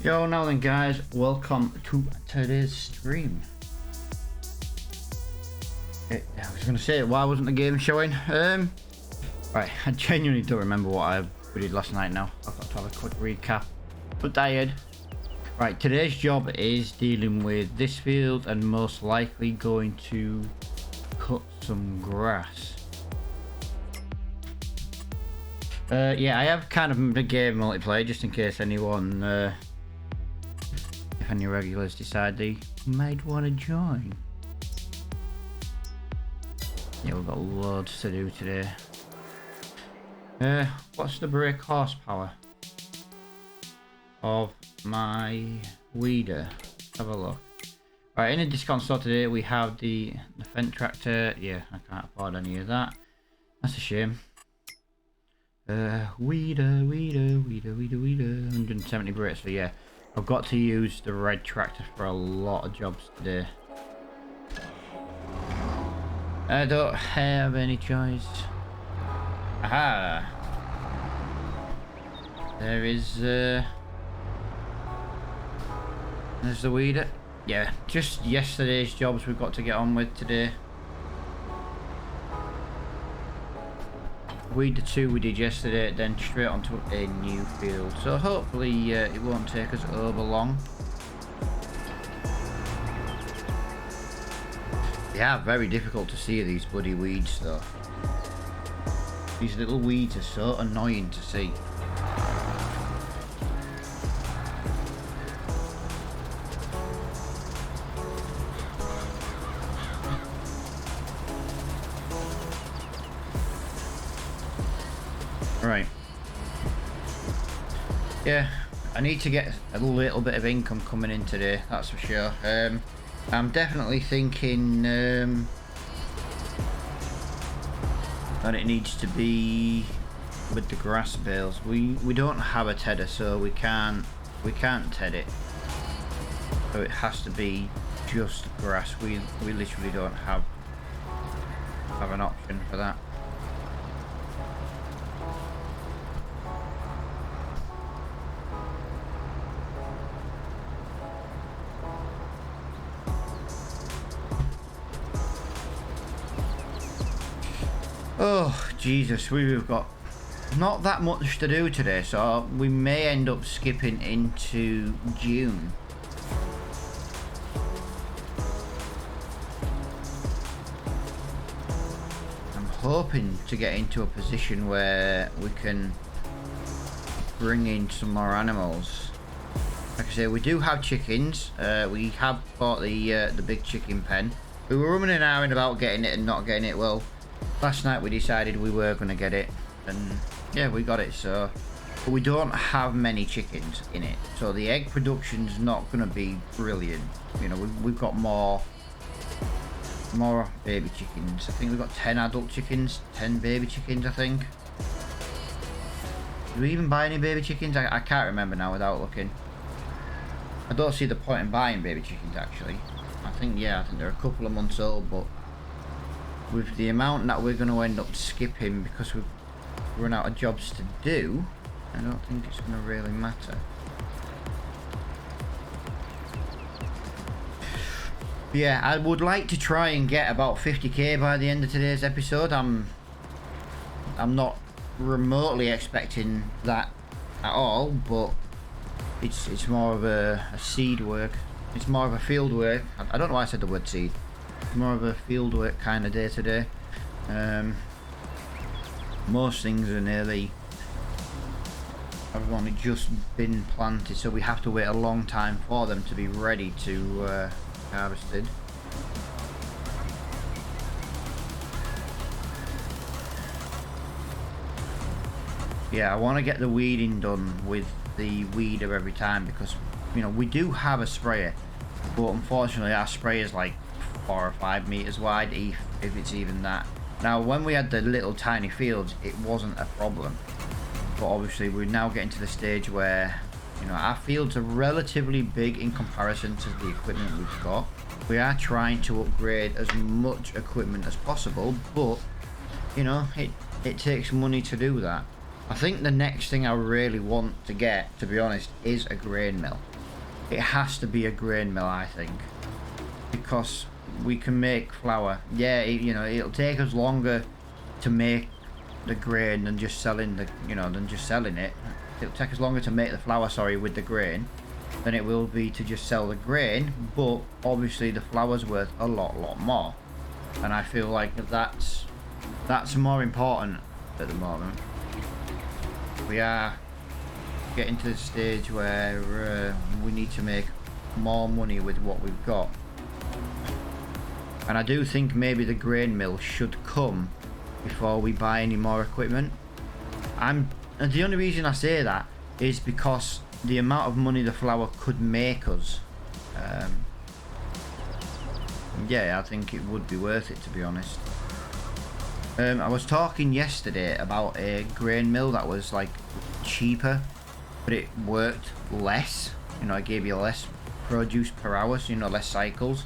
Yo, now then guys, welcome to today's stream. I was going to say, why wasn't the game showing? Right, I genuinely don't remember what we did last night now. I've got to have a quick recap. But tired. Right, today's job is dealing with this field and most likely going to cut some grass. Yeah, I have kind of the game multiplayer just in case anyone, if any regulars decide they might want to join. Yeah, we've got loads to do today. What's the brake horsepower of my weeder? Let's have a look. Right, in the discount store today we have the Fendt tractor. Yeah, I can't afford any of that. That's a shame. Weeder, 170 brakes. So yeah, I've got to use the red tractor for a lot of jobs today. I don't have any choice. Aha! There is, there's the weeder. Yeah, just yesterday's jobs we've got to get on with today. Weed the 2 we did yesterday, then straight onto a new field. So hopefully it won't take us over long. They are very difficult to see, these bloody weeds though. These little weeds are so annoying to see. Right. Yeah, I need to get a little bit of income coming in today, that's for sure. I'm definitely thinking that it needs to be with the grass bales. We don't have a tedder, so we can't ted it. So it has to be just grass. We literally don't have an option for that. Oh Jesus, we've got not that much to do today, so we may end up skipping into June. I'm hoping to get into a position where we can bring in some more animals. Like I say, we do have chickens. We have bought the big chicken pen. We were rumming an hour about getting it and not getting it. Well, last night we decided we were going to get it, and yeah, we got it. So, but we don't have many chickens in it, so the egg production's not going to be brilliant. You know, we've got more baby chickens. I think we've got 10 adult chickens, 10 baby chickens, I think. Did we even buy any baby chickens? I can't remember now without looking. I don't see the point in buying baby chickens, actually. I think they're a couple of months old, but with the amount that we're going to end up skipping because we've run out of jobs to do, I don't think it's going to really matter. Yeah, I would like to try and get about 50k by the end of today's episode. I'm not remotely expecting that at all, but it's more of a seed work. It's more of a field work. I don't know why I said the word seed. More of a field work kind of day today. Most things are nearly have only just been planted, so we have to wait a long time for them to be ready to harvested. Yeah, I want to get the weeding done with the weeder every time because, you know, we do have a sprayer, but unfortunately our sprayer is like 4 or 5 meters wide, if it's even that. Now, when we had the little tiny fields, it wasn't a problem, but obviously we're now getting to the stage where, you know, our fields are relatively big in comparison to the equipment we've got. We are trying to upgrade as much equipment as possible, but you know, it takes money to do that. I think the next thing I really want to get, to be honest, is a grain mill. It has to be a grain mill, I think, because we can make flour. Yeah, you know, it'll take us longer to make the grain than just selling the, you know, than just selling it. It'll take us longer to make the flour, sorry, with the grain than it will be to just sell the grain. But obviously, the flour's worth a lot more, and I feel like that's more important at the moment. We are getting to the stage where we need to make more money with what we've got, and I do think maybe the grain mill should come before we buy any more equipment. And the only reason I say that is because the amount of money the flour could make us, yeah, I think it would be worth it, to be honest. I was talking yesterday about a grain mill that was like cheaper, but it worked less. You know, it gave you less produce per hour, so, you know, less cycles.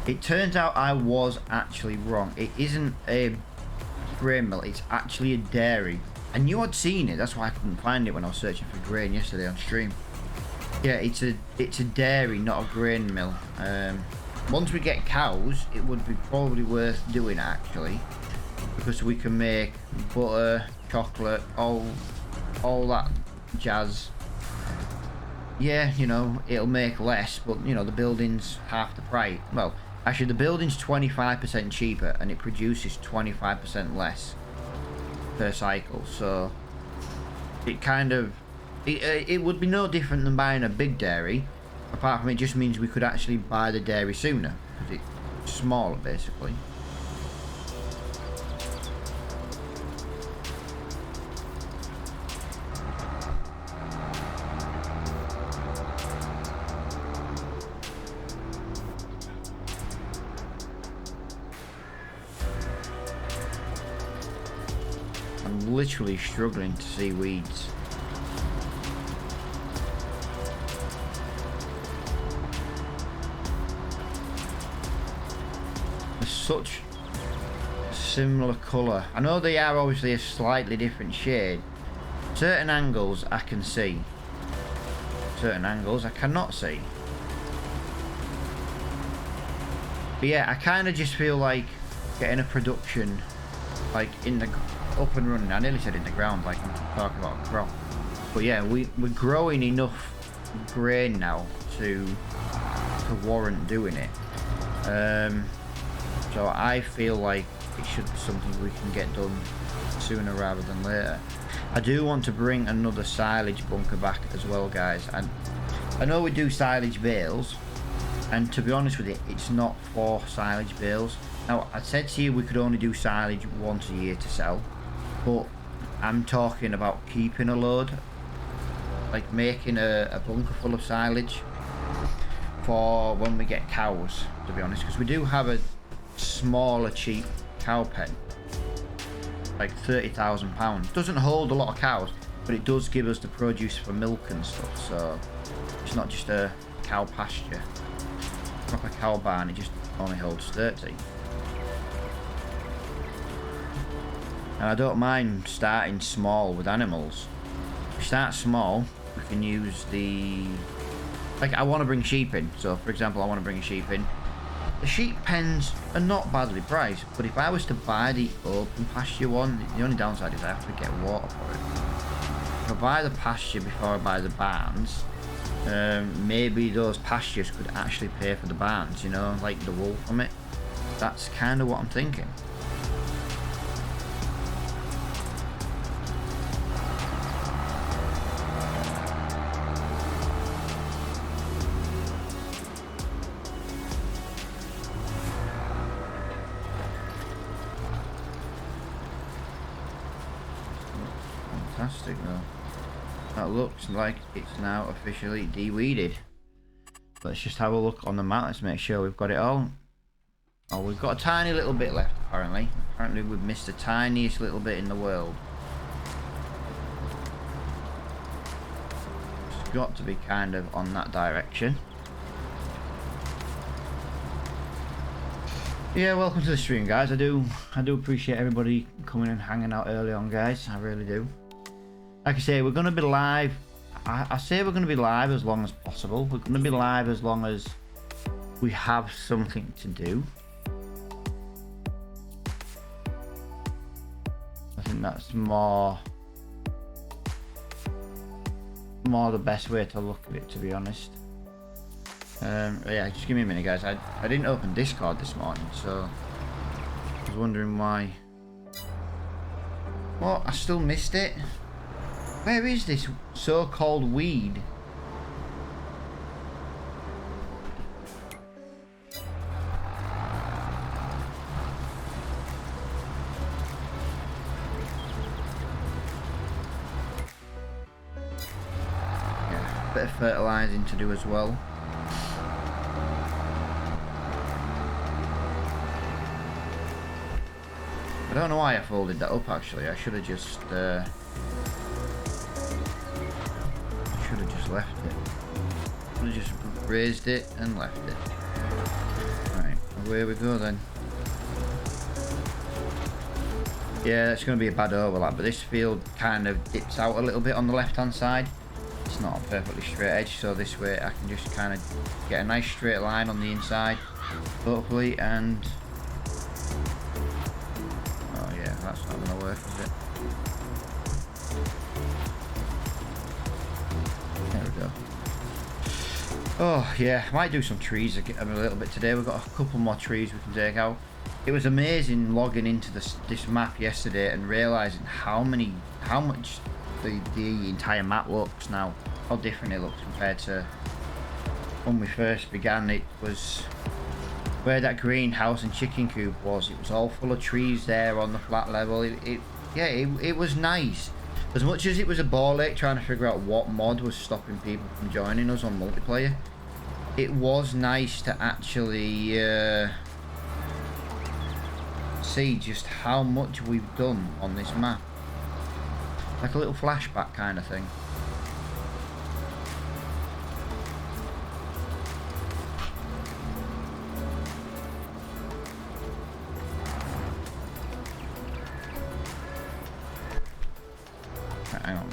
It turns out I was actually wrong. It isn't a grain mill, it's actually a dairy. I knew I'd seen it, that's why I couldn't find it when I was searching for grain yesterday on stream. Yeah, it's a dairy, not a grain mill. Once we get cows, it would be probably worth doing, actually, because we can make butter, chocolate, all that jazz. Yeah, you know, it'll make less, but, you know, the building's half the price. Well, actually, the building's 25% cheaper, and it produces 25% less per cycle. So it kind of, it would be no different than buying a big dairy, apart from it just means we could actually buy the dairy sooner, because it's smaller, basically. I'm literally struggling to see weeds. They're such a similar colour. I know they are obviously a slightly different shade. Certain angles I can see. Certain angles I cannot see. But yeah, I kind of just feel like getting a production like in the up and running. I nearly said in the ground, like I'm talking about a crop. But yeah, we're growing enough grain now to warrant doing it. So I feel like it should be something we can get done sooner rather than later. I do want to bring another silage bunker back as well, guys. And I know we do silage bales, and to be honest with you, it's not for silage bales. Now, I said to you we could only do silage once a year to sell, but I'm talking about keeping a load, like making a bunker full of silage for when we get cows, to be honest, because we do have a smaller, cheap cow pen, like £30,000. Doesn't hold a lot of cows, but it does give us the produce for milk and stuff, so it's not just a cow pasture. Proper cow barn, it just only holds 30. And I don't mind starting small with animals. If we start small, we can use the... Like, I want to bring sheep in. So, for example, I want to bring a sheep in. The sheep pens are not badly priced, but if I was to buy the open pasture one, the only downside is I have to get water for it. If I buy the pasture before I buy the barns, maybe those pastures could actually pay for the barns, you know, like the wool from it. That's kind of what I'm thinking. Fantastic though. That looks like it's now officially de-weeded. Let's just have a look on the map. Let's make sure we've got it all. Oh, we've got a tiny little bit left apparently. Apparently we've missed the tiniest little bit in the world. It's got to be kind of on that direction. Yeah, welcome to the stream, guys. I do appreciate everybody coming and hanging out early on, guys. I really do. Like I say, we're going to be live. I say we're going to be live as long as possible. We're going to be live as long as we have something to do. I think that's more the best way to look at it, to be honest. Yeah, just give me a minute, guys. I didn't open Discord this morning, so I was wondering why. What? I still missed it. Where is this so-called weed? Yeah, bit of fertilizing to do as well. I don't know why I folded that up, actually. I should have just left it. Should have just raised it and left it. Right, away we go then. Yeah, that's going to be a bad overlap, but this field kind of dips out a little bit on the left-hand side. It's not a perfectly straight edge, so this way I can just kind of get a nice straight line on the inside, hopefully, and... That's not going to work, is it? There we go. Oh, yeah. Might do some trees a little bit today. We've got a couple more trees we can take out. It was amazing logging into this map yesterday and realising how much the entire map looks now. How different it looks compared to when we first began. It was... where that greenhouse and chicken coop was, it was all full of trees there on the flat level. It was nice. As much as it was a ball ache trying to figure out what mod was stopping people from joining us on multiplayer, it was nice to actually see just how much we've done on this map. Like a little flashback kind of thing. Hang on.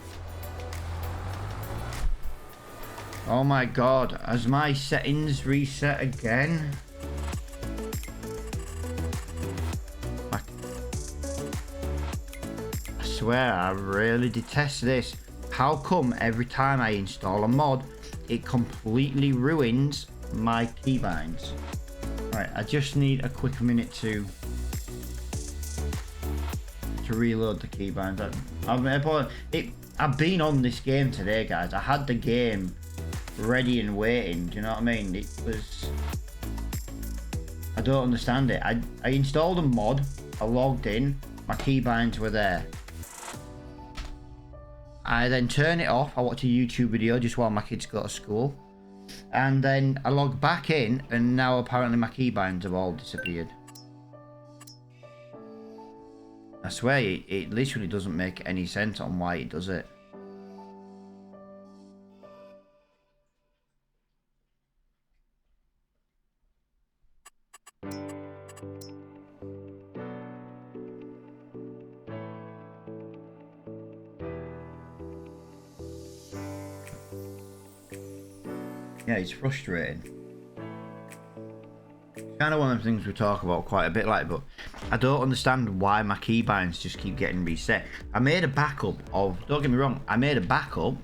Oh my god, has my settings reset again? I swear, I really detest this. How come every time I install a mod, it completely ruins my keybinds? Right, I just need a quick minute to reload the keybinds. I've been on this game today, guys. I had the game ready and waiting. Do you know what I mean? It was... I don't understand it. I installed a mod. I logged in. My keybinds were there. I then turn it off. I watch a YouTube video just while my kids go to school. And then I log back in, and now apparently my keybinds have all disappeared. I swear, it literally doesn't make any sense on why it does it. Yeah, it's frustrating. Kind of one of the things we talk about quite a bit, like, but I don't understand why my keybinds just keep getting reset. I made a backup of, don't get me wrong, I made a backup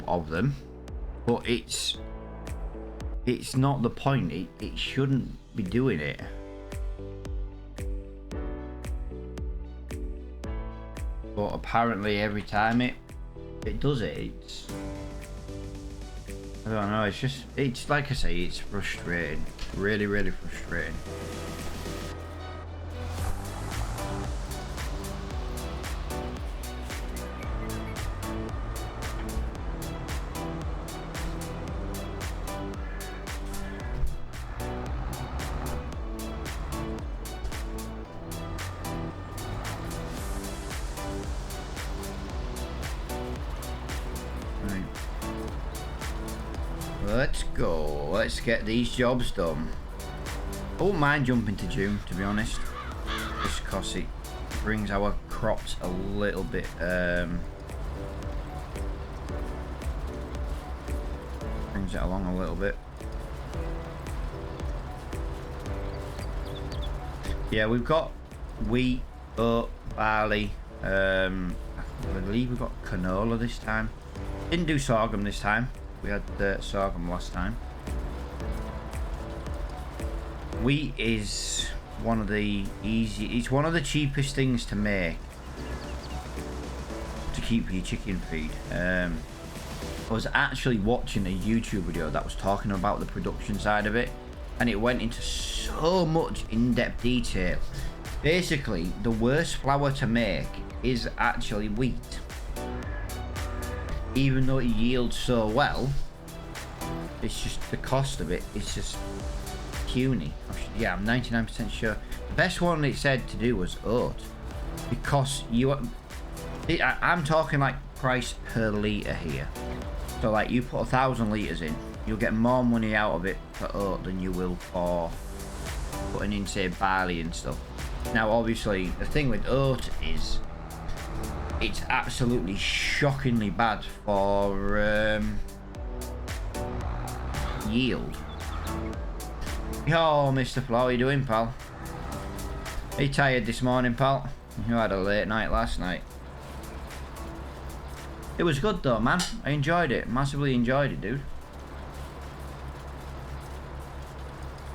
of them, but it's not the point. It shouldn't be doing it. But apparently every time it does it, it's... I don't know, it's like I say, it's frustrating. Really, really frustrating. Let's go. Let's get these jobs done. I wouldn't mind jumping to June, to be honest. Just because brings our crops a little bit brings it along a little bit. Yeah, we've got wheat, oat, barley, I believe we've got canola this time. Didn't do sorghum this time. We had sorghum last time. Wheat is one of the it's one of the cheapest things to make to keep your chicken feed. I was actually watching a YouTube video that was talking about the production side of it, and it went into so much in-depth detail. Basically, the worst flour to make is actually wheat. Even though it yields so well, it's just the cost of it is just puny. Yeah, I'm 99% sure. The best one it said to do was oat, because I'm talking like price per litre here. So like you put 1,000 litres in, you'll get more money out of it for oat than you will for putting in, say, barley and stuff. Now obviously the thing with oat is it's absolutely shockingly bad for yield. Yo, Mr. Flo, how you doing, pal? Are you tired this morning, pal? You had a late night last night. It was good though, man. I enjoyed it. Massively enjoyed it, dude.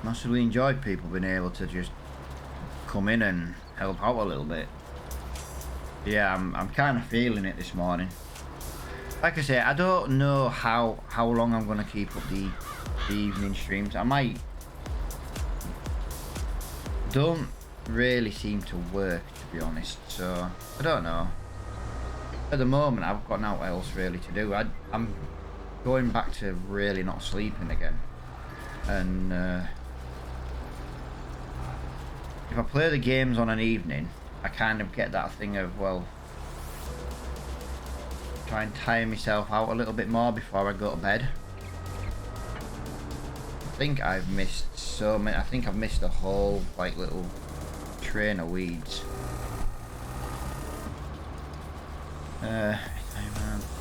Massively enjoyed people being able to just come in and help out a little bit. Yeah, I'm kind of feeling it this morning. Like I say, I don't know how long I'm going to keep up the evening streams. I might. Don't really seem to work, to be honest, so I don't know. At the moment I've got nothing else really to do. I'm going back to really not sleeping again, and if I play the games on an evening, I kind of get that thing of, well, try and tire myself out a little bit more before I go to bed. I think I've missed so many. I think I've missed a whole like little train of weeds.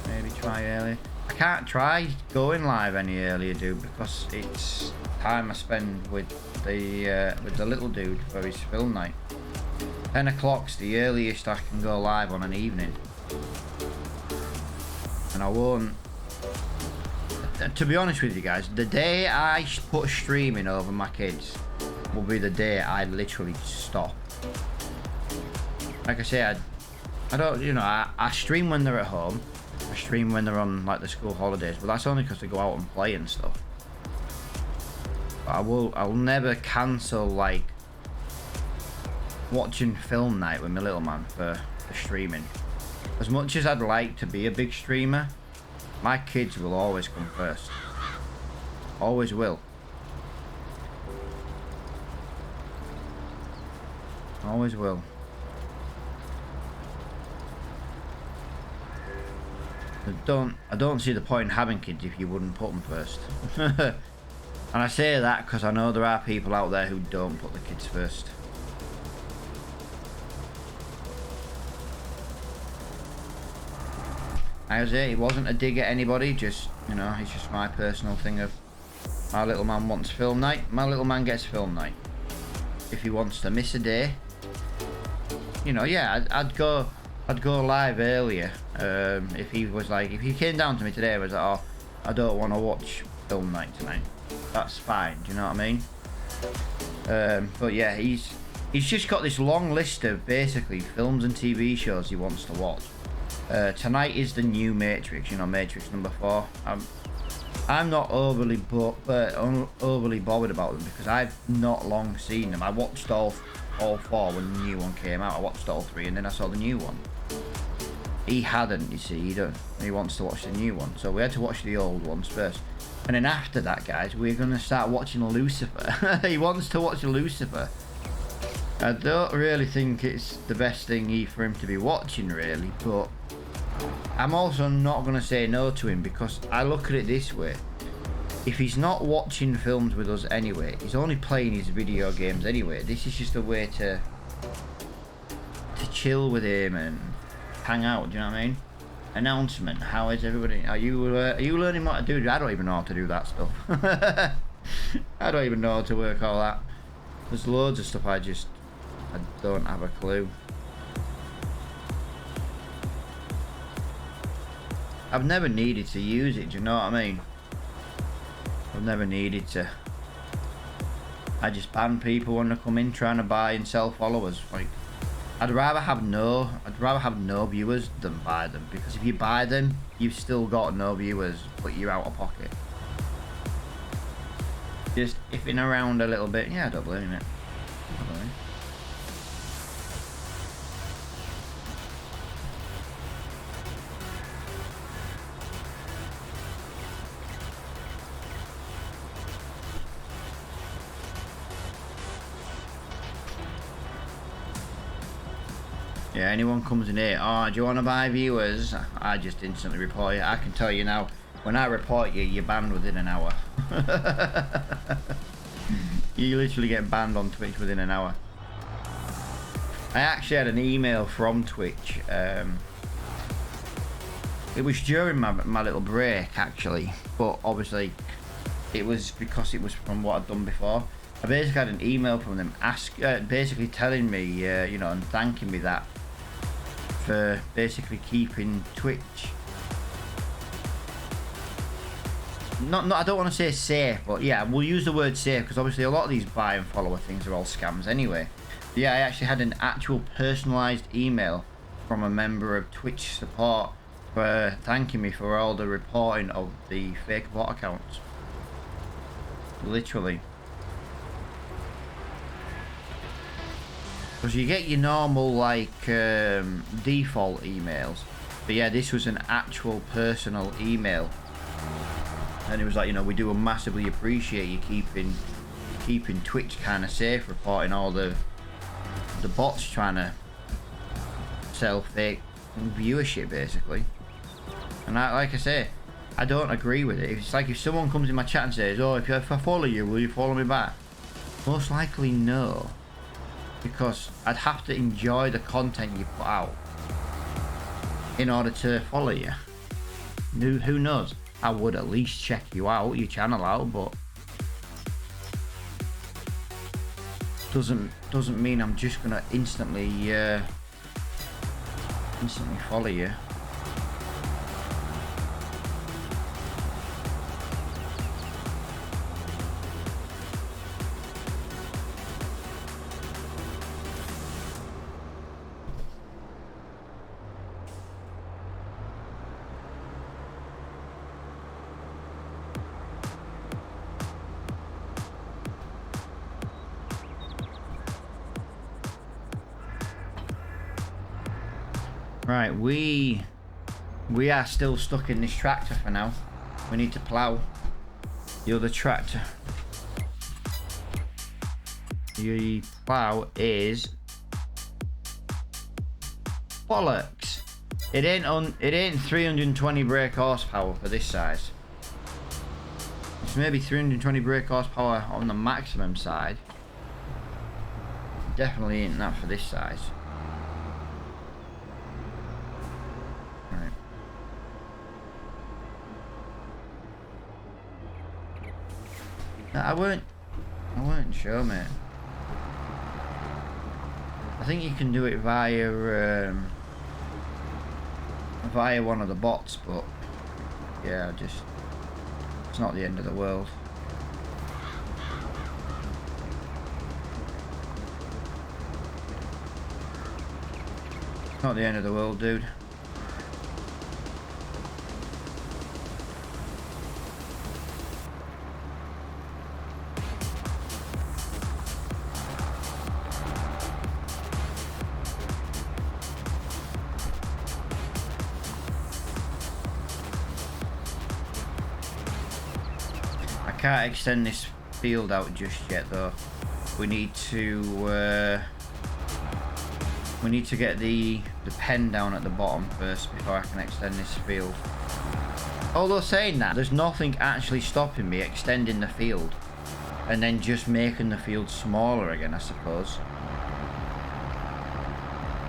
Maybe try early. I can't try going live any earlier, dude, because it's time I spend with the little dude for his film night. 10 o'clock's the earliest I can go live on an evening, and I won't. To be honest with you guys, the day I put streaming over my kids will be the day I literally stop. Like I say, I don't, you know, I stream when they're at home. I stream when they're on like the school holidays, but that's only because they go out and play and stuff. But I'll never cancel like watching film night with my little man for streaming. As much as I'd like to be a big streamer, my kids will always come first. Always will. Always will. I don't see the point in having kids if you wouldn't put them first. And I say that because I know there are people out there who don't put the kids first. I say it wasn't a dig at anybody, just, you know, it's just my personal thing of my little man wants film night, my little man gets film night. If he wants to miss a day, you know, yeah, I'd go live earlier. If he came down to me today and was like, oh, I don't want to watch film night tonight, that's fine, do you know what I mean? But yeah, he's just got this long list of basically films and TV shows he wants to watch. Tonight is the new Matrix, you know, Matrix number 4. I'm not overly bothered about them because I've not long seen them. I watched all 4 when the new one came out. I watched all 3 and then I saw the new one. He hadn't, you see, he wants to watch the new one. So we had to watch the old ones first. And then after that, guys, we're going to start watching Lucifer. He wants to watch Lucifer. I don't really think it's the best thing for him to be watching, really, but I'm also not going to say no to him because I look at it this way. If he's not watching films with us anyway, he's only playing his video games anyway. This is just a way to chill with him and hang out. Do you know what I mean? Announcement. How is everybody? Are you learning what to do? I don't even know how to do that stuff. I don't even know how to work all that. There's loads of stuff I don't have a clue. I've never needed to use it, do you know what I mean? I've never needed to. I just ban people when they come in trying to buy and sell followers. Like, I'd rather have no viewers than buy them, because if you buy them, you've still got no viewers, but you're out of pocket. Just iffing around a little bit. Yeah, I don't blame it. I don't blame it. Yeah, anyone comes in here, oh, do you want to buy viewers? I just instantly report you. I can tell you now, when I report you, you're banned within an hour. You literally get banned on Twitch within an hour. I actually had an email from Twitch. It was during my little break, actually. But obviously, it was because it was from what I'd done before. I basically had an email from them basically telling me, you know, and thanking me that for basically keeping Twitch not I don't want to say safe, but yeah, we'll use the word safe, because obviously a lot of these buy and follower things are all scams anyway. But yeah, I actually had an actual personalized email from a member of Twitch support for thanking me for all the reporting of the fake bot accounts. Literally. Because you get your normal, like, default emails. But yeah, this was an actual personal email. And it was like, you know, we do massively appreciate you keeping Twitch kind of safe, reporting all the bots trying to sell fake viewership, basically. And like I say, I don't agree with it. It's like if someone comes in my chat and says, oh, if I follow you, will you follow me back? Most likely no. Because I'd have to enjoy the content you put out in order to follow you. Who knows? I would at least check you out, your channel out, but doesn't mean I'm just gonna instantly follow you. Right, we are still stuck in this tractor for now. We need to plough the other tractor. The plough is bollocks. It ain't 320 brake horsepower for this size. It's maybe 320 brake horsepower on the maximum side. Definitely ain't that for this size. I weren't sure, mate. I think you can do it via one of the bots, but yeah, it's not the end of the world. It's not the end of the world, dude. Can't extend this field out just yet though. We need to get the pen down at the bottom first before I can extend this field. Although saying that, there's nothing actually stopping me extending the field and then just making the field smaller again, I suppose.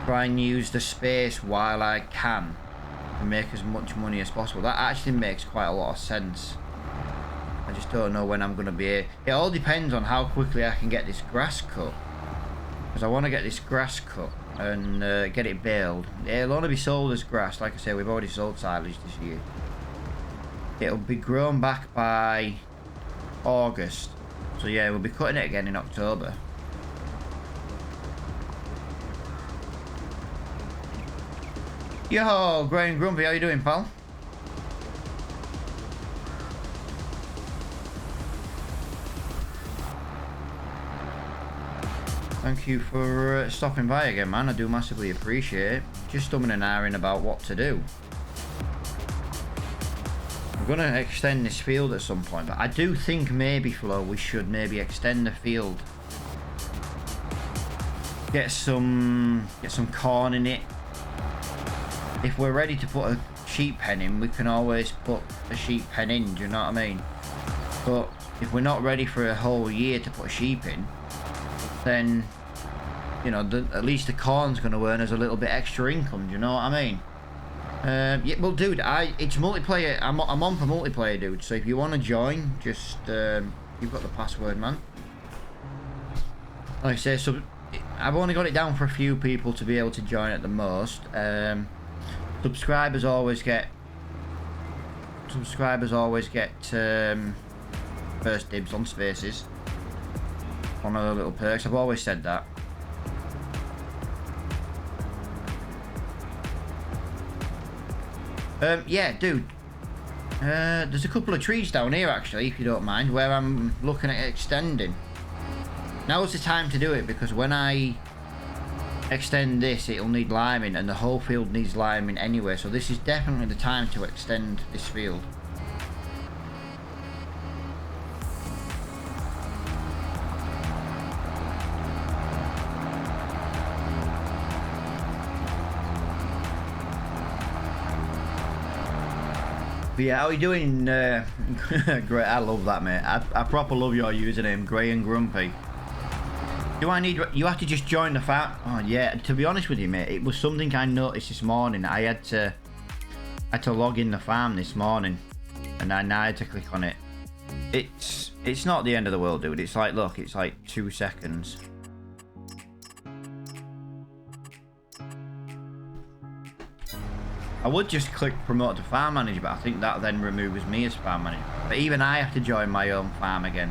try and use the space while I can to make as much money as possible. That actually makes quite a lot of sense. I just don't know when I'm going to be here. It all depends on how quickly I can get this grass cut. Because I want to get this grass cut and get it baled. It'll only be sold as grass. Like I say, we've already sold silage this year. It'll be grown back by August. So yeah, we'll be cutting it again in October. Yo, Grey and Grumpy, how you doing, pal? Thank you for stopping by again, man. I do massively appreciate it. Just umming and ahhing about what to do. I'm going to extend this field at some point, but I do think maybe, Flo, we should maybe extend the field. Get some corn in it. If we're ready to put a sheep pen in, we can always put a sheep pen in, do you know what I mean? But if we're not ready for a whole year to put a sheep in, then, you know, at least the corn's going to earn us a little bit extra income, do you know what I mean? Yeah, well, dude, it's multiplayer. I'm on for multiplayer, dude, so if you want to join, just, you've got the password, man. Like I say, so I've only got it down for a few people to be able to join at the most. Subscribers always get first dibs on spaces. One of the little perks. I've always said that. Yeah, dude. There's a couple of trees down here actually, if you don't mind, where I'm looking at extending. Now's the time to do it, because when I extend this, it'll need liming, and the whole field needs liming anyway, so this is definitely the time to extend this field. But yeah, how are you doing? Great, I love that, mate. I proper love your username, Grey and Grumpy. Do I need... You have to just join the farm. Oh, yeah. To be honest with you, mate, it was something I noticed this morning. I had to log in the farm this morning. And I had to click on it. It's not the end of the world, dude. It's like, look, it's like 2 seconds. I would just click promote to farm manager, but I think that then removes me as farm manager. But even I have to join my own farm again.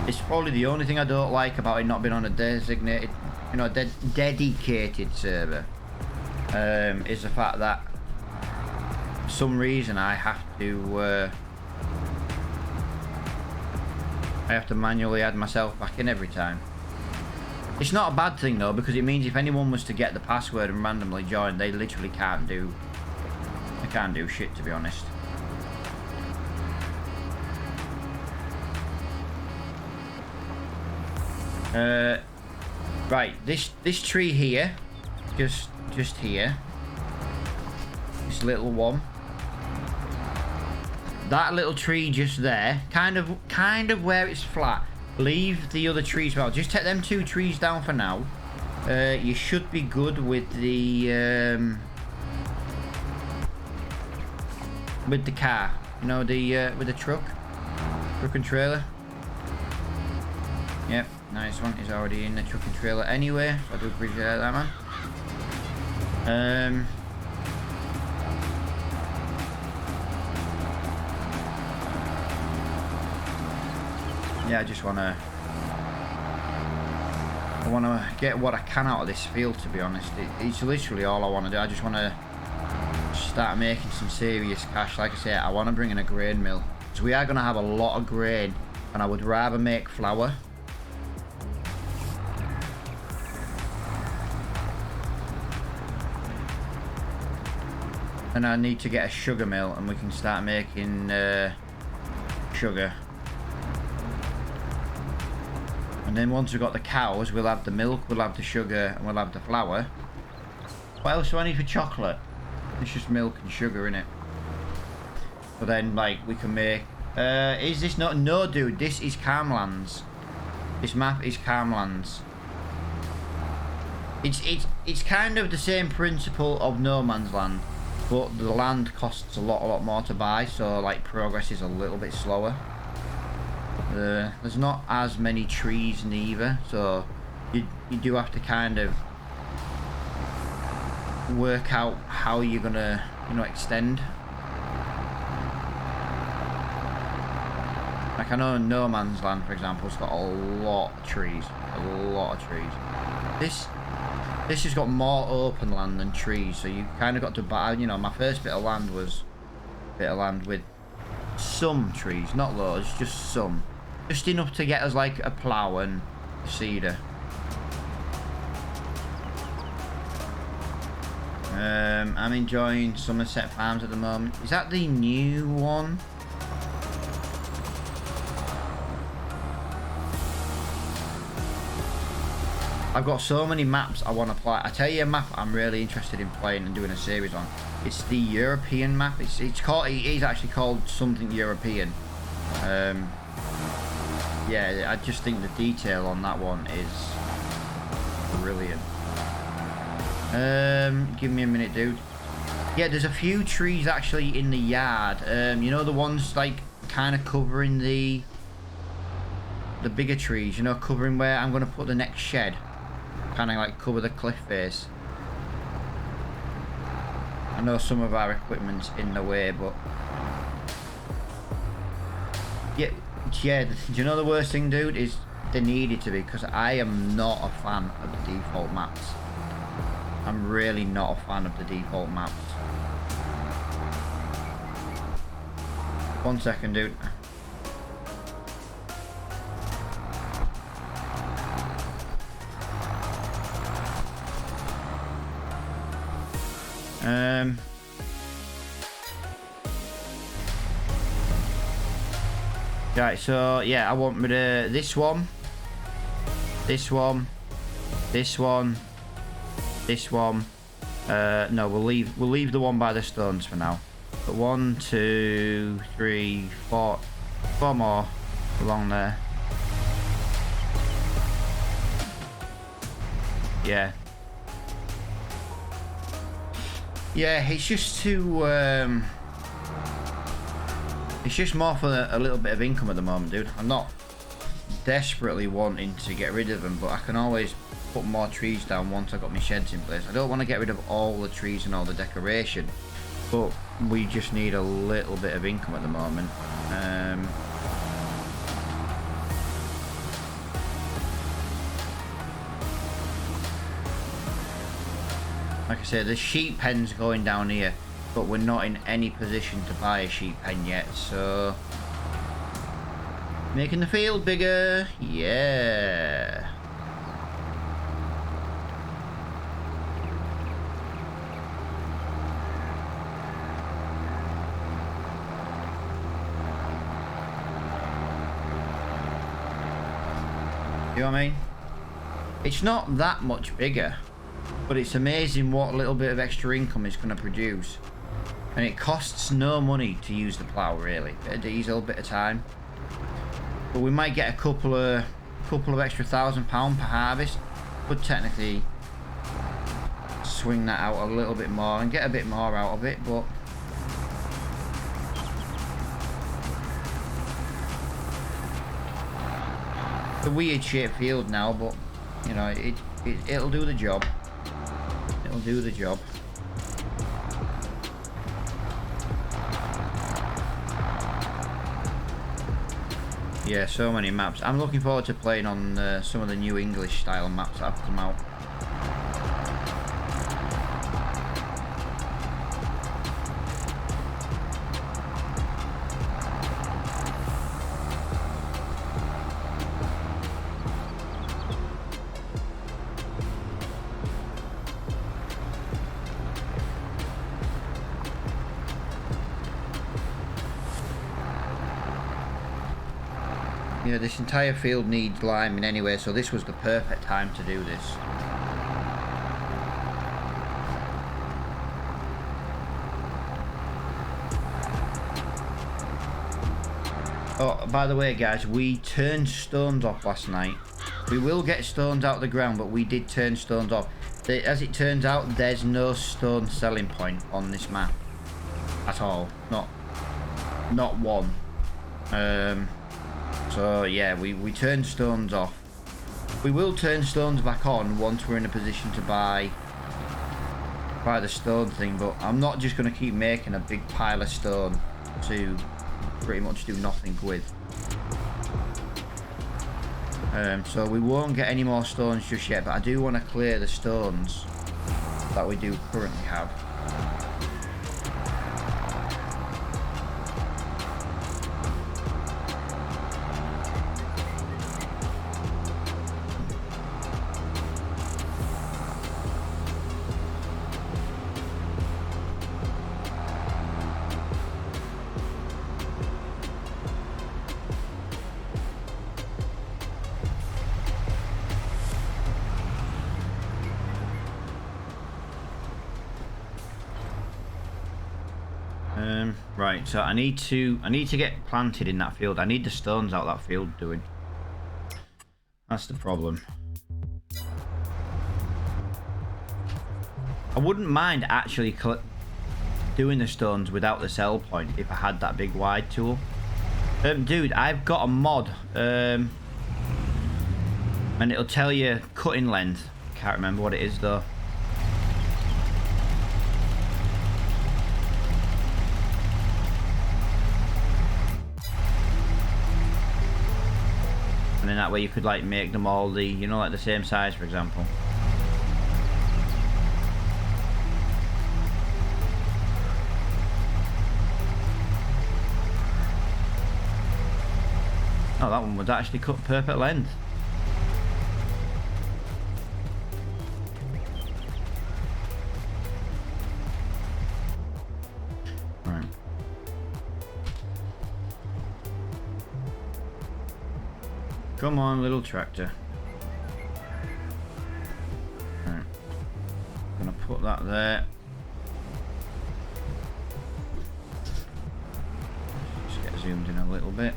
It's probably the only thing I don't like about it not being on a designated, you know, dedicated server. Is the fact that for some reason I have to manually add myself back in every time. It's not a bad thing though, because it means if anyone was to get the password and randomly join, they literally can't do shit, to be honest. Right, this tree here, just here, this little one, that little tree just there, kind of where it's flat. Leave the other trees well. Just take them 2 trees down for now. You should be good with the car. You know, with the truck and trailer. Yep, nice one. He's already in the truck and trailer anyway. So I do appreciate that, man. Yeah, I want to get what I can out of this field, to be honest. It's literally all I want to do. I just want to start making some serious cash. Like I say, I want to bring in a grain mill, because we are going to have a lot of grain, and I would rather make flour. And I need to get a sugar mill, and we can start making sugar. And then once we've got the cows, we'll have the milk, we'll have the sugar, and we'll have the flour. What else do I need for chocolate? It's just milk and sugar in it. But then, like, we can make... is this not... No, dude, this is Calmlands. This map is Calmlands. It's kind of the same principle of No Man's Land, but the land costs a lot more to buy, so like progress is a little bit slower. There's not as many trees neither, so you do have to kind of work out how you're gonna, you know, extend. Like I know No Man's Land, for example, it's got a lot of trees. This has got more open land than trees, so you kind of got to buy, you know, my first bit of land was a bit of land with some trees, not loads, just some. Just enough to get us like a plough and a seeder. I'm enjoying Somerset Farms at the moment. Is that the new one? I've got so many maps I want to play. I tell you a map I'm really interested in playing and doing a series on. It's the European map. It is actually called something European. Yeah, I just think the detail on that one is brilliant. Give me a minute, dude. Yeah, there's a few trees actually in the yard. You know, the ones like kind of covering the bigger trees, you know, covering where I'm going to put the next shed. Kind of like cover the cliff face. I know some of our equipment's in the way, but yeah. Do you know the worst thing, dude, is they needed to be, because I am not a fan of the default maps. I'm really not a fan of the default maps. 1 second, dude. Right, so yeah, I want rid of this one, this one, this one, this one. No, we'll leave the one by the stones for now. But 1, 2, 3, 4 more along there. Yeah. Yeah, it's just too it's just more for a little bit of income at the moment, dude. I'm not desperately wanting to get rid of them, but I can always put more trees down once I've got my sheds in place. I don't want to get rid of all the trees and all the decoration, but we just need a little bit of income at the moment. Like I said, the sheep pen's going down here, but we're not in any position to buy a sheep pen yet, so making the field bigger, yeah. You know what I mean? It's not that much bigger, but it's amazing what little bit of extra income it's going to produce. And it costs no money to use the plough, really. Bit of diesel, bit of time. But we might get a couple of extra £1,000 per harvest. Could technically swing that out a little bit more and get a bit more out of it, but it's a weird shaped field now, but you know, it'll do the job. It'll do the job. Yeah, so many maps. I'm looking forward to playing on some of the new English style maps that have come out. You know, this entire field needs liming anyway, so this was the perfect time to do this. Oh, by the way, guys, we turned stones off last night. We will get stones out of the ground, but we did turn stones off. As it turns out, there's no stone selling point on this map at all. Not one. So yeah, we turn stones off. We will turn stones back on once we're in a position to buy the stone thing, but I'm not just going to keep making a big pile of stone to pretty much do nothing with. So we won't get any more stones just yet, but I do want to clear the stones that we do currently have. Right, so I need to get planted in that field. I need the stones out that field doing. That's the problem. I wouldn't mind actually doing the stones without the sell point if I had that big wide tool. Dude, I've got a mod, and it'll tell you cutting length. Can't remember what it is though. And then that way you could like make them all the, you know, like the same size, for example. Oh, that one was actually cut perfect length. Right. Come on, little tractor. Right. Gonna put that there. Just get zoomed in a little bit.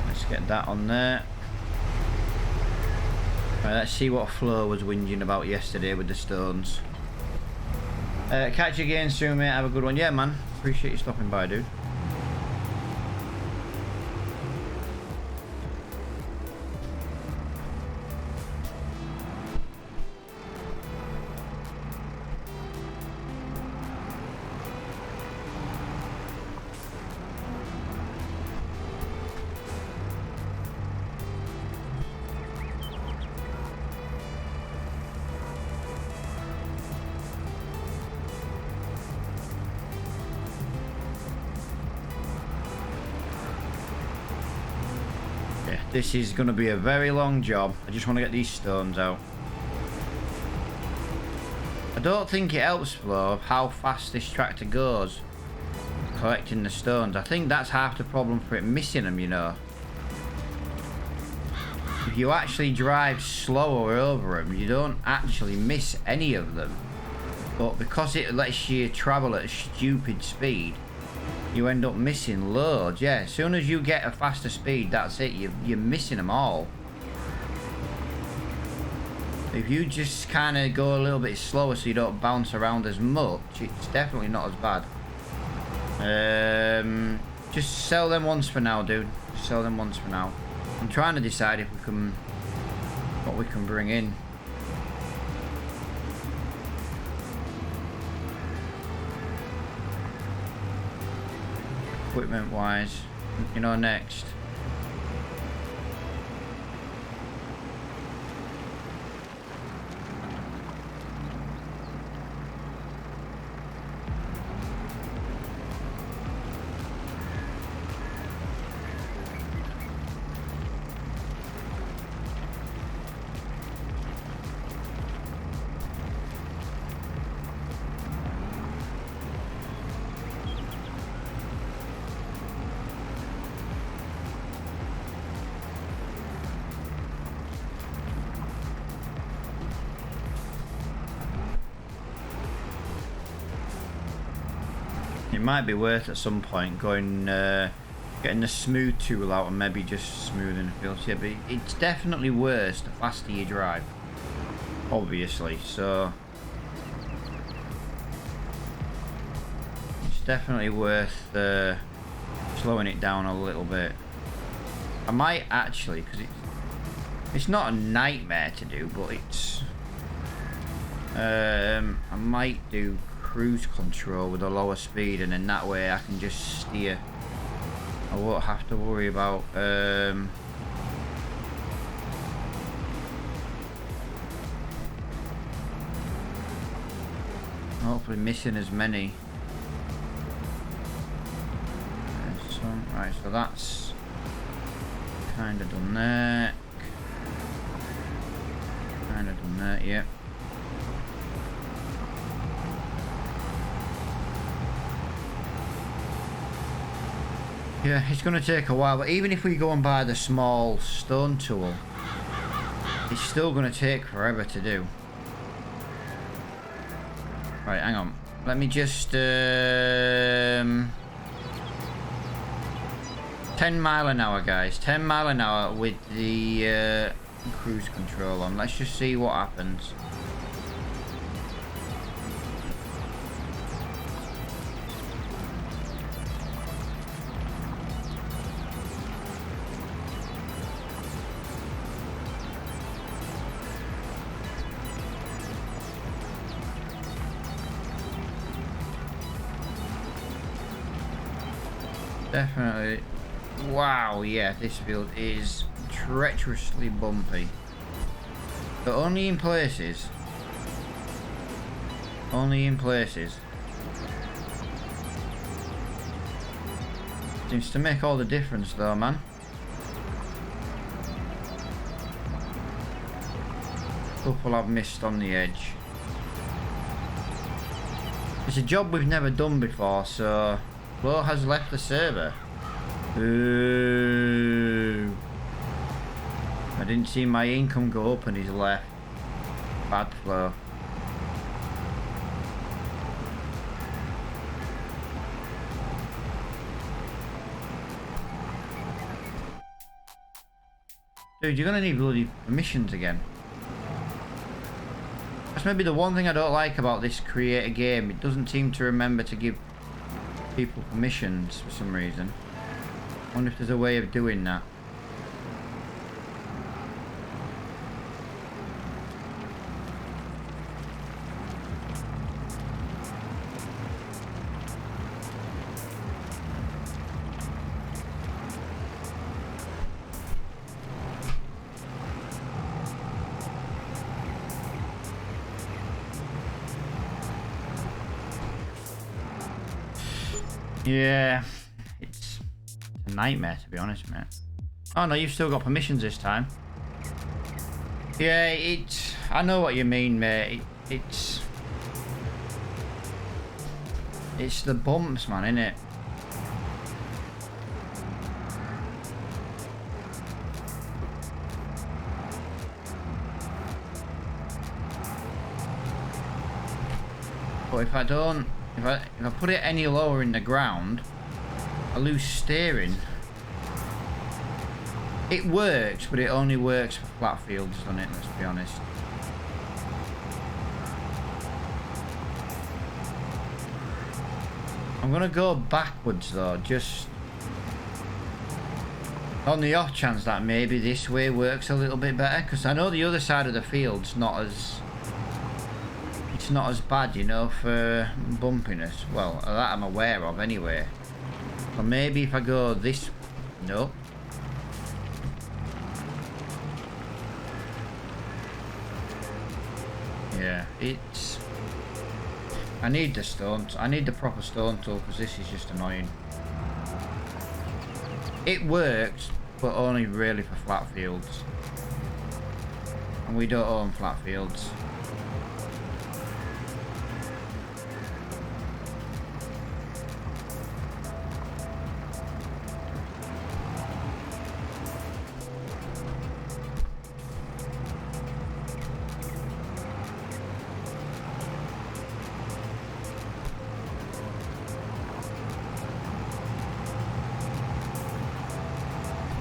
Let's get that on there. Right, let's see what Flo was whinging about yesterday with the stones. Catch you again soon, mate. Have a good one. Yeah, man. Appreciate you stopping by, dude. This is going to be a very long job. I just want to get these stones out. I don't think it helps, Flo, of how fast this tractor goes collecting the stones. I think that's half the problem for it missing them, you know. If you actually drive slower over them, you don't actually miss any of them. But because it lets you travel at a stupid speed, you end up missing loads. Yeah, as soon as you get a faster speed, that's it. You're missing them all. If you just kind of go a little bit slower so you don't bounce around as much, it's definitely not as bad. Just sell them once for now, dude. Just sell them once for now. I'm trying to decide if we can, what we can bring in. Equipment wise, you know, next. It might be worth at some point going getting the smooth tool out and maybe just smoothing the fields. Yeah, but it's definitely worse the faster you drive, obviously, so it's definitely worth slowing it down a little bit. I might actually, because it's not a nightmare to do, but it's I might do cruise control with a lower speed, and then that way I can just steer. I won't have to worry about hopefully missing as many. Right, so that's kind of done there. Kind of done there, yep. Yeah, it's going to take a while, but even if we go and buy the small stone tool, it's still going to take forever to do. Right, hang on. Let me just 10 mile an hour, guys. 10 mile an hour with the cruise control on. Let's just see what happens. Definitely. Wow, yeah, this field is treacherously bumpy. But only in places. Only in places. Seems to make all the difference though, man. Couple I've missed on the edge. It's a job we've never done before, so Flo has left the server. Ooh. I didn't see my income go up and he's left. Bad Flo. Dude, you're gonna need bloody permissions again. That's maybe the one thing I don't like about this create a game. It doesn't seem to remember to give people permissions for some reason. I wonder if there's a way of doing that. Yeah, it's a nightmare to be honest, mate. Oh no, you've still got permissions this time. Yeah, I know what you mean, mate. It's the bumps, man, innit? But if I don't, if I put it any lower in the ground, I lose steering. It works, but it only works for flat fields, doesn't it? Let's be honest. I'm gonna go backwards though, just on the off chance that maybe this way works a little bit better, because I know the other side of the field's not as bad, you know, for bumpiness. Well, that I'm aware of anyway. So maybe if I go this, no. Yeah, it's. I need the stone. I need the proper stone tool because this is just annoying. It works, but only really for flat fields, and we don't own flat fields.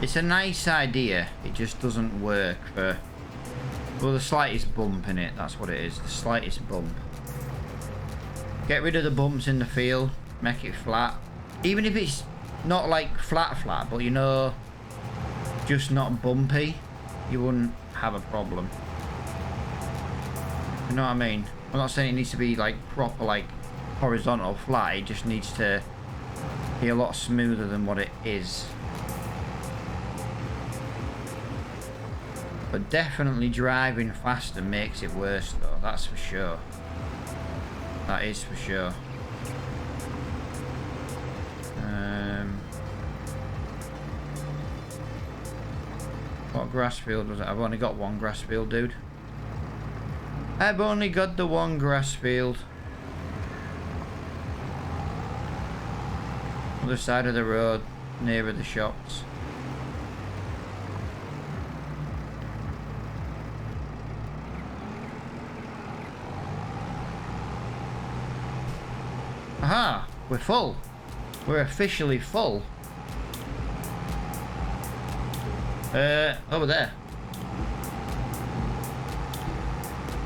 It's a nice idea. It just doesn't work for... Well, the slightest bump in it. That's what it is. The slightest bump. Get rid of the bumps in the field. Make it flat. Even if it's not like flat, but you know, just not bumpy, you wouldn't have a problem. You know what I mean? I'm not saying it needs to be like proper, like horizontal flat. It just needs to be a lot smoother than what it is. But definitely driving faster makes it worse though, that's for sure. That is for sure. What grass field was it? I've only got one grass field, dude. I've only got the one grass field. Other side of the road, nearer the shops. Aha! We're full. We're officially full. Over there.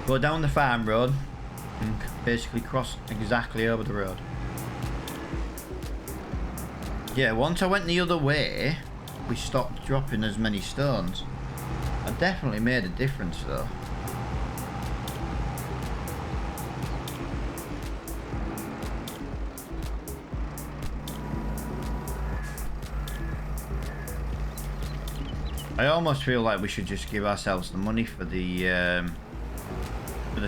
Go down the farm road and basically cross exactly over the road. Yeah, once I went the other way, we stopped dropping as many stones. I definitely made a difference though. I almost feel like we should just give ourselves the money for the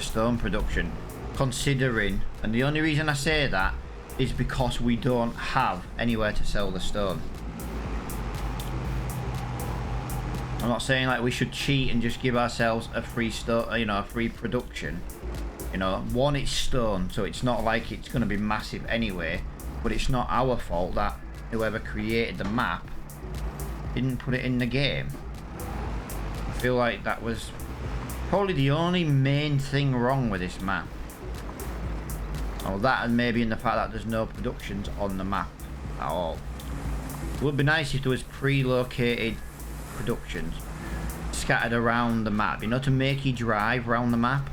stone production, considering, and the only reason I say that is because we don't have anywhere to sell the stone. I'm not saying like we should cheat and just give ourselves a free stone, you know, a free production. You know, one, it's stone, so it's not like it's going to be massive anyway, but it's not our fault that whoever created the map didn't put it in the game. I feel like that was probably the only main thing wrong with this map. Oh, that and maybe in the fact that there's no productions on the map at all. It would be nice if there was pre-located productions scattered around the map, you know, to make you drive around the map.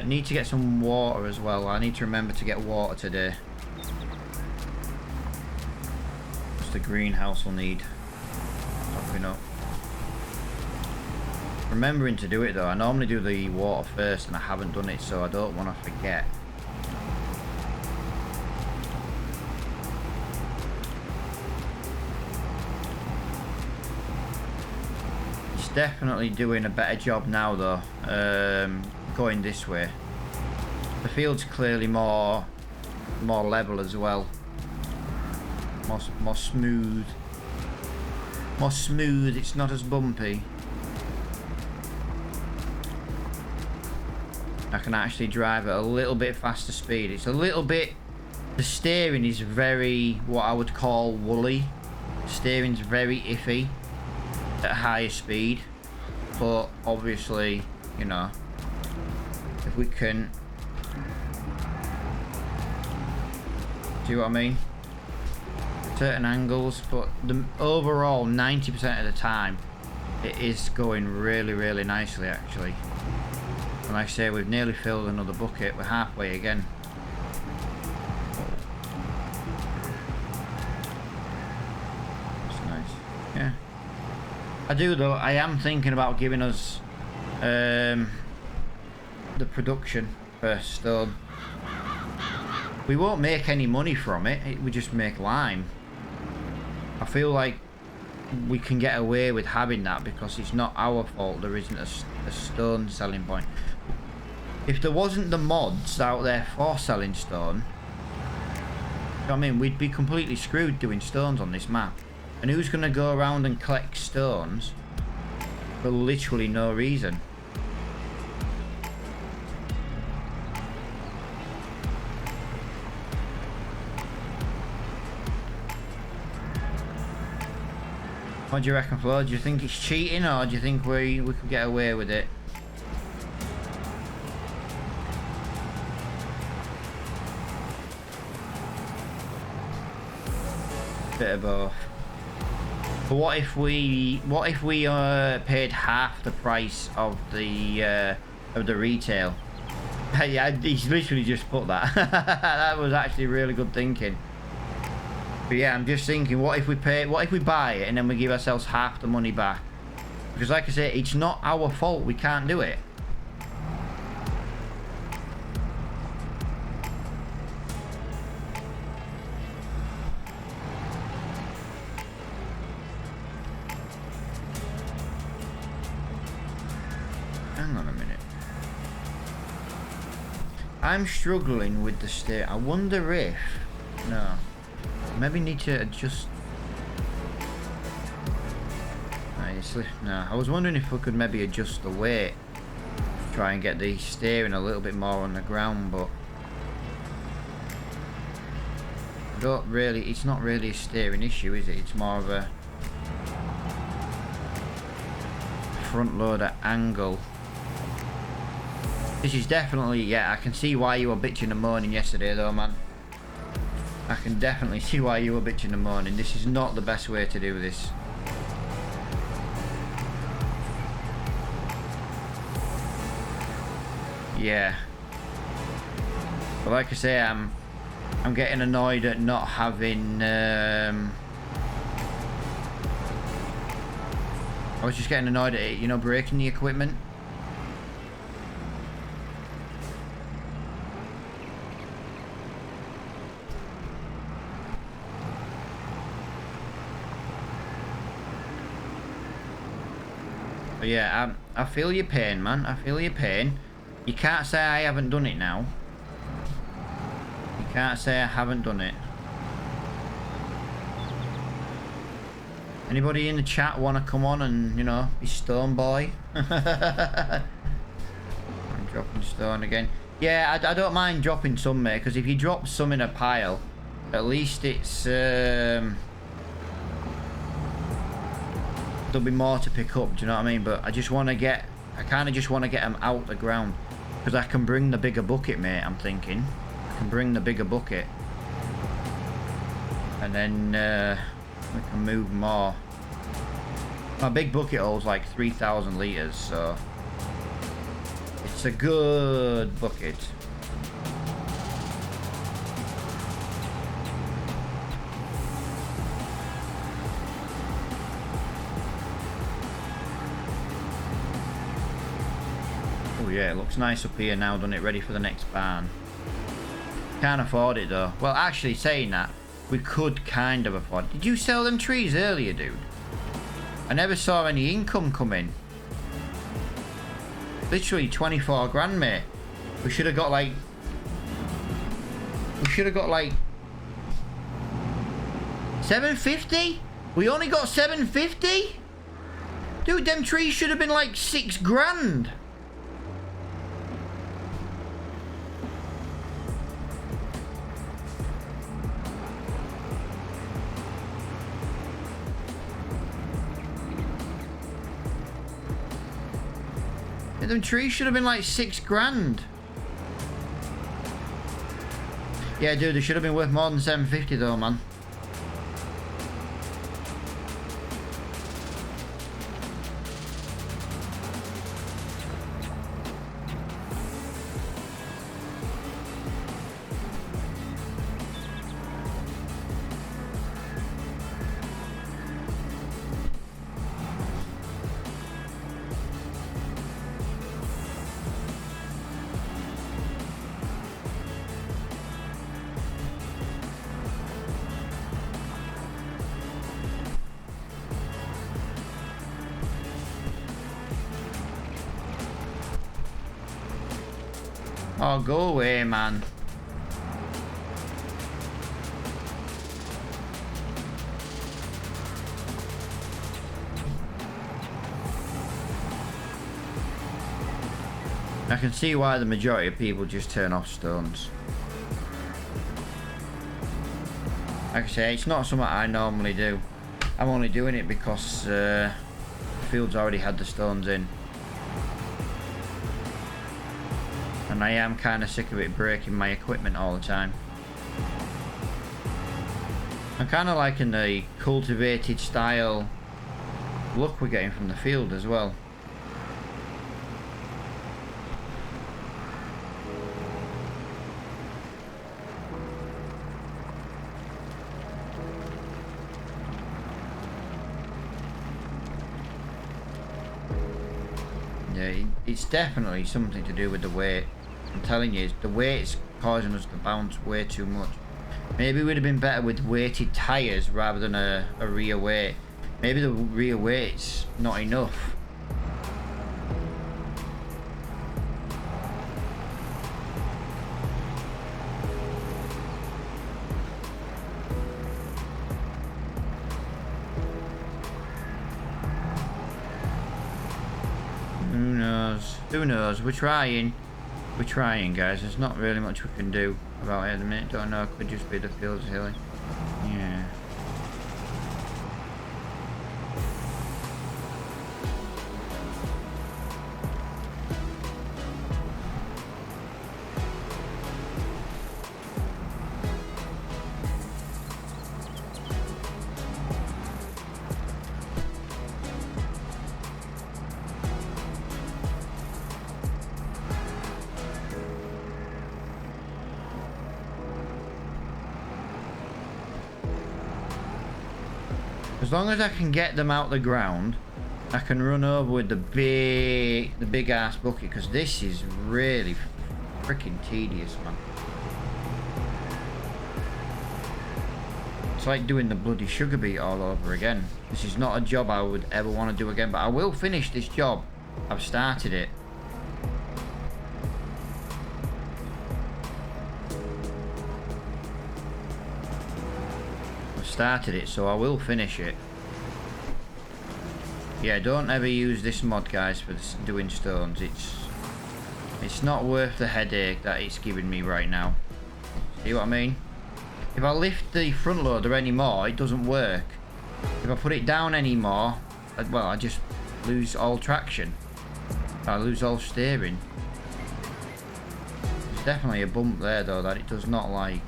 Need to get some water as well. I need to remember to get water today. What's the greenhouse will need topping up. Remembering to do it though. I normally do the water first and I haven't done it, so I don't want to forget. It's definitely doing a better job now though, going this way. The field's clearly more level as well. More smooth. More smooth, it's not as bumpy. I can actually drive at a little bit faster speed. It's a little bit... The steering is very, what I would call woolly. Steering's very iffy at higher speed. But obviously, you know, if we can... See what I mean? Certain angles, but the overall 90% of the time it is going really, really nicely actually. And like I say, we've nearly filled another bucket. We're halfway again. That's nice. Yeah. I do though. I am thinking about giving us the production for stone. We won't make any money from it. We just make lime. I feel like we can get away with having that because it's not our fault there isn't a stone selling point. If there wasn't the mods out there for selling stone, you know what I mean, we'd be completely screwed doing stones on this map. And who's going to go around and collect stones for literally no reason? What do you reckon, Flo? Do you think it's cheating or do you think we could get away with it? Bit of both. But what if we paid half the price of the retail? Yeah, he's literally just put that. That was actually really good thinking. But yeah, I'm just thinking, what if we buy it and then we give ourselves half the money back? Because like I say, it's not our fault we can't do it. Hang on a minute. I'm struggling with the steer. I wonder if... No. Maybe need to adjust... No, I was wondering if we could maybe adjust the weight. Try and get the steering a little bit more on the ground, but... It's not really a steering issue, is it? It's more of a... front loader angle. This is definitely, yeah, I can see why you were bitching and moaning yesterday though, man. I can definitely see why you were bitching and moaning. This is not the best way to do this. Yeah. But like I say, I'm getting annoyed at not having, I was just getting annoyed at it, you know, breaking the equipment. But yeah, I feel your pain, man. I feel your pain. You can't say I haven't done it now. You can't say I haven't done it. Anybody in the chat want to come on and, you know, be stone boy? I'm dropping stone again. Yeah, I don't mind dropping some, mate, because if you drop some in a pile, at least it's... there'll be more to pick up, do you know what I mean? But I just want to get... I kind of just want to get them out the ground. Because I can bring the bigger bucket, mate, I'm thinking. I can bring the bigger bucket. And then we can move more. My big bucket holds like 3,000 litres, so... It's a good bucket. Oh yeah, it looks nice up here now, doesn't it? Ready for the next barn. Can't afford it though. Well, actually saying that, we could kind of afford it. Did you sell them trees earlier, dude? I never saw any income come in. Literally 24 grand, mate. We should have got like... We should have got like... 750? We only got 750? Dude, them trees should have been like 6 grand. Them trees should have been like 6 grand. Yeah, dude, they should have been worth more than 750 though, man. Oh, go away, man. I can see why the majority of people just turn off stones. Like I say, it's not something I normally do. I'm only doing it because the field's already had the stones in. And I am kind of sick of it breaking my equipment all the time. I'm kind of liking the cultivated style luck we're getting from the field as well. Yeah, it's definitely something to do with the weight. I'm telling you, the weight is causing us to bounce way too much. Maybe it would have been better with weighted tyres rather than a rear weight. Maybe the rear weight's not enough. Who knows? Who knows? We're trying. We're trying, guys. There's not really much we can do about it at the minute. Don't know. It could just be the fields hilly. Yeah. As long as I can get them out the ground, I can run over with the big ass bucket, because this is really freaking tedious, man. It's like doing the bloody sugar beet all over again. This is not a job I would ever want to do again, but I will finish this job. I've started it. Started it, so I will finish it. Yeah, don't ever use this mod, guys, for doing stones. It's not worth the headache that it's giving me right now. See what I mean? If I lift the front loader anymore, it doesn't work. If I put it down anymore, well, I just lose all traction. I lose all steering. There's definitely a bump there, though, that it does not like.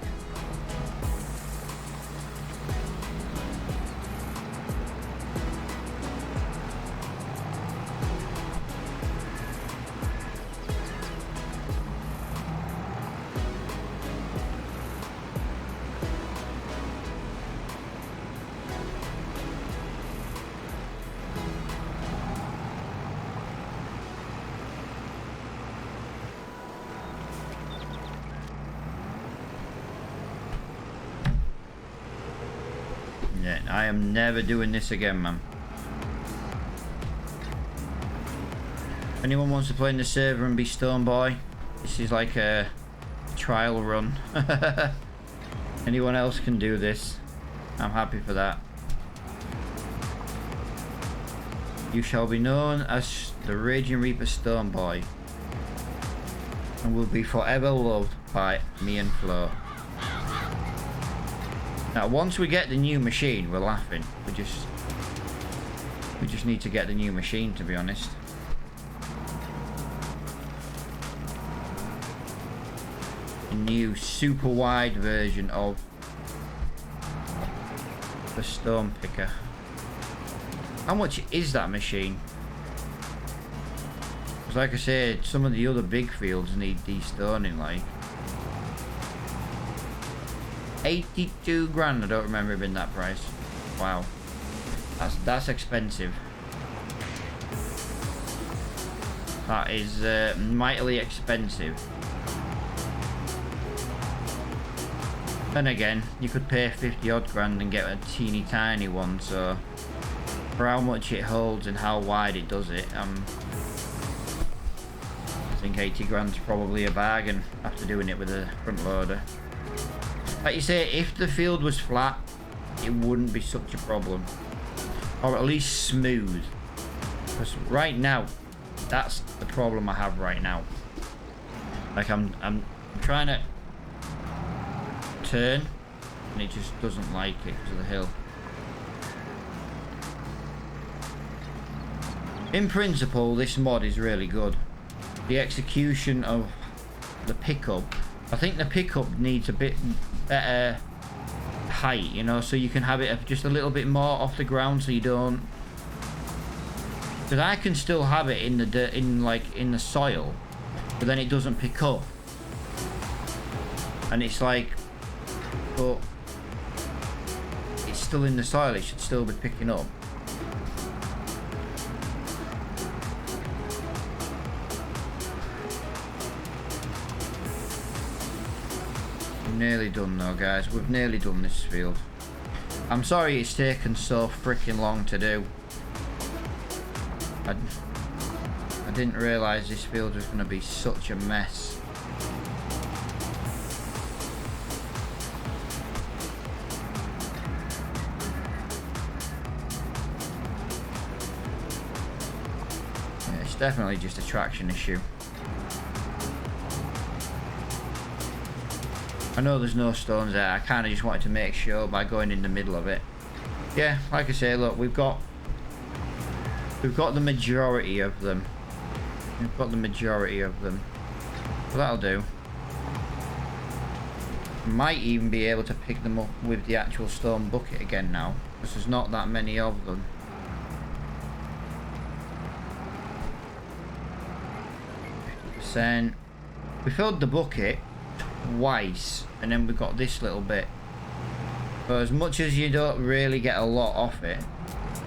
Yeah, I am never doing this again, man. If anyone wants to play in the server and be Stone Boy, this is like a trial run. Anyone else can do this. I'm happy for that. You shall be known as the Raging Reaper Stone Boy, and will be forever loved by me and Flo. Now, once we get the new machine, we're laughing. We just need to get the new machine, to be honest. A new super wide version of the stone picker. How much is that machine? Because like I said, some of the other big fields need de-stoning, like 82 grand. I don't remember it being that price. Wow, that's expensive. That is mightily expensive. Then again, you could pay 50 odd grand and get a teeny tiny one, so for how much it holds and how wide it does it, I think 80 grand's probably a bargain after doing it with a front loader. Like you say, if the field was flat, it wouldn't be such a problem. Or at least smooth. Because right now, that's the problem I have right now. Like I'm trying to turn, and it just doesn't like it because of the hill. In principle, this mod is really good. The execution of the pickup, I think the pickup needs a bit better height, you know, so you can have it just a little bit more off the ground, so you don't Because I can still have it in the dirt, in the soil, but then it doesn't pick up. And it's like, but it's still in the soil, it should still be picking up. Nearly done though, guys. We've nearly done this field. I'm sorry it's taken so freaking long to do. I didn't realise this field was going to be such a mess. Yeah, it's definitely just a traction issue. I know there's no stones there. I kind of just wanted to make sure by going in the middle of it. Yeah, like I say, look, we've got the majority of them. We've got the majority of them. So that'll do. Might even be able to pick them up with the actual stone bucket again now, because there's not that many of them. %. We filled the bucket twice, and then we got this little bit. But as much as you don't really get a lot off it,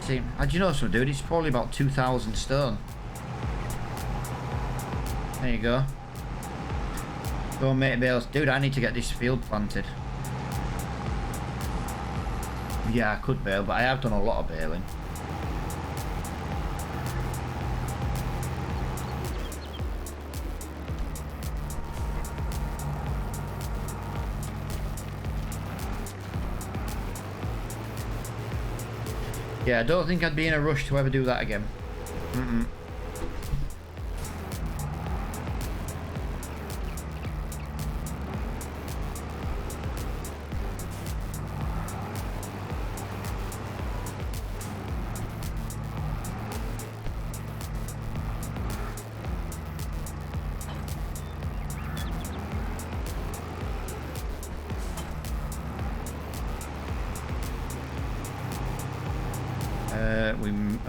see, do you know something, dude? It's probably about 2,000 stone. There you go. Go and make bales. Dude, I need to get this field planted. Yeah, I could bale, but I have done a lot of baling. Yeah, I don't think I'd be in a rush to ever do that again.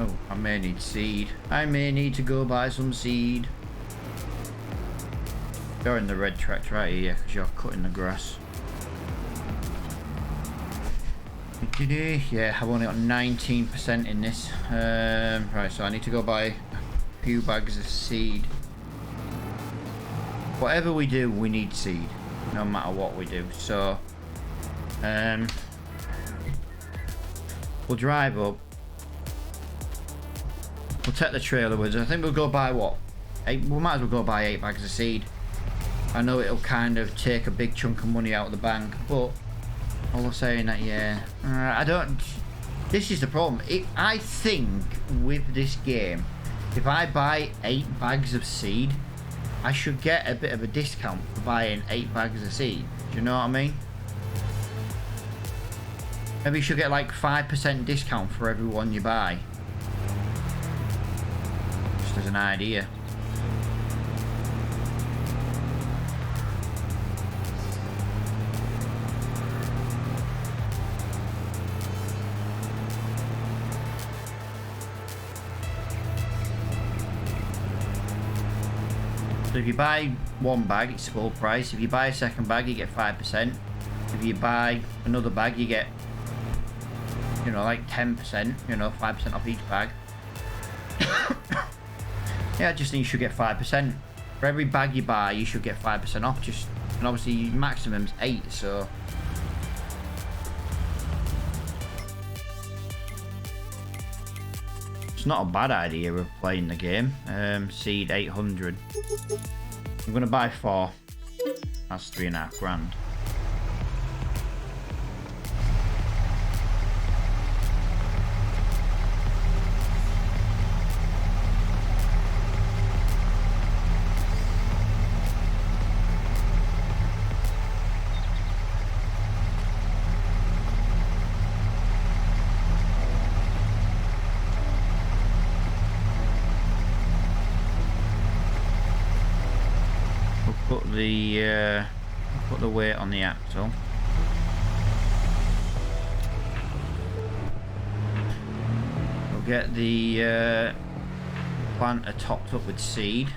Oh, I may need seed. I may need to go buy some seed. You're in the red tracks right here because you're cutting the grass. Yeah, I've only got 19% in this. Right, so I need to go buy a few bags of seed. Whatever we do, we need seed, no matter what we do. So, we'll drive up. We'll take the trailer with us. I think we'll go buy what? We might as well go buy 8 bags of seed. I know it'll kind of take a big chunk of money out of the bank, but all I'm saying that, yeah, I don't. This is the problem. I think with this game, if I buy 8 bags of seed, I should get a bit of a discount for buying 8 bags of seed. Do you know what I mean? Maybe you should get like 5% discount for every one you buy. Just as an idea. So if you buy 1 bag, it's full price. If you buy a second bag, you get 5%. If you buy another bag, you get, you know, like 10%, you know, 5% off each bag. Yeah, I just think you should get 5%. For every bag you buy, you should get 5% off. And obviously your maximum's 8, so. It's not a bad idea of playing the game. Seed 800. I'm gonna buy 4. That's 3.5 grand. Put the weight on the axle. We'll get the plant are topped up with seed.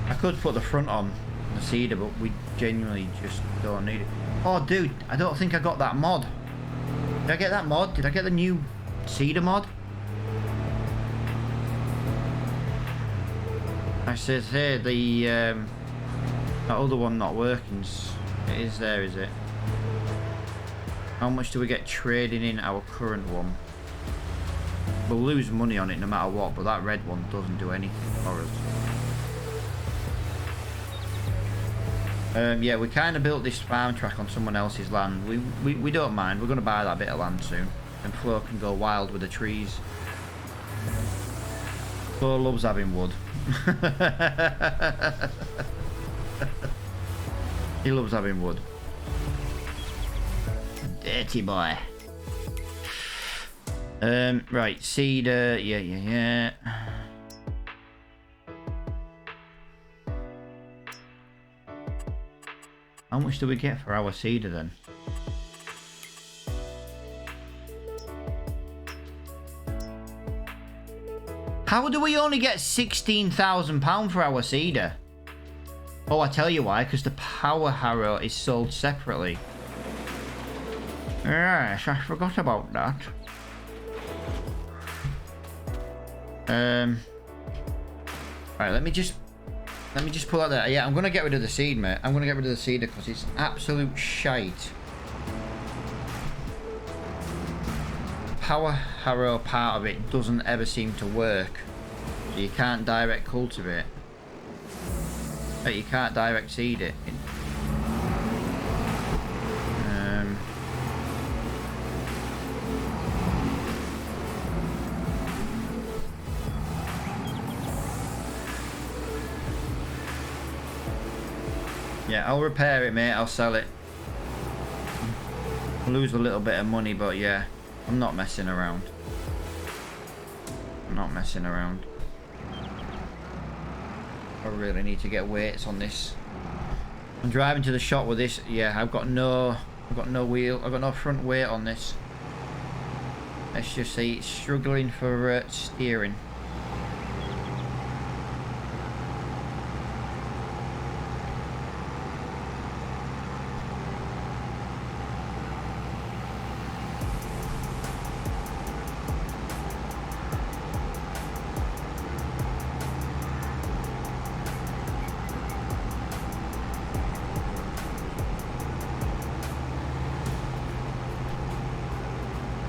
I could put the front on the cedar, but we genuinely just don't need it. Oh, dude, I don't think I got that mod. Did I get that mod? Did I get the new cedar mod? I says here the that other one not working. It is there, is it? How much do we get trading in our current one? We'll lose money on it no matter what, but that red one doesn't do anything for us. Yeah, we kind of built this farm track on someone else's land. We don't mind. We're going to buy that bit of land soon, and Flo can go wild with the trees. Flo loves having wood. He loves having wood. Dirty boy. Right, cedar, yeah. How much do we get for our cedar then? How do we only get £16,000 for our cedar? Oh, I tell you why, because the power harrow is sold separately. Yes, I forgot about that. Right, let me just pull out that. Yeah, I'm gonna get rid of the seed, mate. I'm gonna get rid of the cedar because it's absolute shite. Power harrow part of it doesn't ever seem to work. So you can't direct cultivate. Like, you can't direct seed it. Yeah, I'll repair it, mate. I'll sell it. I'll lose a little bit of money, but yeah, I'm not messing around. I'm not messing around. I really need to get weights on this. I'm driving to the shop with this. Yeah, I've got no wheel. I've got no front weight on this. Let's just say it's struggling for steering.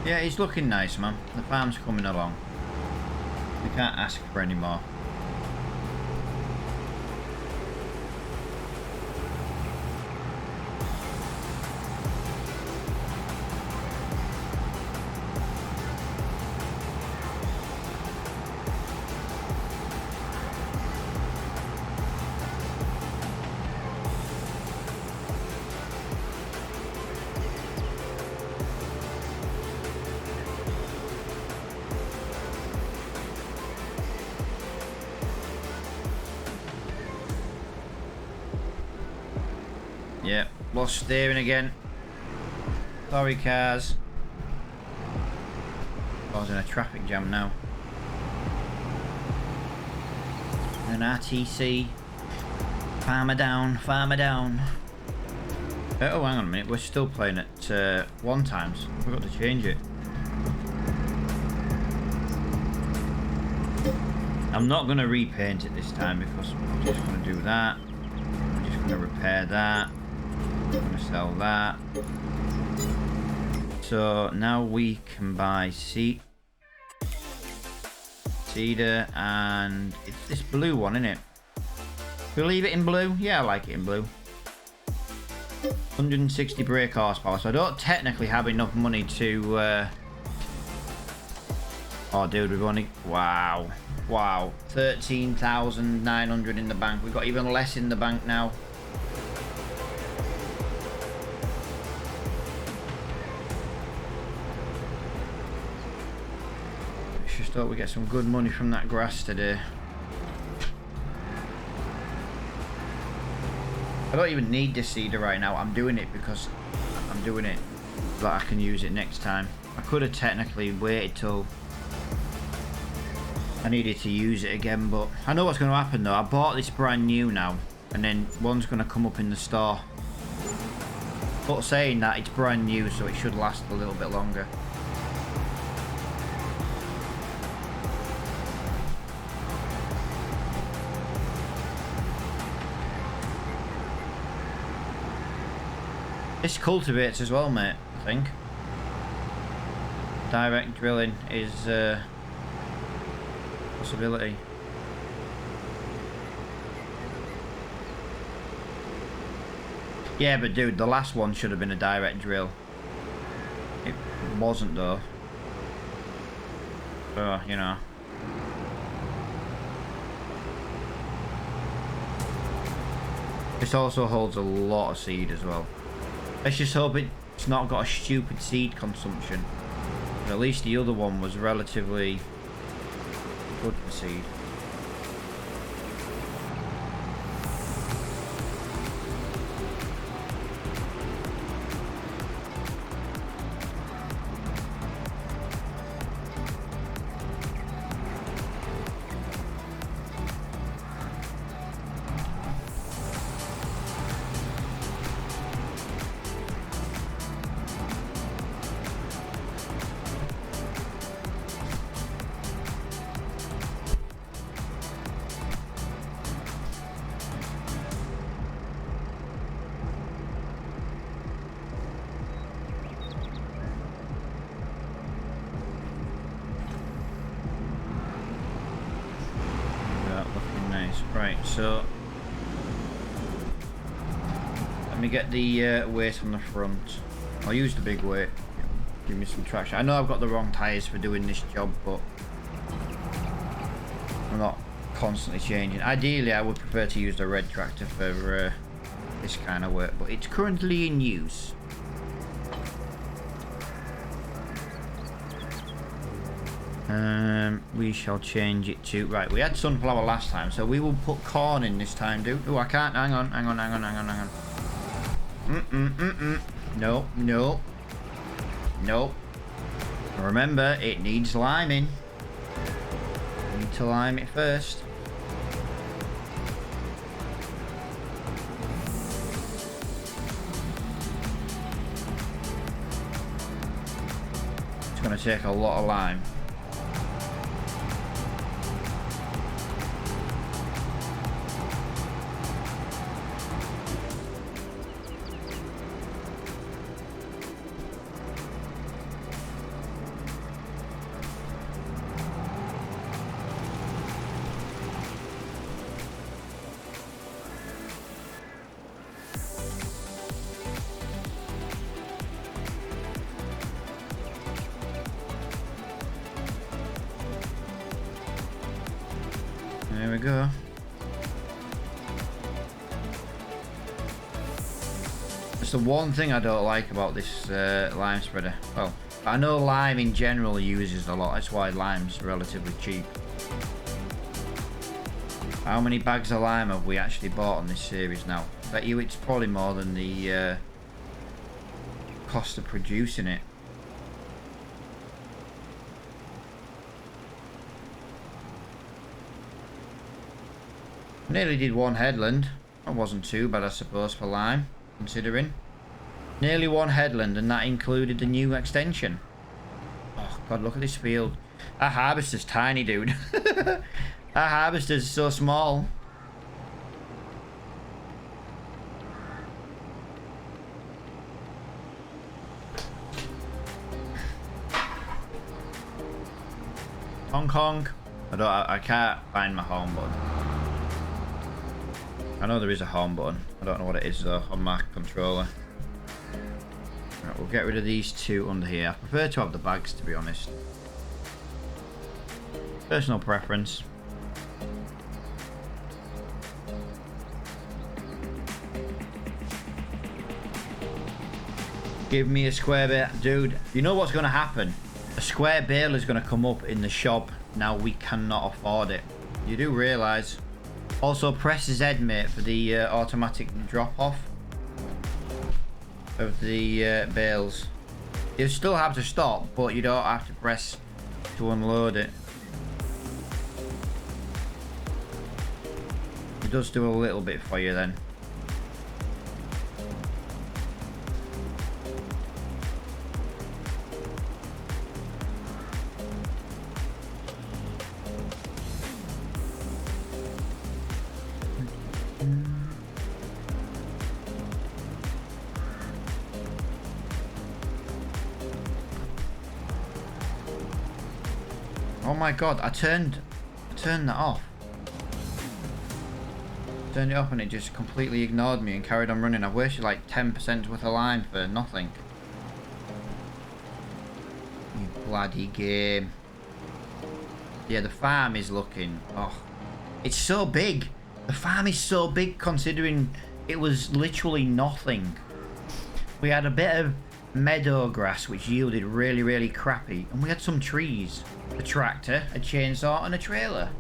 Yeah, it's looking nice, man. The farm's coming along. We can't ask for any more. Yep, lost steering again. Sorry, cars. Causing a traffic jam now. An RTC. Farmer down, farmer down. Oh, hang on a minute. We're still playing at 1 times. I forgot to change it. I'm not going to repaint it this time because I'm just going to do that. I'm just going to repair that. I'm going to sell that. So now we can buy cedar, and it's this blue one, isn't it? We'll leave it in blue. Yeah, I like it in blue. 160 brake horsepower. So I don't technically have enough money to. Oh, dude, we've only. Wow. 13,900 in the bank. We've got even less in the bank now. Just thought we'd get some good money from that grass today. I don't even need this cedar right now. I'm doing it because I'm doing it so that I can use it next time. I could have technically waited till I needed to use it again, but I know what's going to happen though. I bought this brand new now, and then one's going to come up in the store. But saying that, it's brand new, so it should last a little bit longer. This cultivates as well, mate, I think. Direct drilling is a possibility. Yeah, but dude, the last one should have been a direct drill. It wasn't though. So, you know. This also holds a lot of seed as well. Let's just hope it's not got a stupid seed consumption. But at least the other one was relatively good for seed. Right, so let me get the weight on the front. I'll use the big weight. Give me some traction. I know I've got the wrong tyres for doing this job, but I'm not constantly changing. Ideally, I would prefer to use the red tractor for this kind of work, but it's currently in use. We shall change it to... Right, we had sunflower last time, so we will put corn in this time, dude. Oh, I can't. Hang on. No, no. No. Remember, it needs liming. You need to lime it first. It's going to take a lot of lime. There we go. That's the one thing I don't like about this lime spreader. Well, I know lime in general uses a lot. That's why lime's relatively cheap. How many bags of lime have we actually bought on this series now? I bet you it's probably more than the cost of producing it. Nearly did one headland. That wasn't too bad, I suppose, for lime, considering. Nearly one headland, and that included the new extension. Oh, God, look at this field. Our harvester's tiny, dude. Our harvester's so small. Hong Kong. I can't find my home button. I know there is a home button. I don't know what it is though on my controller. Right, we'll get rid of these two under here. I prefer to have the bags, to be honest. Personal preference. Give me a square bale. Dude, you know what's going to happen? A square bale is going to come up in the shop. Now we cannot afford it. You do realise. Also, press Z, mate, for the automatic drop-off of the bales. You still have to stop, but you don't have to press to unload it. It does do a little bit for you then. Oh my god, I turned that off. Turned it off and it just completely ignored me and carried on running. I've wasted like 10% worth of line for nothing. You bloody game. Yeah, the farm is looking... Oh, it's so big. The farm is so big considering it was literally nothing. We had a bit of meadow grass which yielded really, really crappy. And we had some trees. A tractor, a chainsaw and a trailer.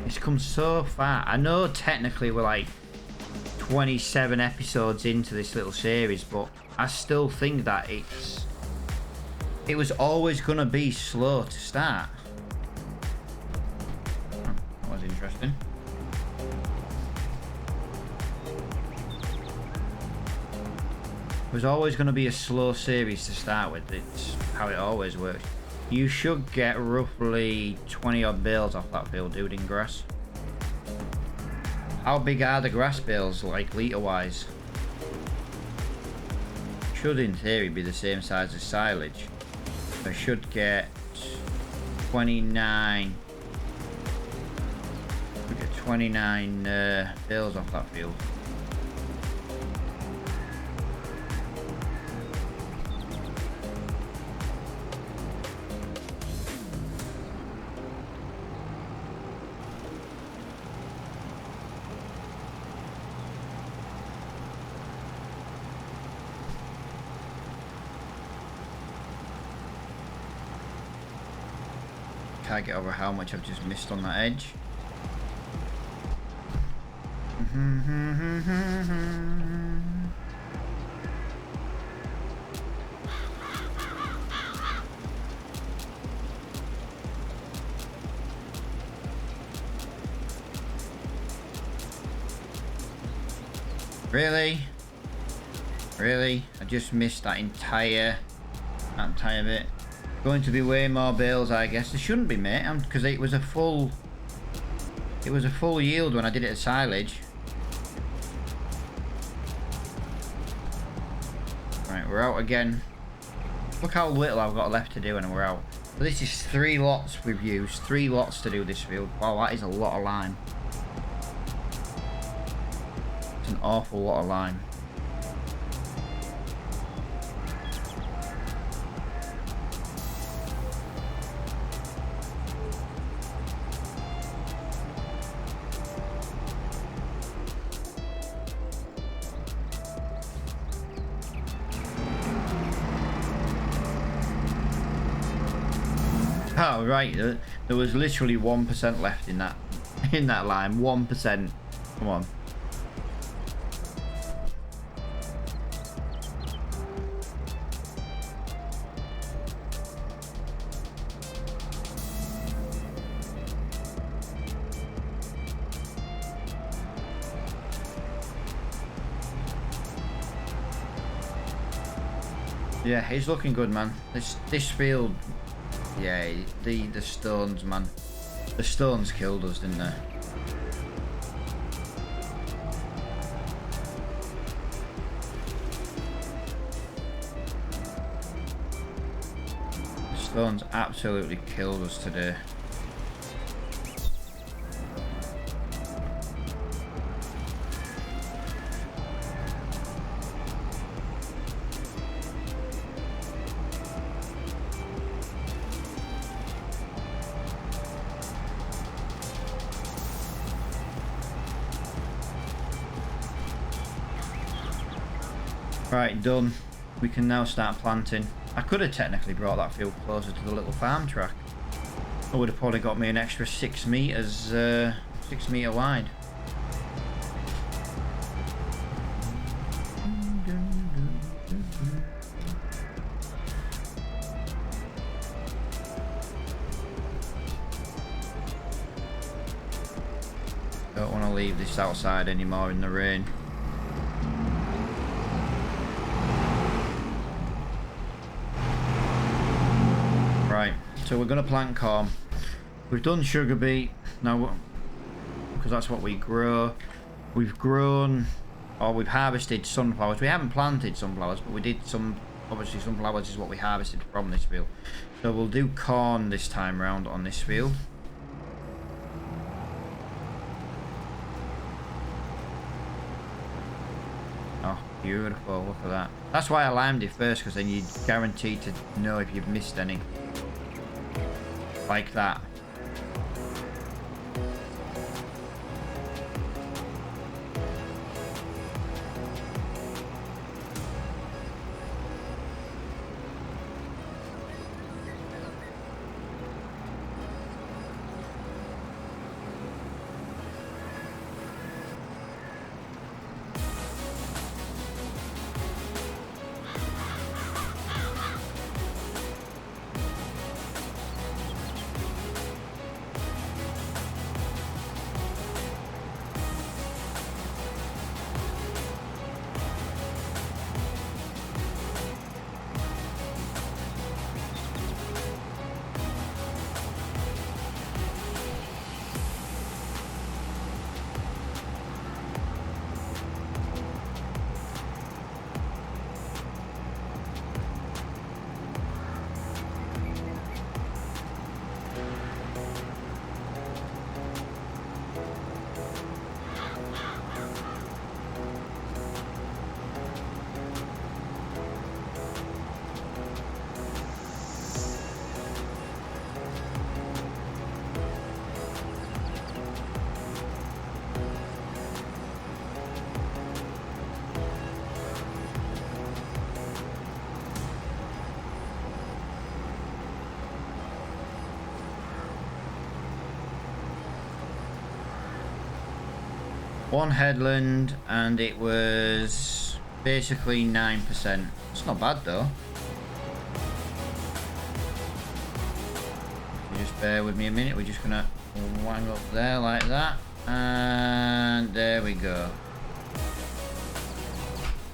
It's come so far. I know technically we're like 27 episodes into this little series, but I still think that it was always going to be slow to start. That was interesting. It was always going to be a slow series to start with. It's how it always works. You should get roughly 20 odd bales off that field, dude, in grass. How big are the grass bales, like litre wise? Should in theory be the same size as silage. I should get 29. We get 29 bales off that field. Can't get over how much I've just missed on that edge. Really? Really? I just missed that entire bit. Going to be way more bales, I guess. There shouldn't be, mate, because it was a full yield when I did it at silage. Right, we're out again. Look how little I've got left to do and we're out. So this is 3 lots we've used. 3 lots to do this field. Wow, that is a lot of lime. It's an awful lot of lime. Oh right, there was literally 1% left in that lime. 1%. Come on. Yeah, he's looking good, man. This field. Yeah, the stones, man. The stones killed us, didn't they? The stones absolutely killed us today. Right, done. We can now start planting. I could have technically brought that field closer to the little farm track. I would have probably got me an extra 6 meters, 6 meter wide. Don't want to leave this outside anymore in the rain. Right, so we're going to plant corn. We've done sugar beet now, because that's what we grow. We've grown, or we've harvested sunflowers. We haven't planted sunflowers, but we did some. Obviously, sunflowers is what we harvested from this field. So we'll do corn this time round on this field. Oh, beautiful. Look at that. That's why I limed it first, because then you're guaranteed to know if you've missed any. Like that. One headland, and it was basically 9%. It's not bad though. You just bear with me a minute. We're just gonna wang up there like that, and there we go.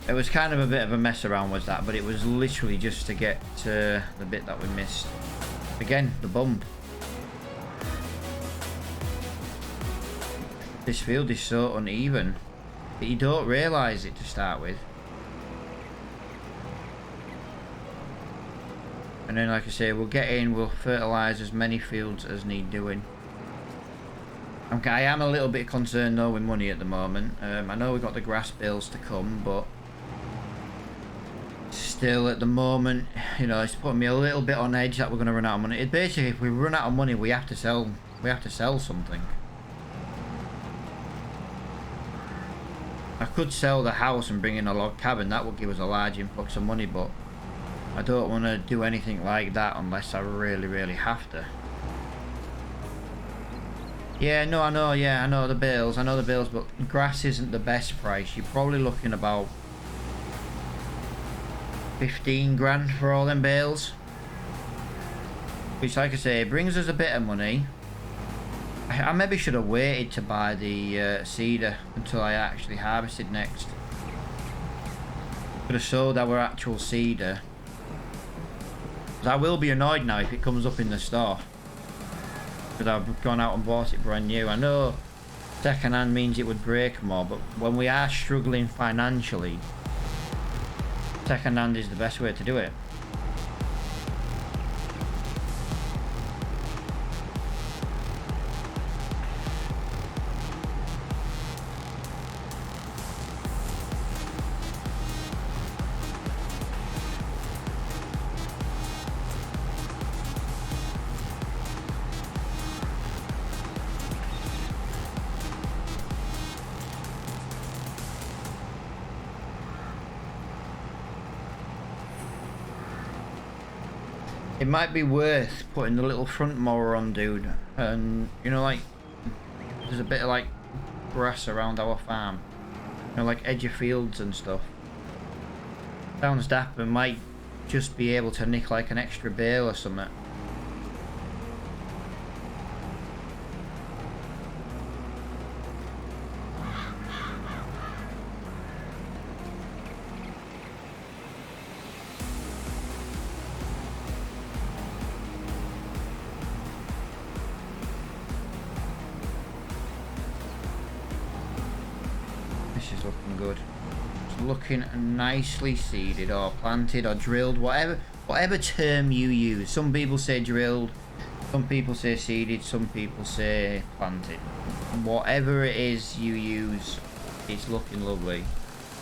It was kind of a bit of a mess around with that, but it was literally just to get to the bit that we missed. Again, the bump. This field is so uneven that you don't realise it to start with. And then, like I say, we'll get in, we'll fertilise as many fields as need doing. Okay, I am a little bit concerned though with money at the moment. I know we've got the grass bills to come, but still at the moment, you know, it's putting me a little bit on edge that we're going to run out of money. Basically, if we run out of money, we have to sell. We have to sell something. I could sell the house and bring in a log cabin. That would give us a large influx of money, but I don't want to do anything like that unless I really, really have to. Yeah, no, I know. Yeah, I know the bills. I know the bills, but grass isn't the best price. You're probably looking about 15 grand for all them bales. Which, like I say, brings us a bit of money. I maybe should have waited to buy the cedar until I actually harvested next. Could have sold our actual cedar. Because I will be annoyed now if it comes up in the store. Because I've gone out and bought it brand new. I know second hand means it would break more, but when we are struggling financially, second hand is the best way to do it. It might be worth putting the little front mower on, dude, and you know, like there's a bit of like grass around our farm, you know, like edge of fields and stuff. Sounds daft, but might just be able to nick like an extra bale or something. this is looking good. It's looking nicely seeded or planted or drilled, whatever term you use. Some people say drilled, some people say seeded, some people say planted. Whatever it is you use, it's looking lovely.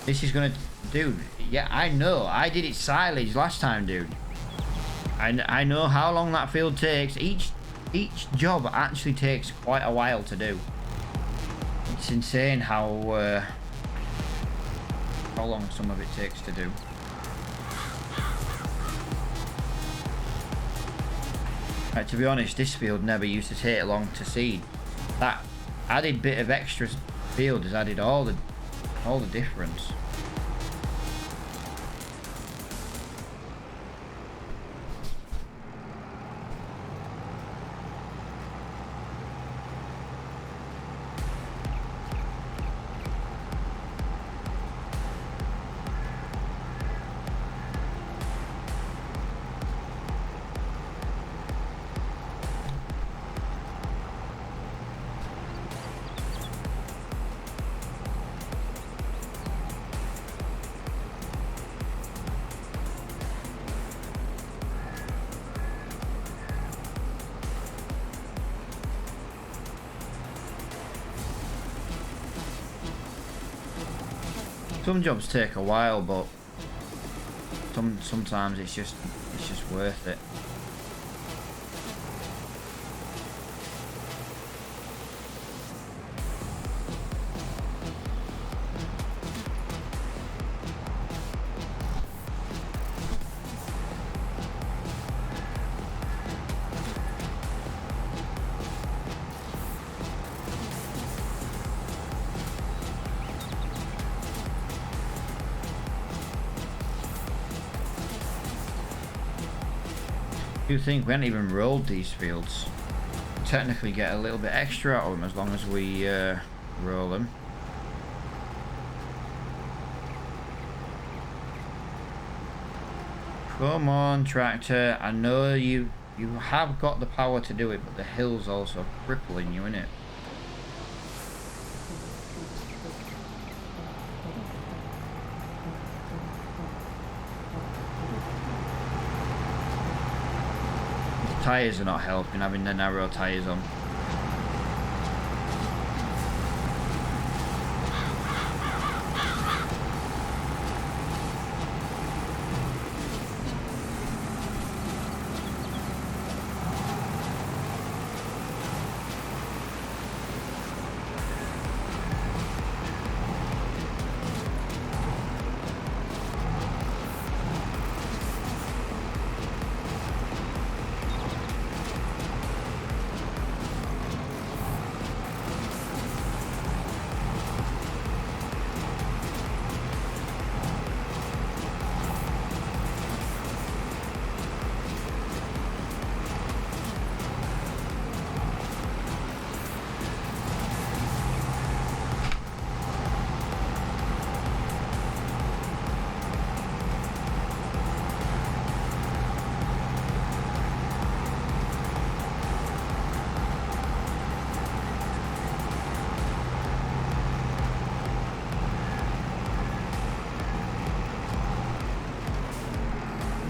This is gonna, dude, yeah, I know. I did it silage last time, dude. I know how long that field takes. Each job actually takes quite a while to do. It's insane how long some of it takes to do. To be honest, this field never used to take long to seed. That added bit of extra field has added all the difference. Some jobs take a while, but sometimes it's just worth it. You think we haven't even rolled these fields? Technically get a little bit extra out of them as long as we roll them. Come on, tractor. I know you have got the power to do it, but the hill's also crippling you, innit? Tyres are not helping, having the narrow tyres on.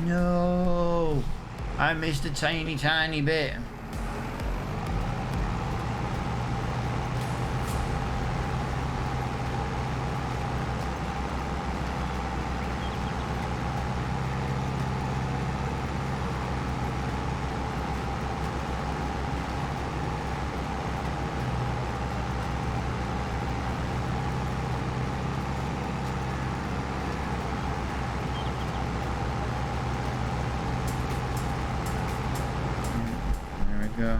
No, I missed a tiny bit. Go.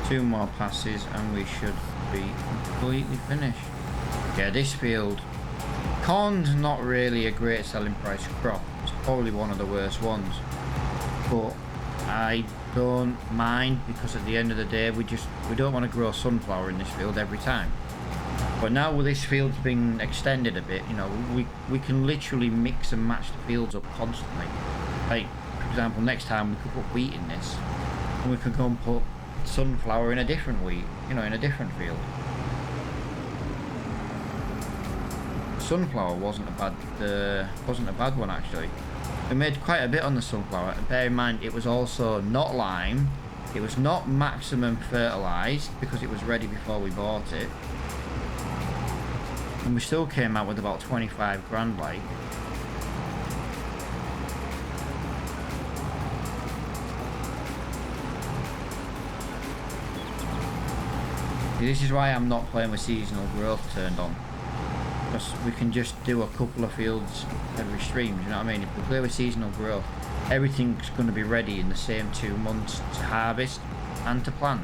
2 more passes and we should be completely finished. Yeah, this field, corn's not really a great selling price crop. It's probably one of the worst ones, but I don't mind, because at the end of the day we don't want to grow sunflower in this field every time. But now with this field's been extended a bit, you know, we can literally mix and match the fields up constantly. Like, for example, next time we could put wheat in this, and we could go and put sunflower in a different wheat, you know, in a different field. Sunflower wasn't a bad one actually. We made quite a bit on the sunflower, and bear in mind it was also not lime, it was not maximum fertilized because it was ready before we bought it, and we still came out with about 25 grand like. This is why I'm not playing with seasonal growth turned on, because we can just do a couple of fields every stream, you know what I mean? If we play with seasonal growth, everything's going to be ready in the same 2 months to harvest and to plant.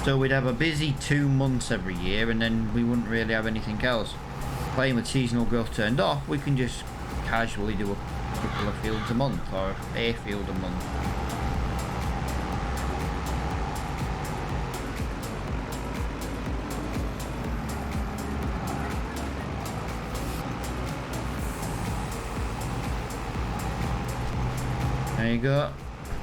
So we'd have a busy 2 months every year, and then we wouldn't really have anything else. Playing with seasonal growth turned off, we can just casually do a couple of fields a month, or a field a month. There you go,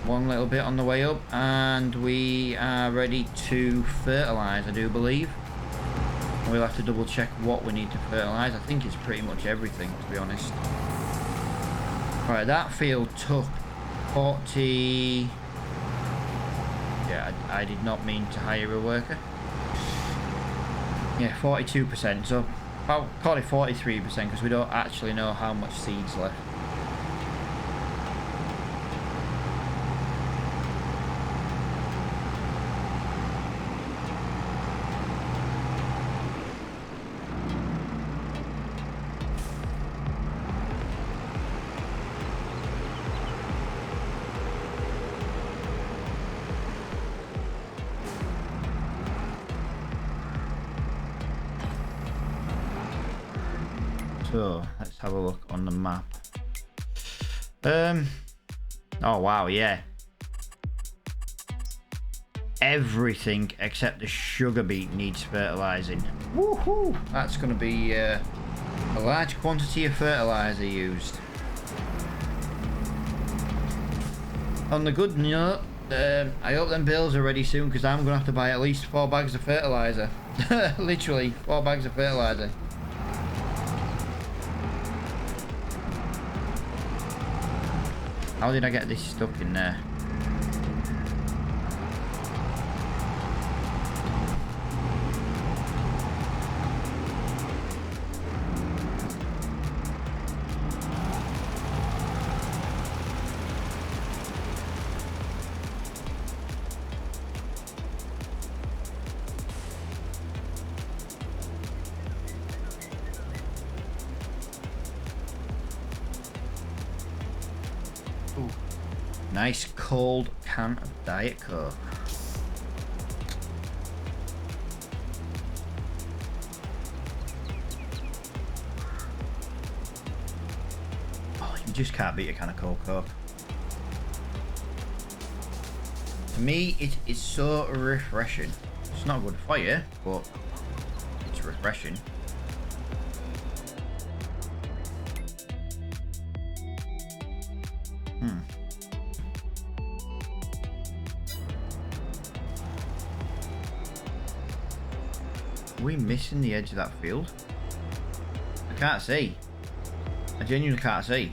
one little bit on the way up, and we are ready to fertilise, I do believe. We'll have to double check what we need to fertilise. I think it's pretty much everything, to be honest. Right, that field took 40... Yeah, I did not mean to hire a worker. Yeah, 42%, so about, call it 43%, because we don't actually know how much seed's left. So let's have a look on the map. Oh wow, yeah. Everything except the sugar beet needs fertilizing. Woohoo! That's going to be a large quantity of fertilizer used. On the good note, I hope them bills are ready soon, because I'm going to have to buy at least 4 bags of fertilizer. Literally 4 bags of fertilizer. How did I get this stuck in there? Nice cold can of Diet Coke. Oh, you just can't beat a can of Coke. To me, it is so refreshing. It's not good for you, but it's refreshing. Are we missing the edge of that field? I can't see. I genuinely can't see.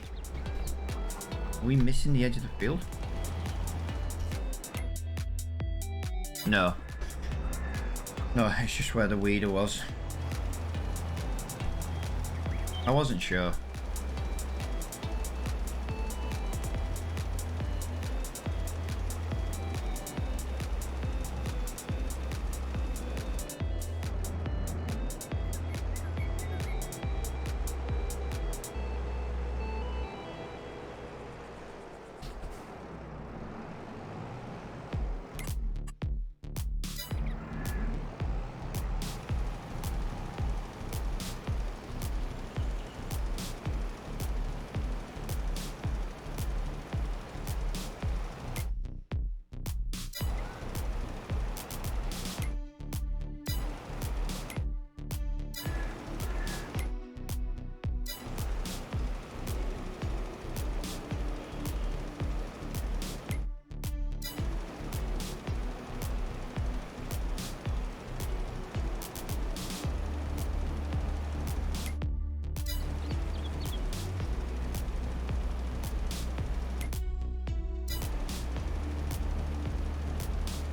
Are we missing the edge of the field? No. No, it's just where the weeder was. I wasn't sure.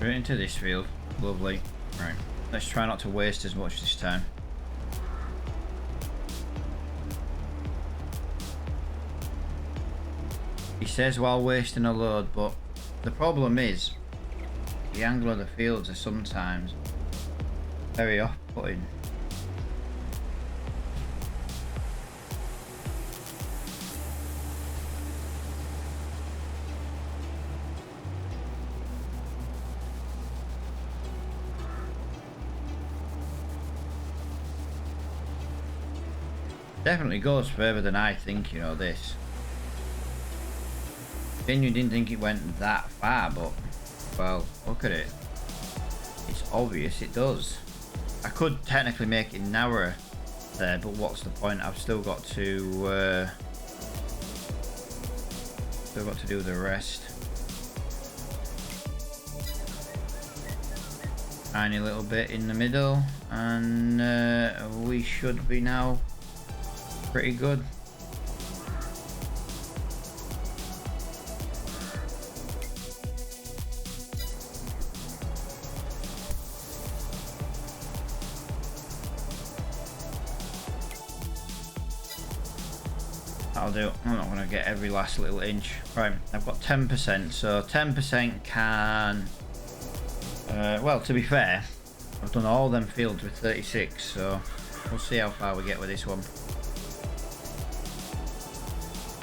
Straight into this field. Lovely. Right. Let's try not to waste as much this time. He says while wasting a load, but the problem is the angle of the fields are sometimes very off-putting. Definitely goes further than I think, you know, this. Genuinely didn't think it went that far, but, well, look at it. It's obvious it does. I could technically make it narrower there, but what's the point? I've still got to do the rest. Tiny little bit in the middle, and we should be now pretty good. That'll do. I'm not going to get every last little inch. Right, I've got 10%, so 10% can... well, to be fair, I've done all them fields with 36, so we'll see how far we get with this one.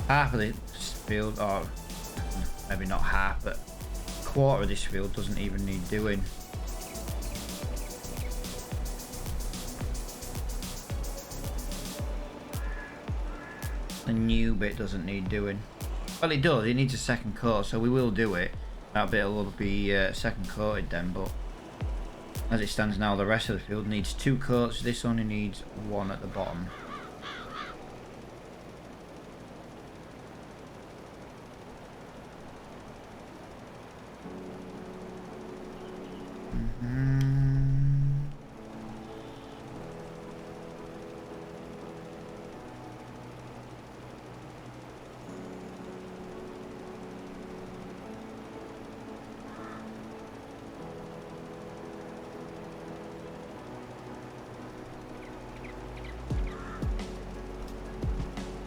Half of this field, or maybe not half, but a quarter of this field doesn't even need doing. The new bit doesn't need doing. Well, it does. It needs a second coat, so we will do it. That bit will be second coated then, but as it stands now, the rest of the field needs 2 coats. This only needs 1 at the bottom.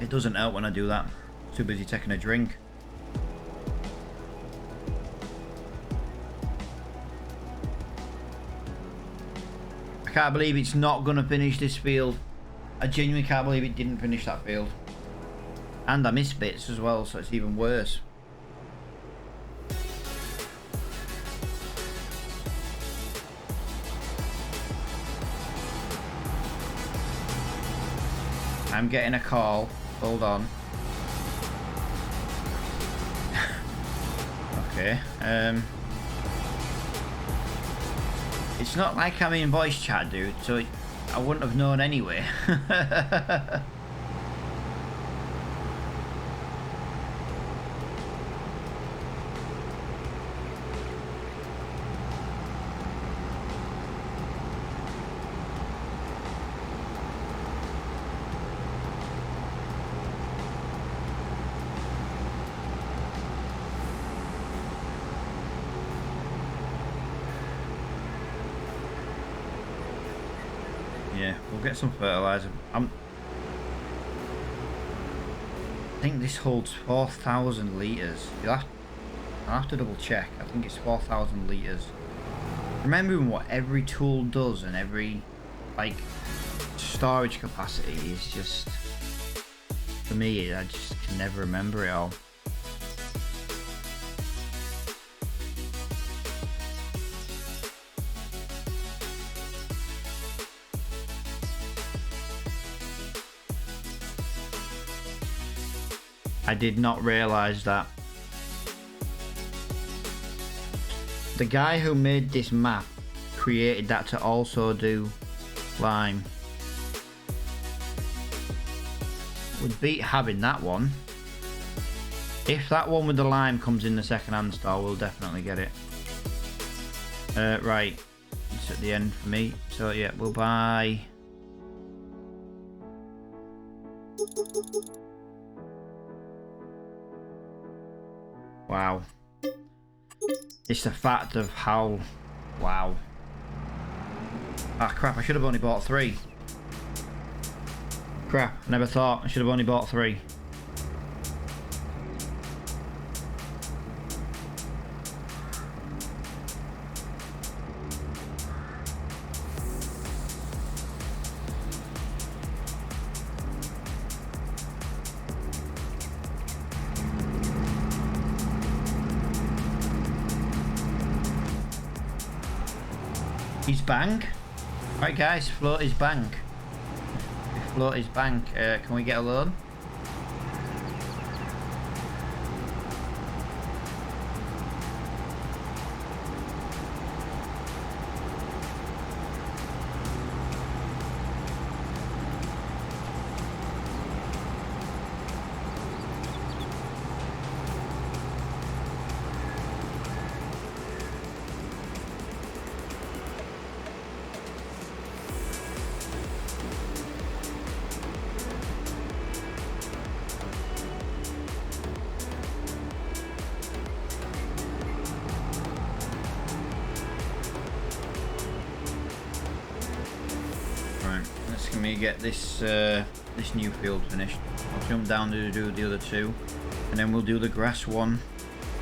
It doesn't help when I do that. Too busy taking a drink. I can't believe it's not going to finish this field. I genuinely can't believe it didn't finish that field. And I missed bits as well, so it's even worse. I'm getting a call. Hold on. Okay. It's not like I'm in voice chat, dude, so I wouldn't have known anyway. Yeah, we'll get some fertilizer. I think this holds 4,000 litres. I'll have to double check. I think it's 4,000 litres. Remembering what every tool does and every, like, storage capacity is just... For me, I just can never remember it all. I did not realise that. The guy who made this map created that to also do lime. Would beat having that one. If that one with the lime comes in the second-hand store, we'll definitely get it. Right. It's at the end for me. So yeah, we'll buy... Wow. It's the fact of how... Wow. Ah, crap, I should have only bought 3. Crap, I never thought. I should have only bought 3. His bank? Right guys, float his bank. Float his bank. Can we get a loan? Can we get this this new field finished? I'll jump down to do the other 2, and then we'll do the grass one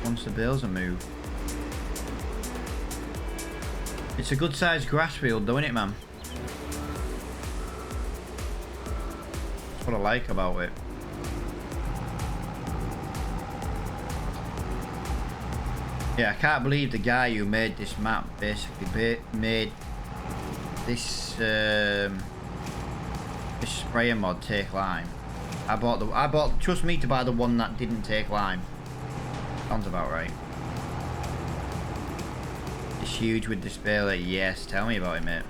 once the bales are moved. It's a good sized grass field though, isn't it, man? That's what I like about it. Yeah, I can't believe the guy who made this map basically made this this sprayer mod take lime. I bought trust me to buy the one that didn't take lime. Sounds about right. It's huge with this baler. Yes, tell me about it, mate.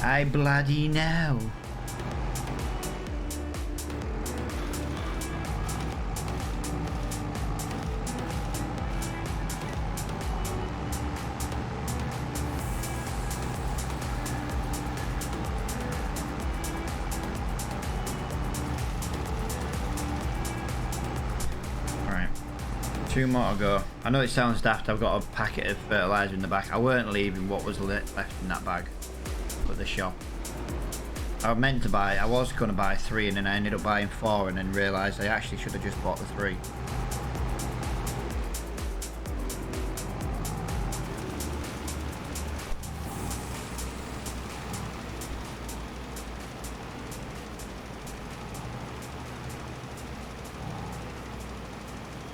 I bloody know. Right, 2 more to go. I know it sounds daft, I've got a packet of fertiliser in the back. I weren't leaving what was left in that bag at the shop. I was going to buy 3 and then I ended up buying 4 and then realised I actually should have just bought the 3.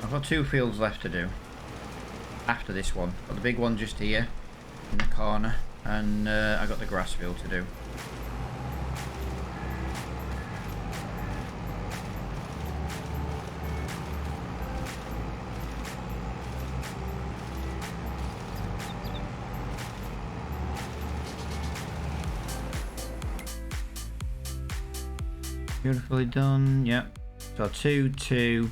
I've got 2 fields left to do after this one. Got the big one just here in the corner, and I got the grass field to do. Beautifully done. Yep. So 2, 2.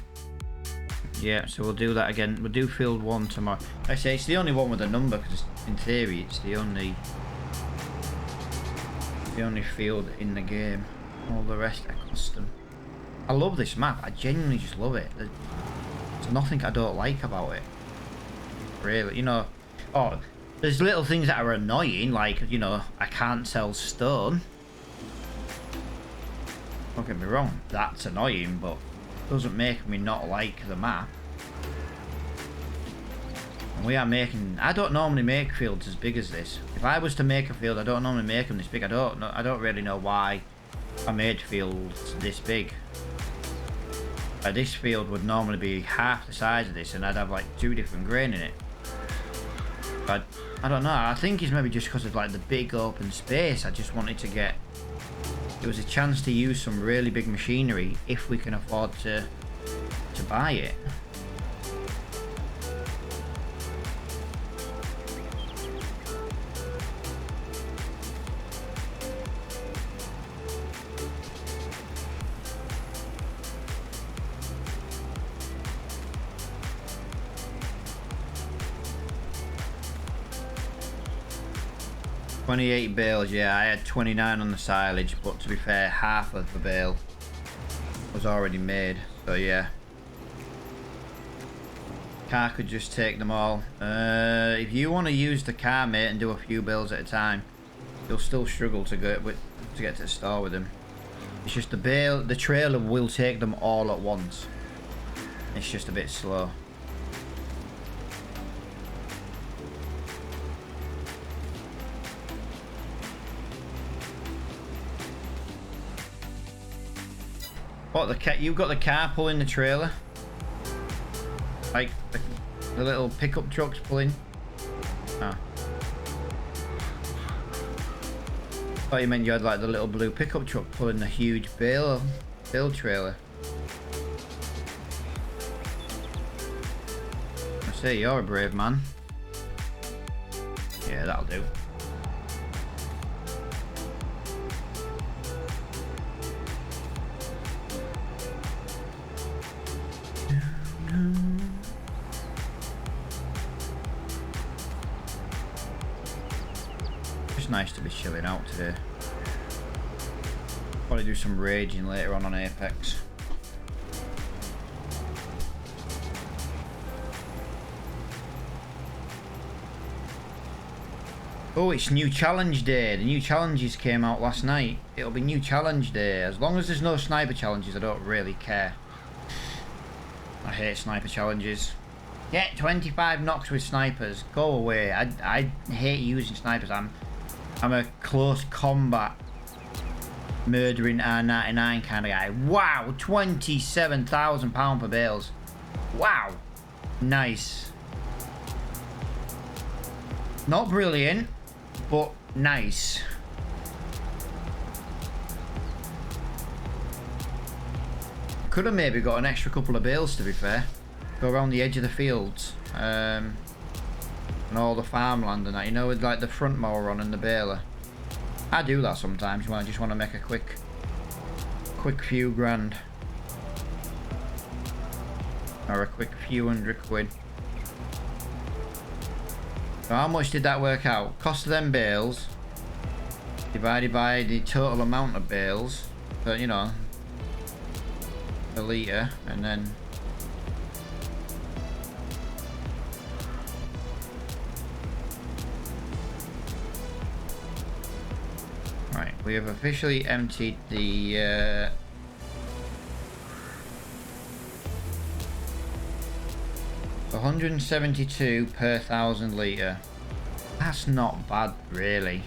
Yeah, so we'll do that again. We'll do field 1 tomorrow. Like I say it's the only one with a number because in theory it's the only field in the game. All the rest are custom. I love this map. I genuinely just love it. There's nothing I don't like about it. Really, you know. Oh, there's little things that are annoying, like, you know, I can't sell stone. Don't get me wrong, that's annoying, but doesn't make me not like the map. And we are making... I don't normally make fields as big as this. If I was to make a field, I don't normally make them this big. I don't really know why I made fields this big. This field would normally be half the size of this and I'd have like 2 different grain in it. But I don't know, I think it's maybe just because of like the big open space. I just wanted to get... It was a chance to use some really big machinery if we can afford to buy it. $28 bales, yeah, I had 29 on the silage, but to be fair, half of the bale was already made, so yeah. Car could just take them all. If you want to use the car, mate, and do a few builds at a time, you'll still struggle to get to the store with them. It's just the trailer will take them all at once. It's just a bit slow. What, you've got the car pulling the trailer? Like the little pickup trucks pulling? Ah. Thought you meant you had like the little blue pickup truck pulling the huge bale trailer. I say you're a brave man. Yeah, that'll do. Nice to be chilling out today. Probably do some raging later on Apex. Oh, it's new challenge day. The new challenges came out last night. It'll be new challenge day. As long as there's no sniper challenges, I don't really care. I hate sniper challenges. Get 25 knocks with snipers. Go away. I hate using snipers. I'm a close combat murdering R99 kind of guy. Wow, £27,000 per bales. Wow, nice. Not brilliant, but nice. Could have maybe got an extra couple of bales, to be fair. Go around the edge of the fields. And all the farmland and that, you know, with like the front mower on and the baler. I do that sometimes when I just want to make a quick few grand. Or a quick few £100. So how much did that work out? Cost of them bales divided by the total amount of bales, but you know, a litre, and then we have officially emptied the 172 per 1,000 litre. That's not bad, really.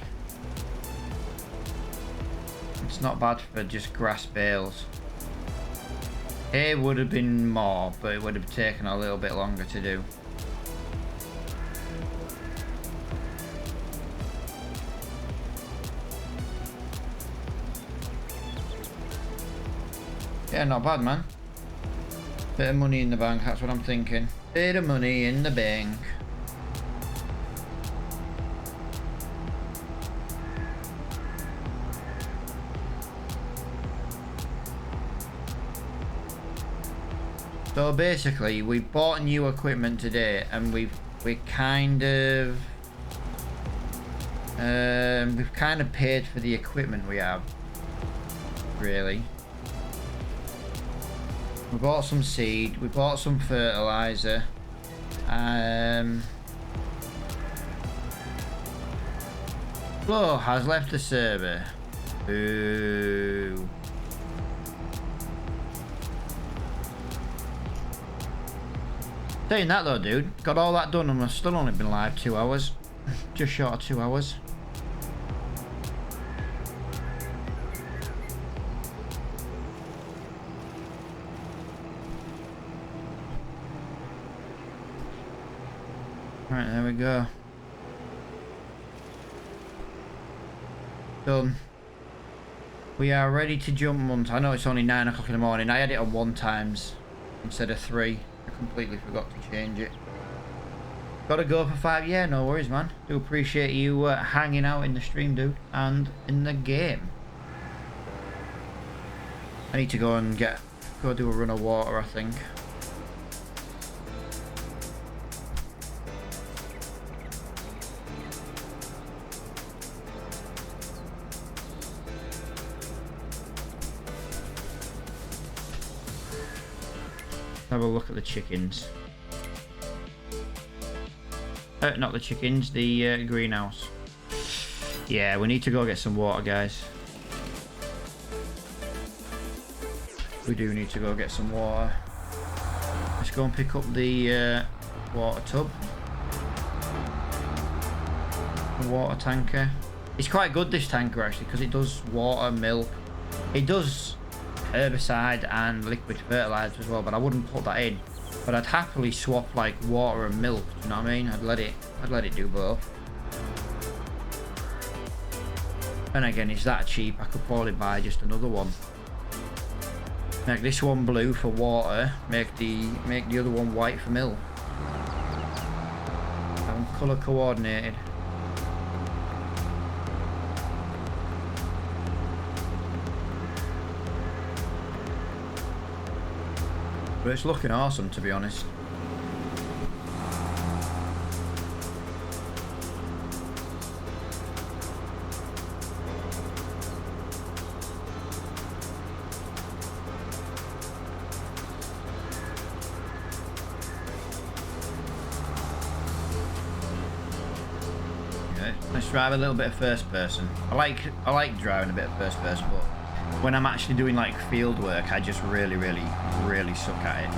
It's not bad for just grass bales. It would have been more, but it would have taken a little bit longer to do. Yeah, not bad, man. Bit of money in the bank, that's what I'm thinking. Bit of money in the bank. So basically, we bought new equipment today, and we've kind of paid for the equipment we have. Really. We bought some seed, we bought some fertilizer. Flo has left the server. Boo. Saying that though, dude, got all that done and I've still only been live 2 hours. Just short of 2 hours. Right, there we go. Done. We are ready to jump months. I know it's only 9 o'clock in the morning. I had it on 1 times instead of 3. I completely forgot to change it. Gotta go for 5. Yeah, no worries, man. Do appreciate you hanging out in the stream, dude, and in the game. I need to go and go do a run of water, I think. Have a look at the chickens. Not the chickens, the greenhouse. Yeah, we need to go get some water, guys. We do need to go get some water. Let's go and pick up the water tub. The water tanker. It's quite good, this tanker, actually, because it does water, milk. It does herbicide and liquid fertilizer as well, but I wouldn't put that in. But I'd happily swap like water and milk, do you know what I mean? I'd let it do both. And again, it's that cheap, I could probably buy just another one. Make this one blue for water, make the other one white for milk. Have them colour coordinated. But it's looking awesome, to be honest. Okay, let's drive a little bit of first person. I like driving a bit of first person, but when I'm actually doing like field work, I just really suck at it.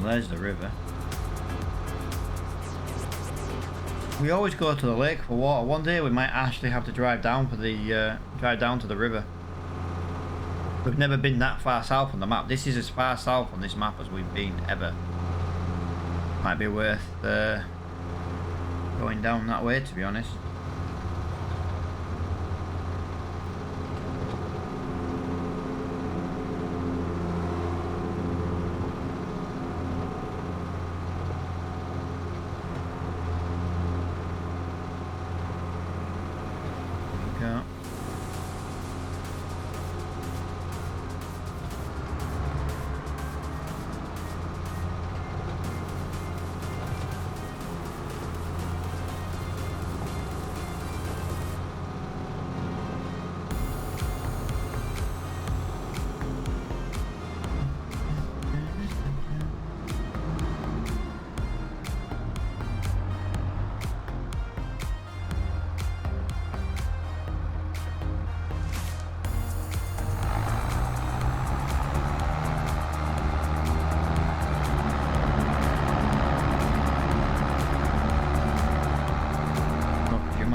There's the river. We always go to the lake for water. One day we might actually have to drive down to the river. We've never been that far south on the map. This is as far south on this map as we've been ever. Might be worth going down that way, to be honest.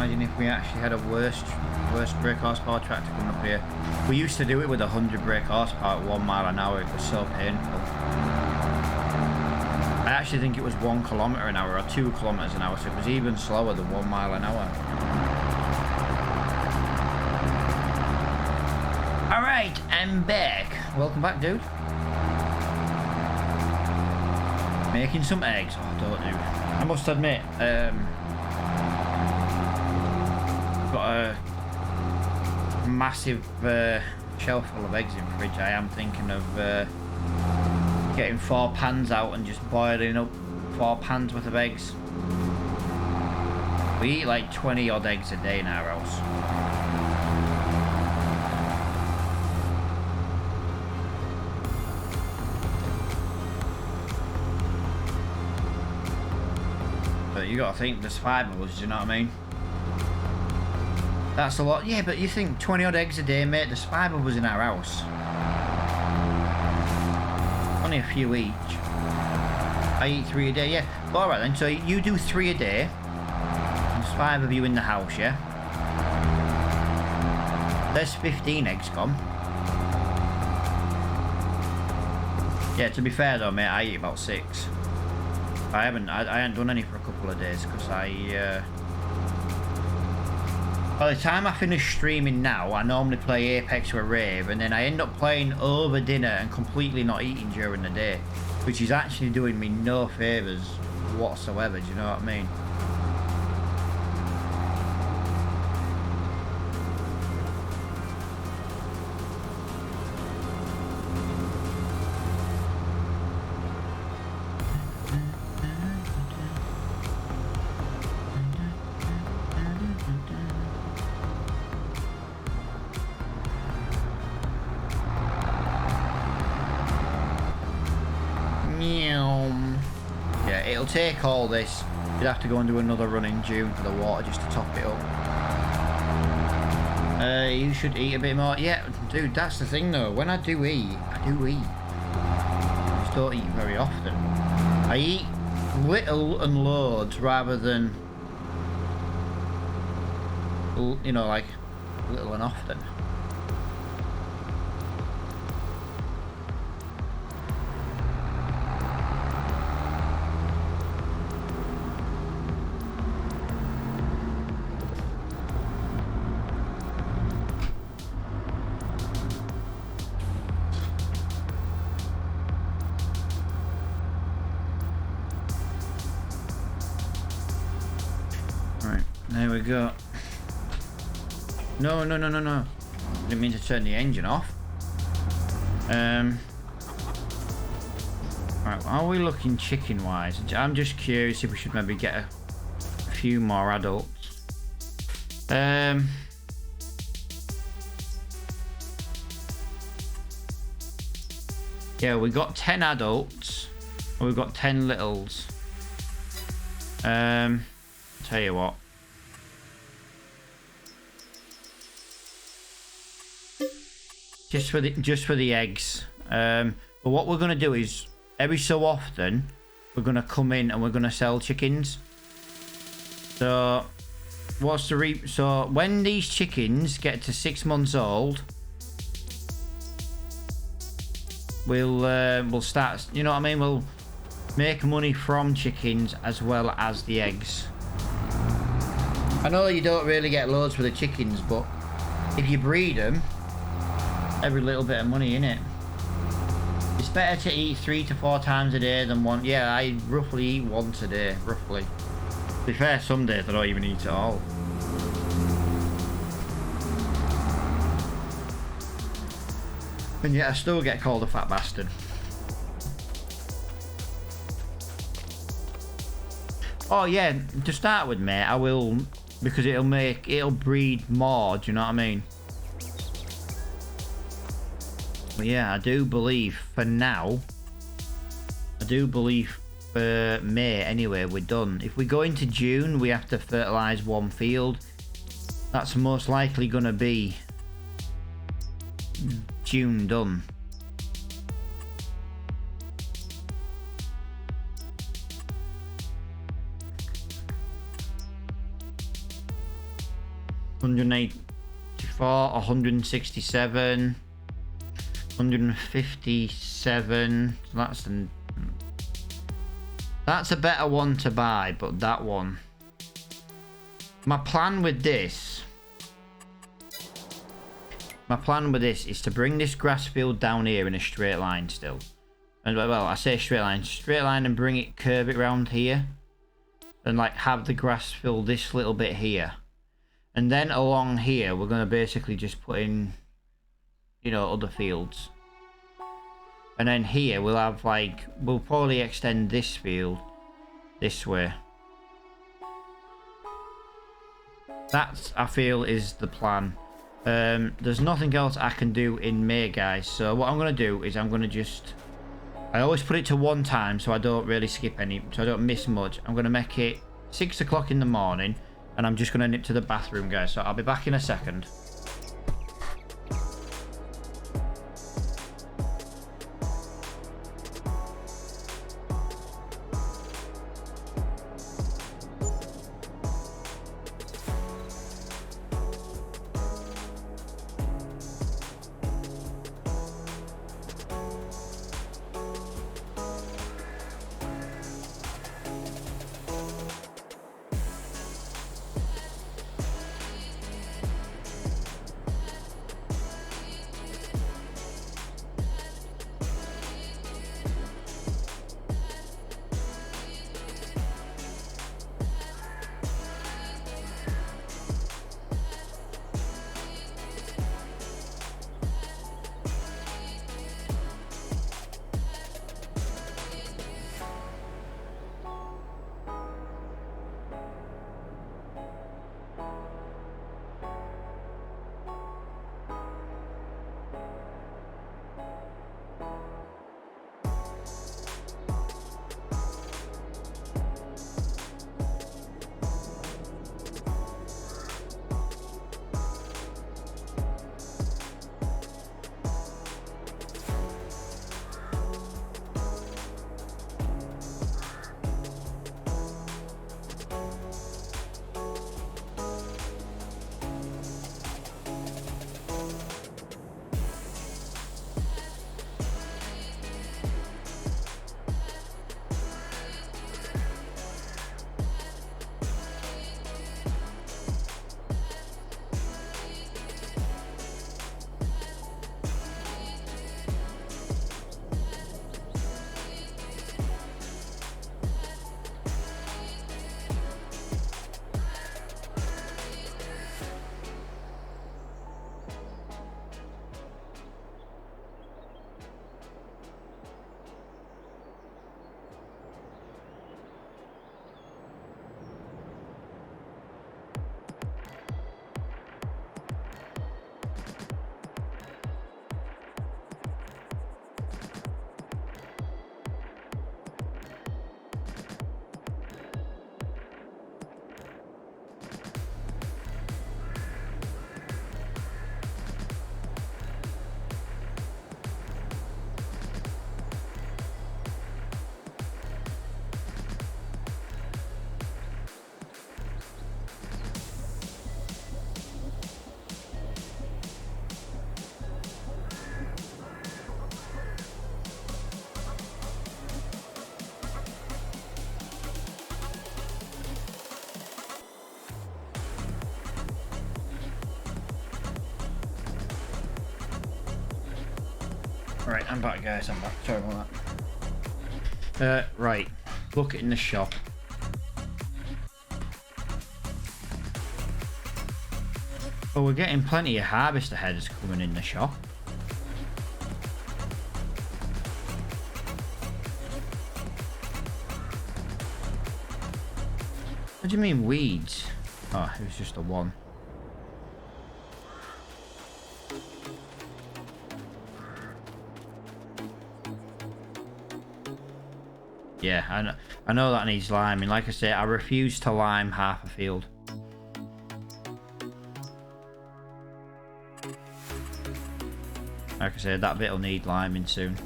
If we actually had a worst brake horsepower tractor coming up here. We used to do it with 100 brake horsepower at 1 mile an hour. It was so painful. I actually think it was 1 kilometre an hour or 2 kilometres an hour, so it was even slower than 1 mile an hour. Alright, I'm back. Welcome back, dude. Making some eggs. Oh, don't do. I must admit, got a massive shelf full of eggs in the fridge. I am thinking of getting 4 pans out and just boiling up 4 pans worth of eggs. We eat like 20 odd eggs a day in our house. But you gotta think there's 5 of us, do you know what I mean? That's a lot. Yeah, but you think 20 odd eggs a day, mate. There's 5 of us in our house. Only a few each. I eat 3 a day, yeah. Alright then, so you do 3 a day. There's 5 of you in the house, yeah? There's 15 eggs gone. Yeah, to be fair though, mate, I eat about 6. I hadn't done any for a couple of days because by the time I finish streaming now, I normally play Apex with Rave, and then I end up playing over dinner and completely not eating during the day, which is actually doing me no favours whatsoever. Do you know what I mean? Yeah, it'll take all this. You'd have to go and do another run in June for the water just to top it up. You should eat a bit more. Yeah, dude, that's the thing though. When I do eat, I do eat. I just don't eat very often. I eat little and loads rather than, you know, like little and often. There we go. No. Didn't mean to turn the engine off. Right, are we looking chicken wise? I'm just curious if we should maybe get a few more adults. Yeah, we got 10 adults, and we've got 10 littles. Tell you what. Just for the eggs. But what we're gonna do is every so often we're gonna come in and we're gonna sell chickens. So what's the so when these chickens get to 6 months old, we'll start. You know what I mean? We'll make money from chickens as well as the eggs. I know you don't really get loads for the chickens, but if you breed them, every little bit of money in it. It's better to eat 3 to 4 times a day than one. Yeah, I roughly eat once a day, roughly. To be fair, some days I don't even eat at all. And yet I still get called a fat bastard. Oh yeah, to start with, mate, I will, because it'll breed more, do you know what I mean? But yeah, I do believe for now, for May anyway, we're done. If we go into June, we have to fertilise one field. That's most likely going to be June done. $184, $167, $157. So that's a better one to buy, but that one. My plan with this is to bring this grass field down here in a straight line still. And well, I say straight line and bring it, curve it round here. And like have the grass fill this little bit here. And then along here, we're going to basically just put in, you know, other fields. And then here, we'll have like, we'll probably extend this field this way. That, I feel, is the plan. There's nothing else I can do in May, guys. So what I'm going to do is I'm going to just... I always put it to 1 time so I don't really skip any, so I don't miss much. I'm going to make it 6 o'clock in the morning. And I'm just going to nip to the bathroom, guys. So I'll be back in a second. Right, I'm back, guys. I'm back. Sorry about that. Right. Look in the shop. Well, we're getting plenty of harvester headers coming in the shop. What do you mean weeds? Oh, it was just a one. Yeah, I know that needs liming. Like I say, I refuse to lime half a field. Like I said, that bit will need liming soon.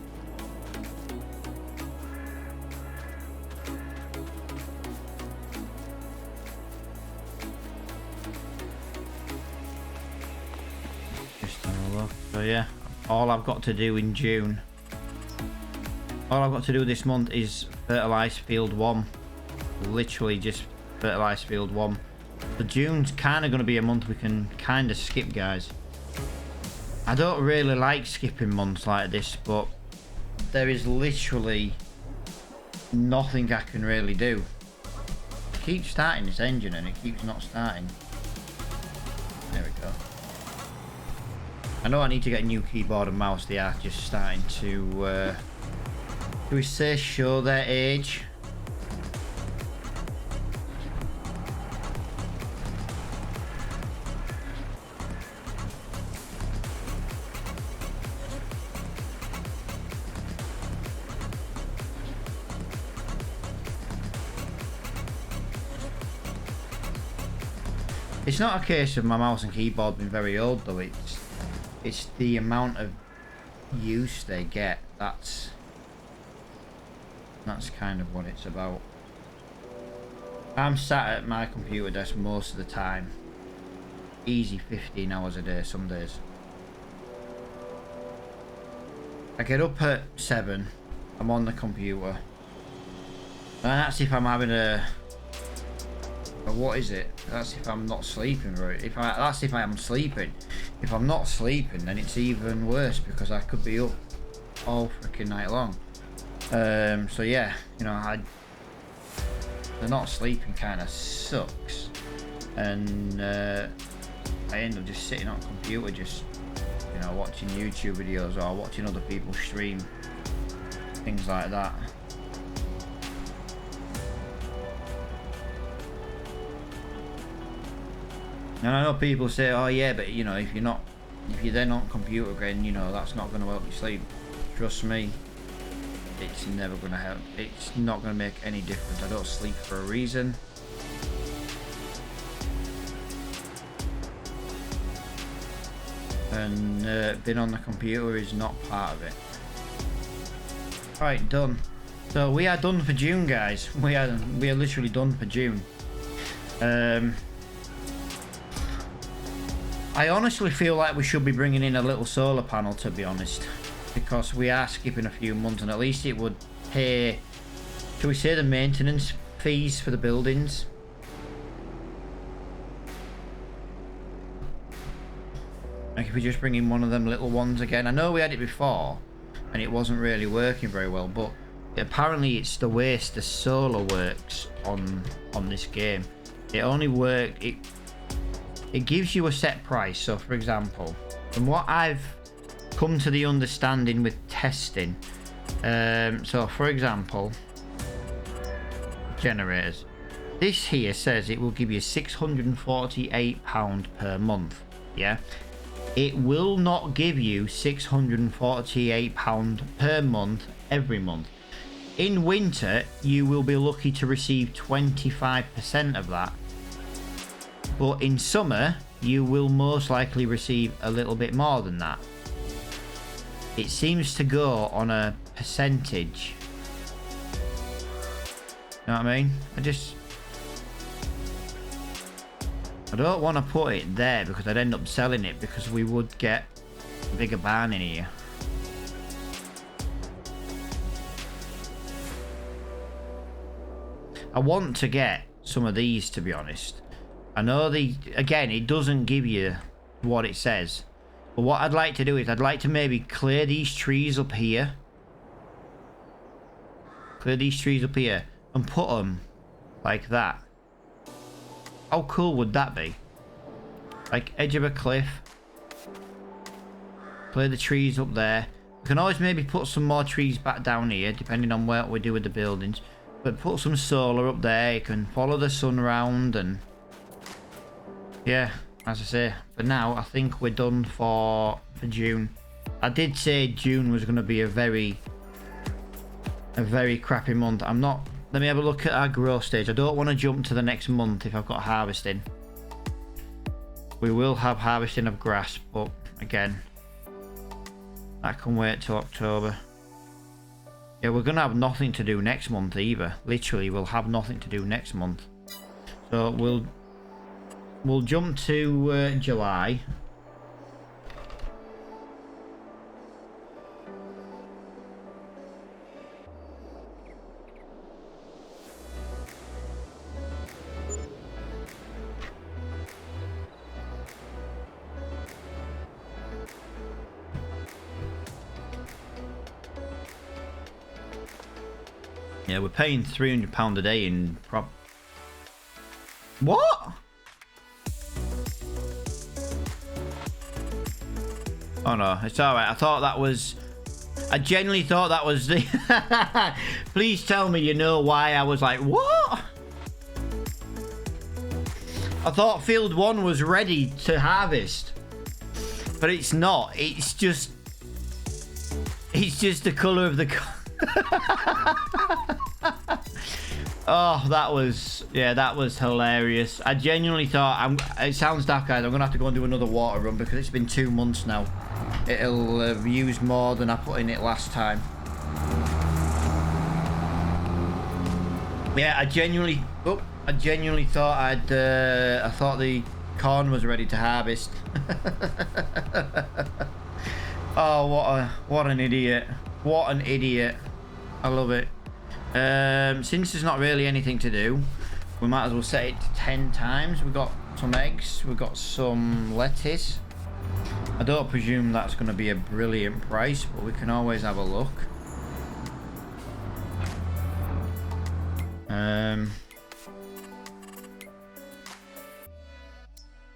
Just have a look. So yeah, all I've got to do in June, all I've got to do this month is fertilise field 1. Literally just fertilise field 1. So June's kind of going to be a month we can kind of skip, guys. I don't really like skipping months like this, but there is literally nothing I can really do. I keep starting this engine and it keeps not starting. There we go. I know I need to get a new keyboard and mouse. They are just starting to, do we say show their age? It's not a case of my mouse and keyboard being very old though, it's the amount of use they get. That's kind of what it's about. I'm sat at my computer desk most of the time. Easy 15 hours a day some days. I get up at 7, I'm on the computer. And that's if I'm having a what is it? That's if I'm not sleeping, right? That's if I am sleeping. If I'm not sleeping, then it's even worse because I could be up all freaking night long. So yeah, you know, the not sleeping kind of sucks, and I end up just sitting on a computer, just you know, watching YouTube videos or watching other people stream, things like that. And I know people say, oh yeah, but you know, if you're then on computer again, you know, that's not going to help you sleep. Trust me, it's never going to help. It's not going to make any difference. I don't sleep for a reason. And being on the computer is not part of it. Right, done. So we are done for June, guys. We are literally done for June. I honestly feel like we should be bringing in a little solar panel, to be honest, because we are skipping a few months, and at least it would pay, shall we say, the maintenance fees for the buildings. Like if we just bring in one of them little ones again. I know we had it before and it wasn't really working very well, but apparently it's the way the solar works on this game. It only works, it gives you a set price. So for example, from what I've come to the understanding with testing, so for example, generators, this here says it will give you £648 per month. Yeah, it will not give you £648 per month every month. In winter you will be lucky to receive 25% of that, but in summer you will most likely receive a little bit more than that. It seems to go on a percentage. You know what I mean? I don't want to put it there because I'd end up selling it, because we would get a bigger barn in here. I want to get some of these, to be honest. I know again, it doesn't give you what it says. But what I'd like to do is I'd like to maybe clear these trees up here. Clear these trees up here and put them like that. How cool would that be? Like edge of a cliff. Clear the trees up there. We can always maybe put some more trees back down here, depending on what we do with the buildings. But put some solar up there. You can follow the sun around, and yeah, as I say, for now, I think we're done for June. I did say June was going to be a very crappy month. I'm not. Let me have a look at our growth stage. I don't want to jump to the next month if I've got harvesting. We will have harvesting of grass, but again, that can wait till October. Yeah, we're gonna have nothing to do next month either. Literally, we'll have nothing to do next month. So we'll jump to July. Yeah, we're paying £300 a day in prop. What? Oh no, it's alright. I thought that was... I genuinely thought that was the... Please tell me you know why I was like, what? I thought field 1 was ready to harvest. But it's not. It's just... It's just the colour of the... Oh, that was... Yeah, that was hilarious. I genuinely thought... It sounds daft, guys. I'm going to have to go and do another water run because it's been 2 months now. It'll have used more than I put in it last time. Yeah, I genuinely thought I thought the corn was ready to harvest. Oh, what an idiot. What an idiot. I love it. Since there's not really anything to do, we might as well set it to 10 times. We've got some eggs. We've got some lettuce. I don't presume that's going to be a brilliant price, but we can always have a look.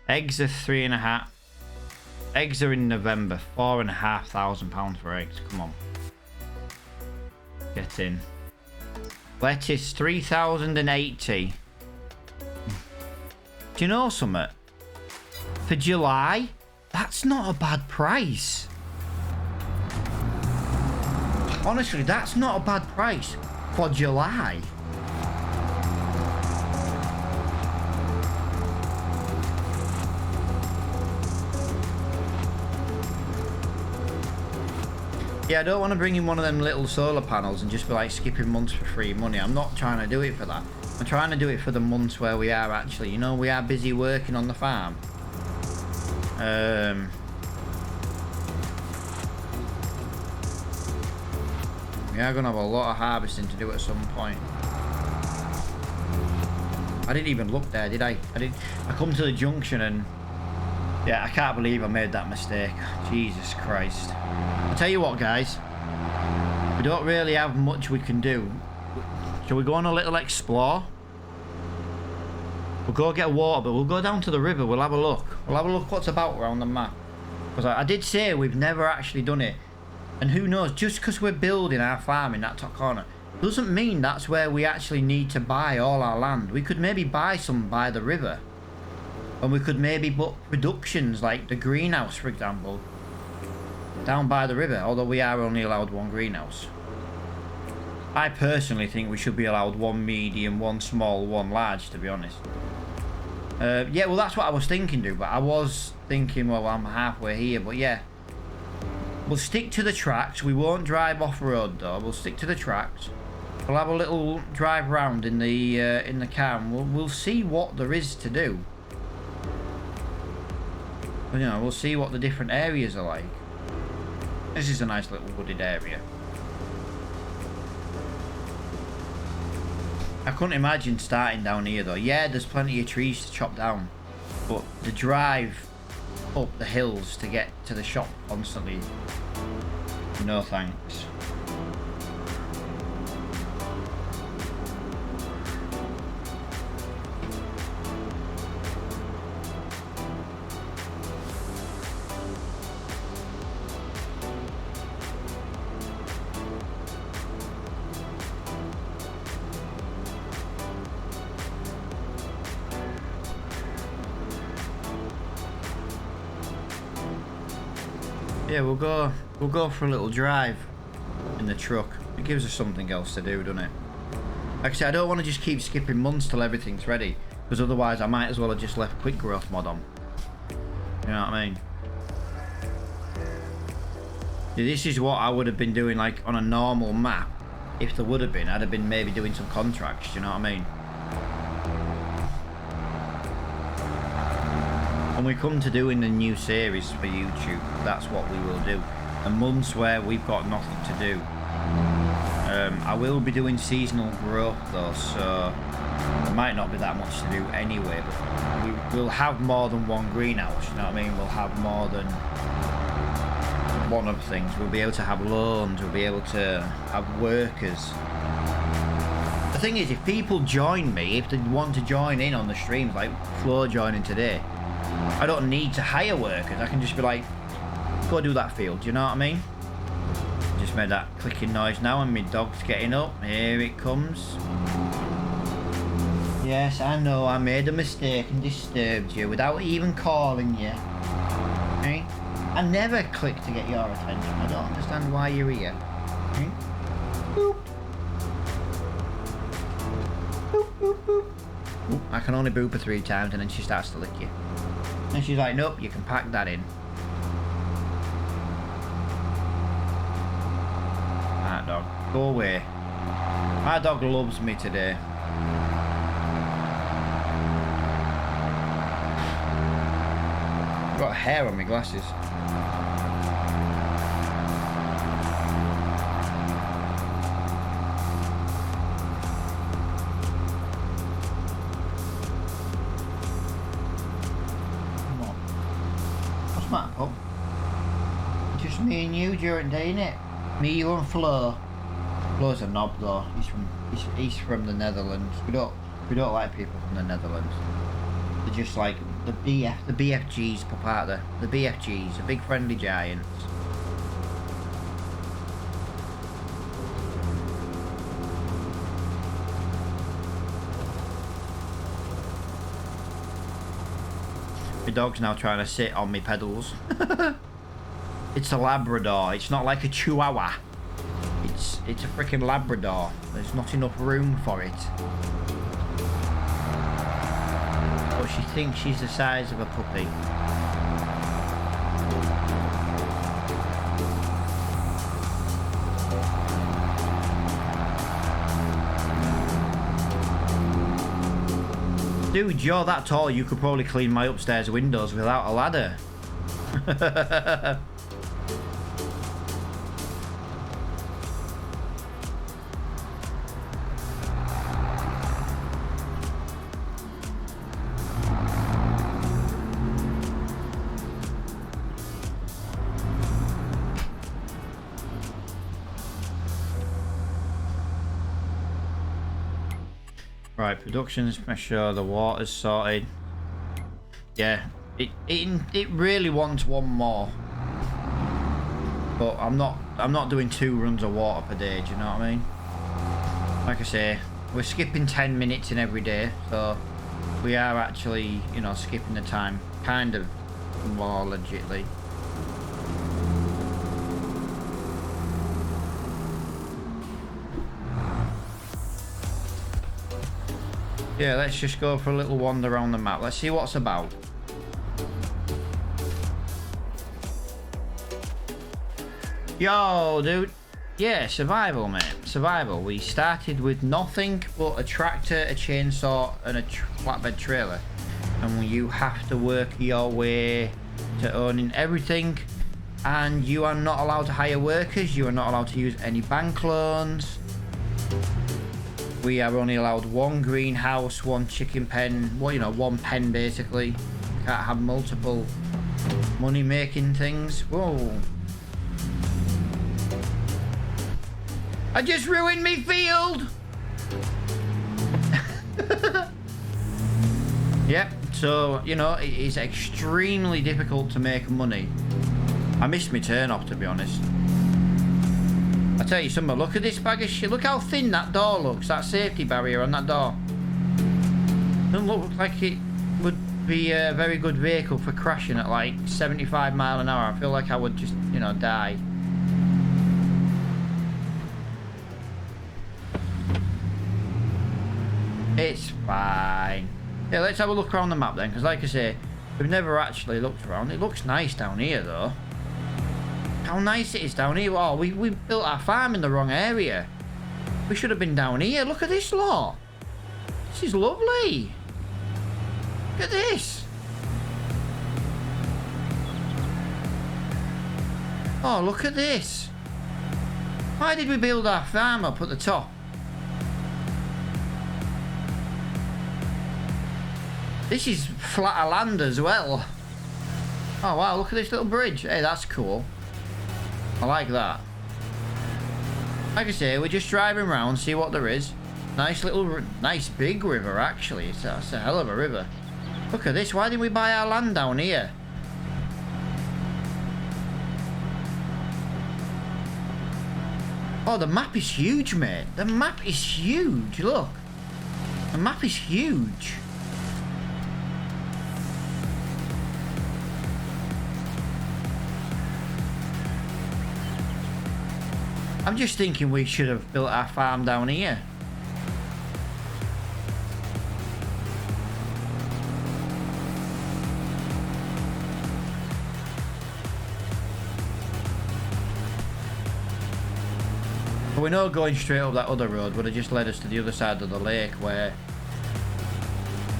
Eggs are 3.5. Eggs are in November. £4,500 for eggs. Come on. Get in. Lettuce 3,080. Do you know something? For July, that's not a bad price. Honestly, that's not a bad price for July. Yeah, I don't want to bring in one of them little solar panels and just be like skipping months for free money. I'm not trying to do it for that. I'm trying to do it for the months where we are actually, you know, we are busy working on the farm. We are going to have a lot of harvesting to do at some point. I didn't even look there, did I? I come to the junction and... Yeah, I can't believe I made that mistake. Jesus Christ. I'll tell you what, guys. We don't really have much we can do. Shall we go on a little explore? We'll go get water, but we'll go down to the river. We'll have a look. We'll have a look what's about around the map. Because I did say we've never actually done it. And who knows, just because we're building our farm in that top corner, doesn't mean that's where we actually need to buy all our land. We could maybe buy some by the river. And we could maybe put productions like the greenhouse, for example, down by the river, although we are only allowed one greenhouse. I personally think we should be allowed one medium, one small, one large, to be honest. Yeah, well, that's what I was thinking, dude, but I was thinking, well, I'm halfway here, but yeah. We'll stick to the tracks. We won't drive off-road, though. We'll stick to the tracks. We'll have a little drive around in the car, and we'll see what there is to do. You know, we'll see what the different areas are like. This is a nice little wooded area. I couldn't imagine starting down here though. Yeah, there's plenty of trees to chop down, but the drive up the hills to get to the shop constantly. No thanks. Yeah, we'll go for a little drive in the truck. It gives us something else to do, doesn't it? Like I said, I don't want to just keep skipping months till everything's ready, because otherwise I might as well have just left quick growth mod on. You know what I mean? Yeah, this is what I would have been doing like on a normal map. If there would have been, I'd have been maybe doing some contracts, you know what I mean? When we come to doing the new series for YouTube, that's what we will do. And months where we've got nothing to do. I will be doing seasonal growth though, so there might not be that much to do anyway, but we'll have more than one greenhouse, you know what I mean? We'll have more than one of things. We'll be able to have loans, we'll be able to have workers. The thing is, if people join me, if they want to join in on the streams, like Flo joining today, I don't need to hire workers. I can just be like, go do that field, you know what I mean? Just made that clicking noise now and my dog's getting up. Here it comes. Yes, I know, I made a mistake and disturbed you without even calling you. Okay? I never click to get your attention. I don't understand why you're here. Okay? Boop. Boop, boop, boop. Oop, I can only boop her 3 times and then she starts to lick you. And she's like, nope, you can pack that in. That dog, go away. My dog loves me today. I've got hair on my glasses. Just me and you during the day, innit? Me, you and Flo. Flo's a knob though. He's from the Netherlands. We don't like people from the Netherlands. They're just like the BFGs pop out there. The BFGs, the big friendly giants. My dog's now trying to sit on me pedals. It's a Labrador. It's not like a Chihuahua. It's a freaking Labrador. There's not enough room for it. But she thinks she's the size of a puppy. Dude, you're that tall, you could probably clean my upstairs windows without a ladder. Right, production's make sure the water's sorted. Yeah, it really wants one more. But I'm not doing 2 runs of water per day, do you know what I mean? Like I say, we're skipping 10 minutes in every day, so we are actually, you know, skipping the time kind of more legitly. Yeah, let's just go for a little wander around the map. Let's see what's about. Yo, dude. Yeah, survival, mate. Survival. We started with nothing but a tractor, a chainsaw, and a flatbed trailer. And you have to work your way to owning everything. And you are not allowed to hire workers. You are not allowed to use any bank loans. We are only allowed 1 greenhouse, 1 chicken pen, well, you know, 1 pen basically. Can't have multiple money making things. Whoa. I just ruined me field. Yep, so, you know, it is extremely difficult to make money. I missed my turn off, to be honest. I tell you something, look at this bag of shit. Look how thin that door looks, that safety barrier on that door. Doesn't look like it would be a very good vehicle for crashing at like 75 miles an hour. I feel like I would just, you know, die. It's fine. Yeah, let's have a look around the map then, because like I say, we've never actually looked around. It looks nice down here though. How nice it is down here. Oh, we built our farm in the wrong area. We should have been down here. Look at this lot. This is lovely. Look at this. Oh, look at this. Why did we build our farm up at the top? This is flatter land as well. Oh wow, look at this little bridge. Hey, that's cool. I like that. Like I say, we're just driving around, see what there is. Nice little, nice big river actually. That's a hell of a river. Look at this, why didn't we buy our land down here? Oh, the map is huge, mate. The map is huge, look. The map is huge. I'm just thinking we should have built our farm down here. But we know going straight up that other road would have just led us to the other side of the lake where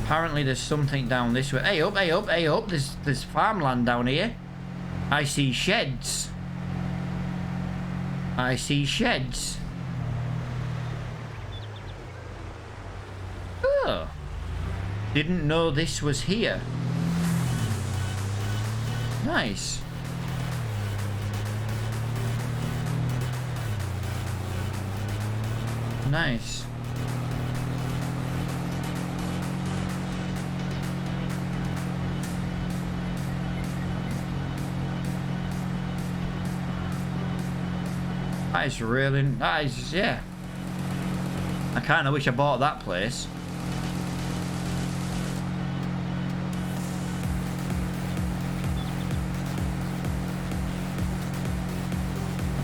apparently there's something down this way. Hey up, hey up, hey up. There's farmland down here. I see sheds. I see sheds. Oh. Didn't know this was here. Nice. Nice. That is really nice, yeah. I kind of wish I bought that place.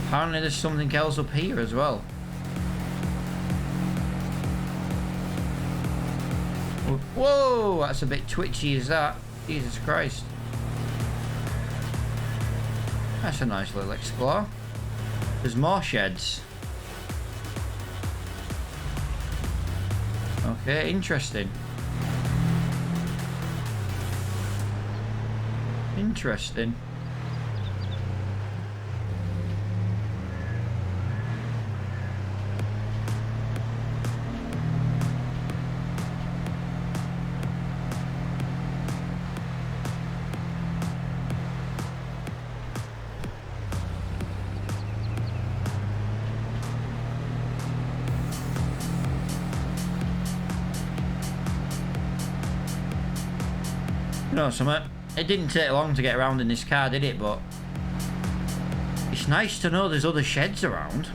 Apparently there's something else up here as well. Whoa, that's a bit twitchy, is that? Jesus Christ. That's a nice little explore. There's more sheds. Okay, interesting. Interesting. No, something. It didn't take long to get around in this car, did it? But it's nice to know there's other sheds around.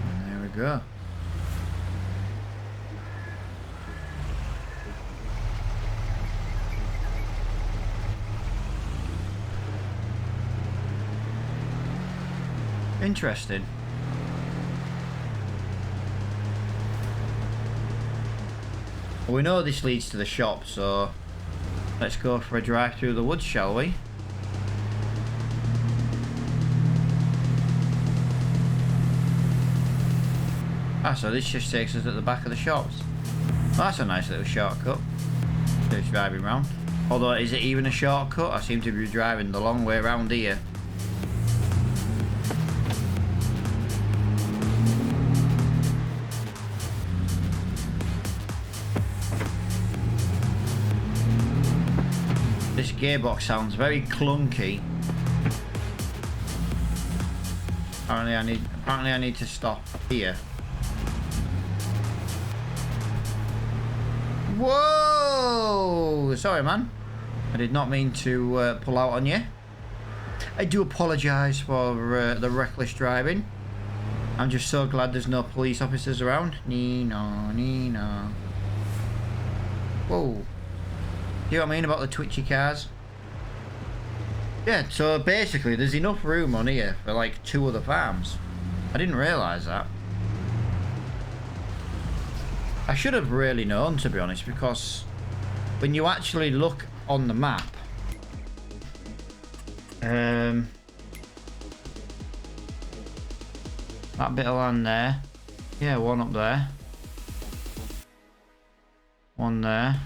And there we go. Interesting. Well, we know this leads to the shop, so let's go for a drive through the woods, shall we? Ah, so this just takes us at the back of the shops. Well, that's a nice little shortcut. Just driving round. Although, is it even a shortcut? I seem to be driving the long way around here. This gearbox sounds very clunky. Apparently I need to stop here. Whoa! Sorry, man. I did not mean to pull out on you. I do apologise for the reckless driving. I'm just so glad there's no police officers around. Nino, Nino. Whoa. Do you know what I mean about the twitchy cars? Yeah, so basically there's enough room on here for like 2 other farms. I didn't realise that. I should have really known, to be honest, because when you actually look on the map, that bit of land there, yeah, one up there, one there.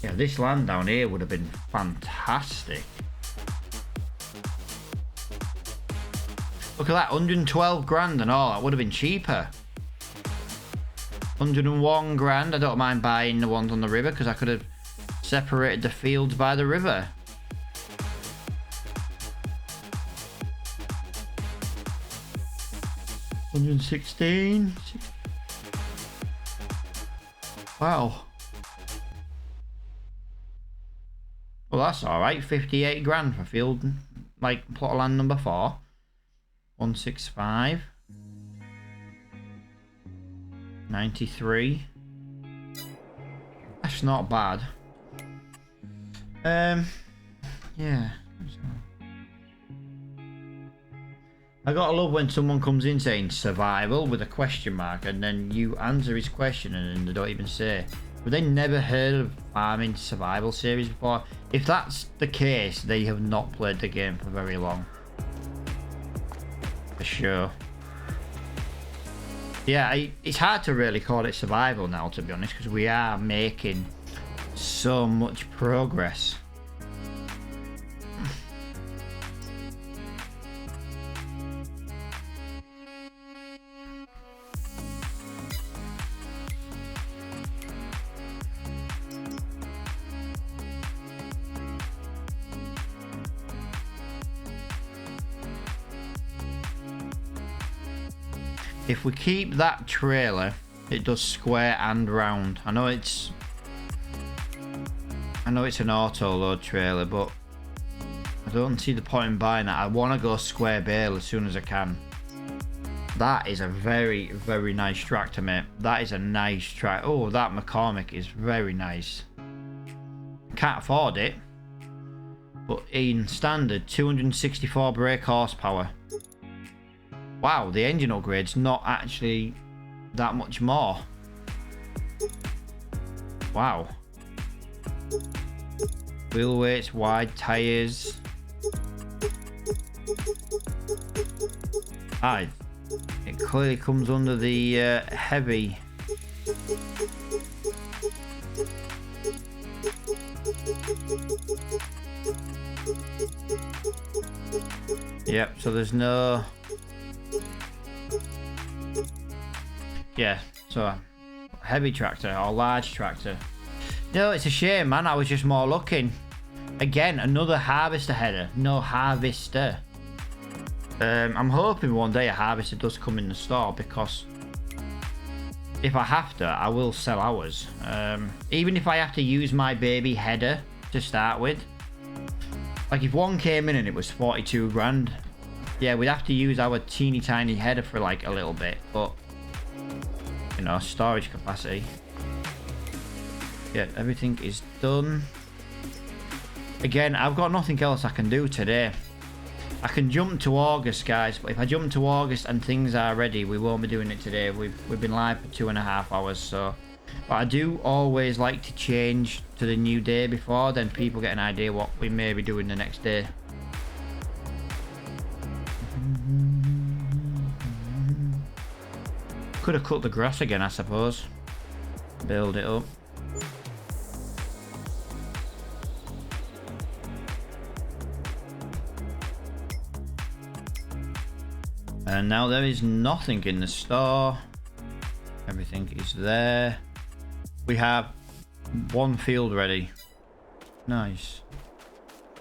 Yeah, this land down here would have been fantastic. Look at that, 112 grand and all. That would have been cheaper. 101 grand. I don't mind buying the ones on the river because I could have separated the fields by the river. $116. Wow. Well, that's alright. 58 grand for field, like plot of land number 4. 165. 93. That's not bad. Yeah. I gotta love when someone comes in saying survival with a question mark and then you answer his question and then they don't even say. But they never heard of farming survival series before. If that's the case, they have not played the game for very long. For sure. Yeah, it's hard to really call it survival now, to be honest, because we are making so much progress. If we keep that trailer, it does square and round. I know it's an auto load trailer, but I don't see the point in buying that. I want to go square bale as soon as I can. That is a very, very nice tractor, mate. That is a nice tractor. Oh, that McCormick is very nice. Can't afford it, but in standard, 264 brake horsepower. Wow, the engine upgrade's not actually that much more. Wow. Wheel weights, wide tyres. It clearly comes under the heavy. Yep, so there's no... Yeah, so heavy tractor or large tractor. No, it's a shame, man. I was just more looking. Again, another harvester header. No harvester. I'm hoping one day a harvester does come in the store, because if I have to, I will sell ours. Even if I have to use my baby header to start with. Like if one came in and it was 42 grand. Yeah, we'd have to use our teeny tiny header for like a little bit, but you know, storage capacity. Yeah, everything is done. Again, I've got nothing else I can do today. I can jump to August, guys, but if I jump to August and things are ready, we won't be doing it today. We've been live for 2.5 hours, so. But I do always like to change to the new day before, then people get an idea what we may be doing the next day. Could have cut the grass again, I suppose. Build it up. And now there is nothing in the store. Everything is there. We have one field ready. Nice.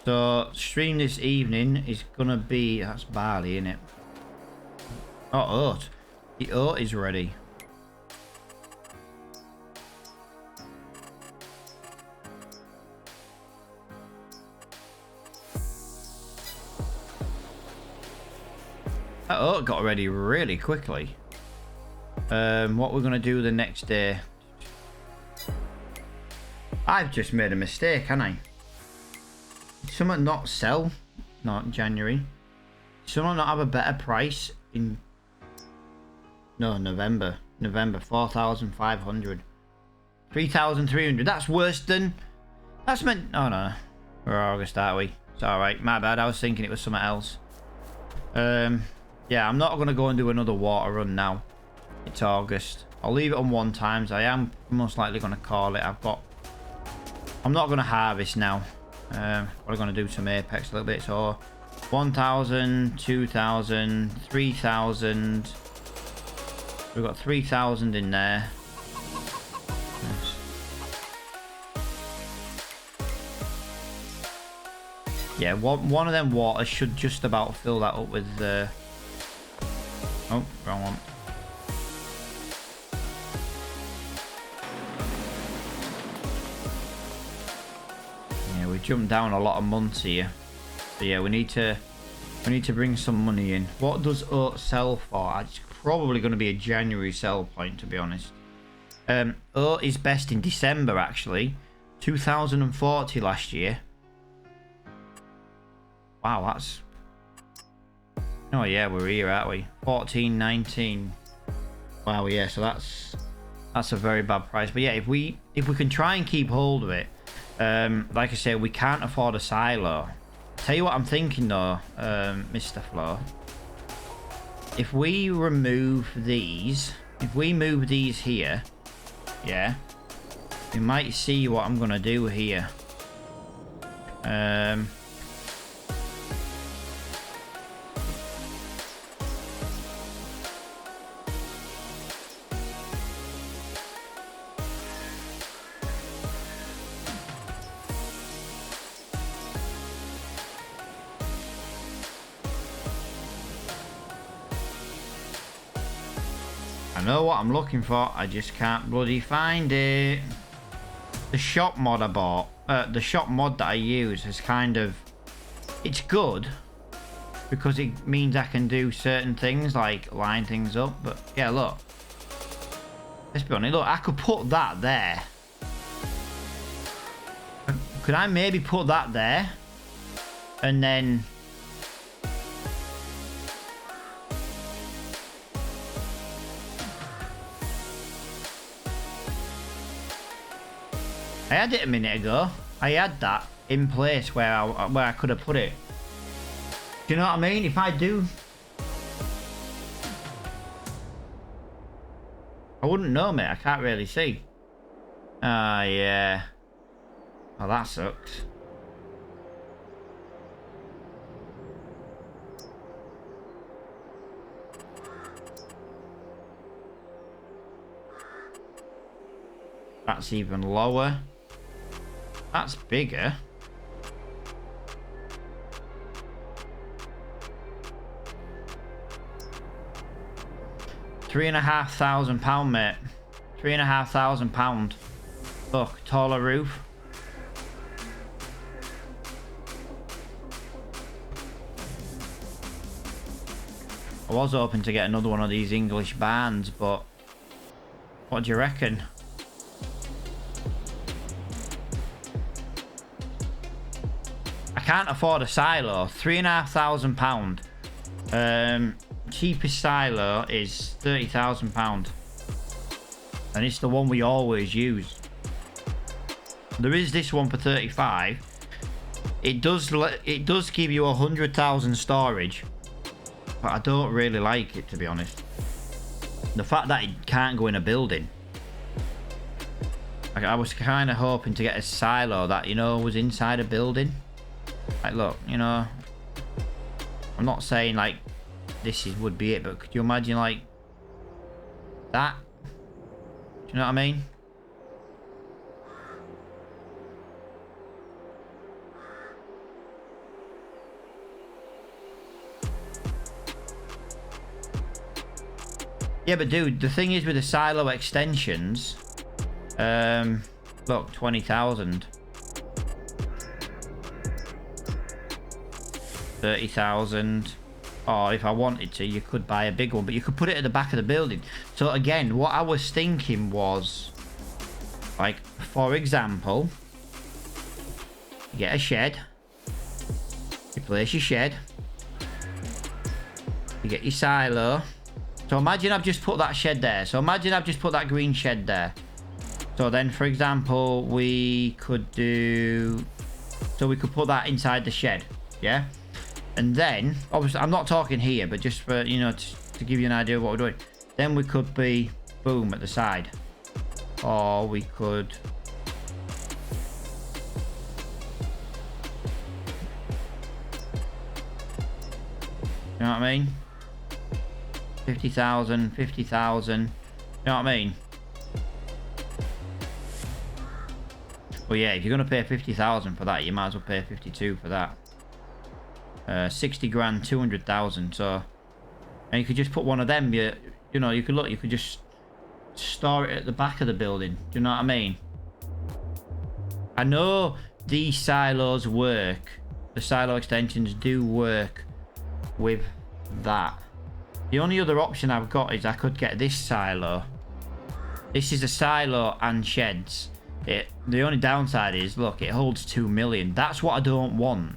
So stream this evening is gonna be, that's barley, isn't it? Oh, oat. The oat is ready. That oat got ready really quickly. What we're gonna do the next day? I've just made a mistake, haven't I? Did someone not sell? Not in January. Did someone not have a better price in? No, November. November, 4,500. 3,300. That's worse than. That's meant. Oh no, we're August, aren't we? It's all right. My bad. I was thinking it was something else. Yeah, I'm not gonna go and do another water run now. It's August. I'll leave it on 1 times. I am most likely gonna call it. I'm not gonna harvest now. We're gonna do some apex a little bit. So 1,000, 2,000, 3,000. We've got 3,000 in there. Nice. Yeah, one of them waters should just about fill that up with the. Oh, wrong one. Yeah, we jumped down a lot of months here. So yeah, we need to bring some money in. What does oat sell for? It's probably going to be a January sell point, to be honest. Oat is best in December, actually. 2,040 last year. Wow, that's. Oh yeah, we're here, aren't we? 14.19. Wow, yeah. So that's a very bad price. But yeah, if we can try and keep hold of it, like I said, we can't afford a silo. Tell you what I'm thinking though, Mr. Flo. If we remove these, if we move these here, yeah, you might see what I'm gonna do here. I know what I'm looking for, I just can't bloody find it. The shop mod I bought, the shop mod that I use is kind of, it's good because it means I can do certain things like line things up, but yeah, look, let's be honest, look, I could put that there. Could I maybe put that there and then I had it a minute ago. I had that in place where I could have put it. Do you know what I mean? If I do, I wouldn't know, mate. I can't really see. Ah, yeah. Oh, that sucks. That's even lower. That's bigger. £3,500, mate. £3,500. Look, taller roof. I was hoping to get another one of these English barns, but what do you reckon? I can't afford a silo. £3,500. Cheapest silo is £30,000, and it's the one we always use. There is this one for 35. It does give you 100,000 storage, but I don't really like it, to be honest. The fact that it can't go in a building. I was kind of hoping to get a silo that, you know, was inside a building. Like, look, you know, I'm not saying like this would be it. But could you imagine like that? Do you know what I mean? Yeah, but dude, the thing is with the silo extensions, look, 20,000. 30,000. Or if I wanted to, you could buy a big one, but you could put it at the back of the building. So again, what I was thinking was, like, for example, you get a shed, you place your shed, you get your silo. So imagine I've just put that shed there. So imagine I've just put that green shed there. So then, for example, we could do... So we could put that inside the shed, yeah? And then, obviously, I'm not talking here, but just for, you know, to give you an idea of what we're doing. Then we could be, boom, at the side. Or we could... You know what I mean? 50,000, 50,000. You know what I mean? Well, yeah, if you're going to pay 50,000 for that, you might as well pay 52 for that. 60 grand, 200,000. So, and you could just put one of them. You know, you could just store it at the back of the building. Do you know what I mean? I know these silos work. The silo extensions do work with that. The only other option I've got is I could get this silo. This is a silo and sheds. The only downside is, look, it holds 2 million. That's what I don't want.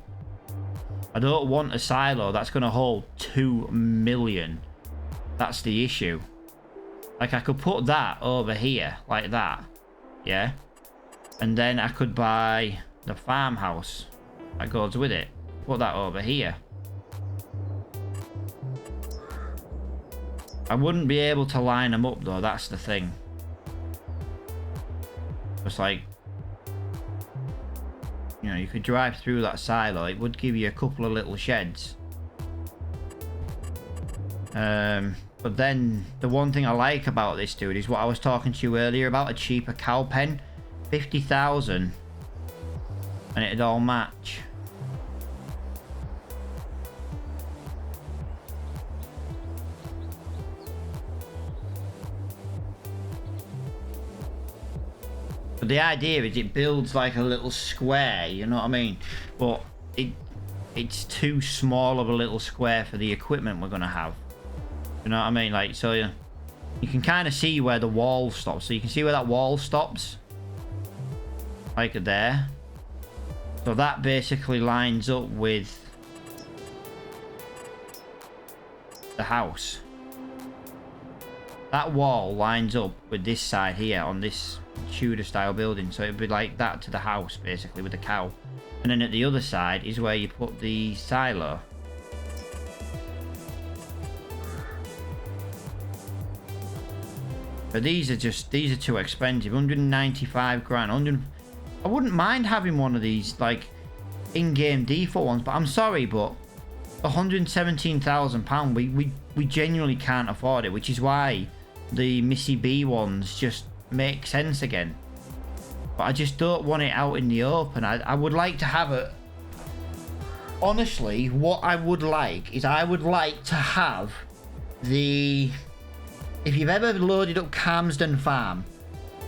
I don't want a silo that's going to hold 2 million. That's the issue. Like, I could put that over here, like that. Yeah? And then I could buy the farmhouse that goes with it. Put that over here. I wouldn't be able to line them up, though. That's the thing. It's like, you know, you could drive through that silo. It would give you a couple of little sheds. But then the one thing I like about this, dude, is what I was talking to you earlier about, a cheaper cow pen. 50,000 and it'd all match. But the idea is it builds like a little square, you know what I mean? But it's too small of a little square for the equipment we're going to have. You know what I mean? Like, so you can kind of see where the wall stops. So you can see where that wall stops. Like there. So that basically lines up with the house. That wall lines up with this side here on this Tudor style building, so it'd be like that to the house basically with the cow, and then at the other side is where you put the silo. But these are too expensive. 195 grand. I wouldn't mind having one of these like in-game default ones, but I'm sorry, but £117,000 we genuinely can't afford it, which is why the Missy B ones just make sense again. But I just don't want it out in the open. I would like to have it. Honestly, what I would like is I would like to have the... If you've ever loaded up Camsden Farm,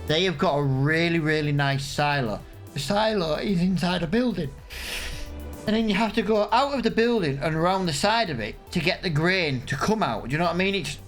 they have got a really, really nice silo. The silo is inside a building. And then you have to go out of the building and around the side of it to get the grain to come out. Do you know what I mean? It's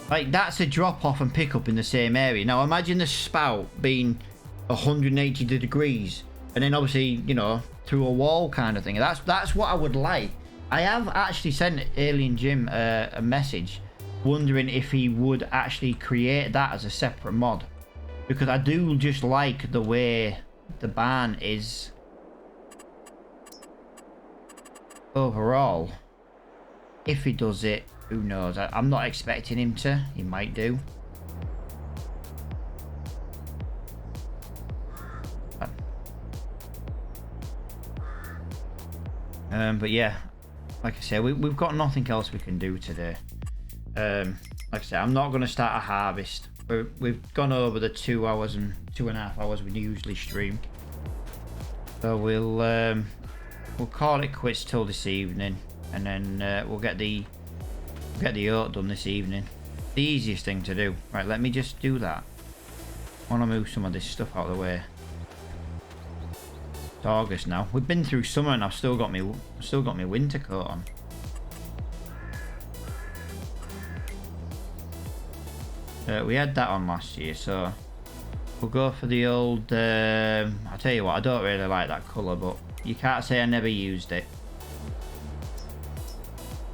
like, that's a drop off and pick up in the same area. Now imagine the spout being 180 degrees and then obviously, you know, through a wall kind of thing. That's what I would like. I have actually sent Alien Jim a message wondering if he would actually create that as a separate mod, because I do just like the way the barn is overall. If he does it, who knows? I'm not expecting him to. He might do. But yeah, like I say, we've got nothing else we can do today. Like I say, I'm not going to start a harvest. We've gone over the 2 hours and 2.5 hours we usually stream. So we'll call it quits till this evening, and then we'll get the oat done this evening. The easiest thing to do. Right, let me just do that. I want to move some of this stuff out of the way. It's August now. We've been through summer and I've still got my winter coat on. We had that on last year, so we'll go for the old. I'll tell you what, I don't really like that colour, but you can't say I never used it.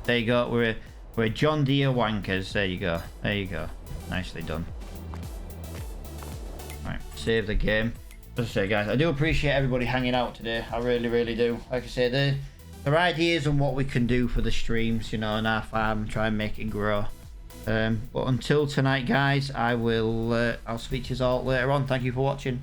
There you go. We're John Deere wankers. There you go. There you go. Nicely done. Right, save the game. As I say, guys, I do appreciate everybody hanging out today. I really, really do. Like I say, there are ideas on what we can do for the streams, you know, on our farm, try and make it grow. But until tonight, guys, I'll speak to you all later on. Thank you for watching.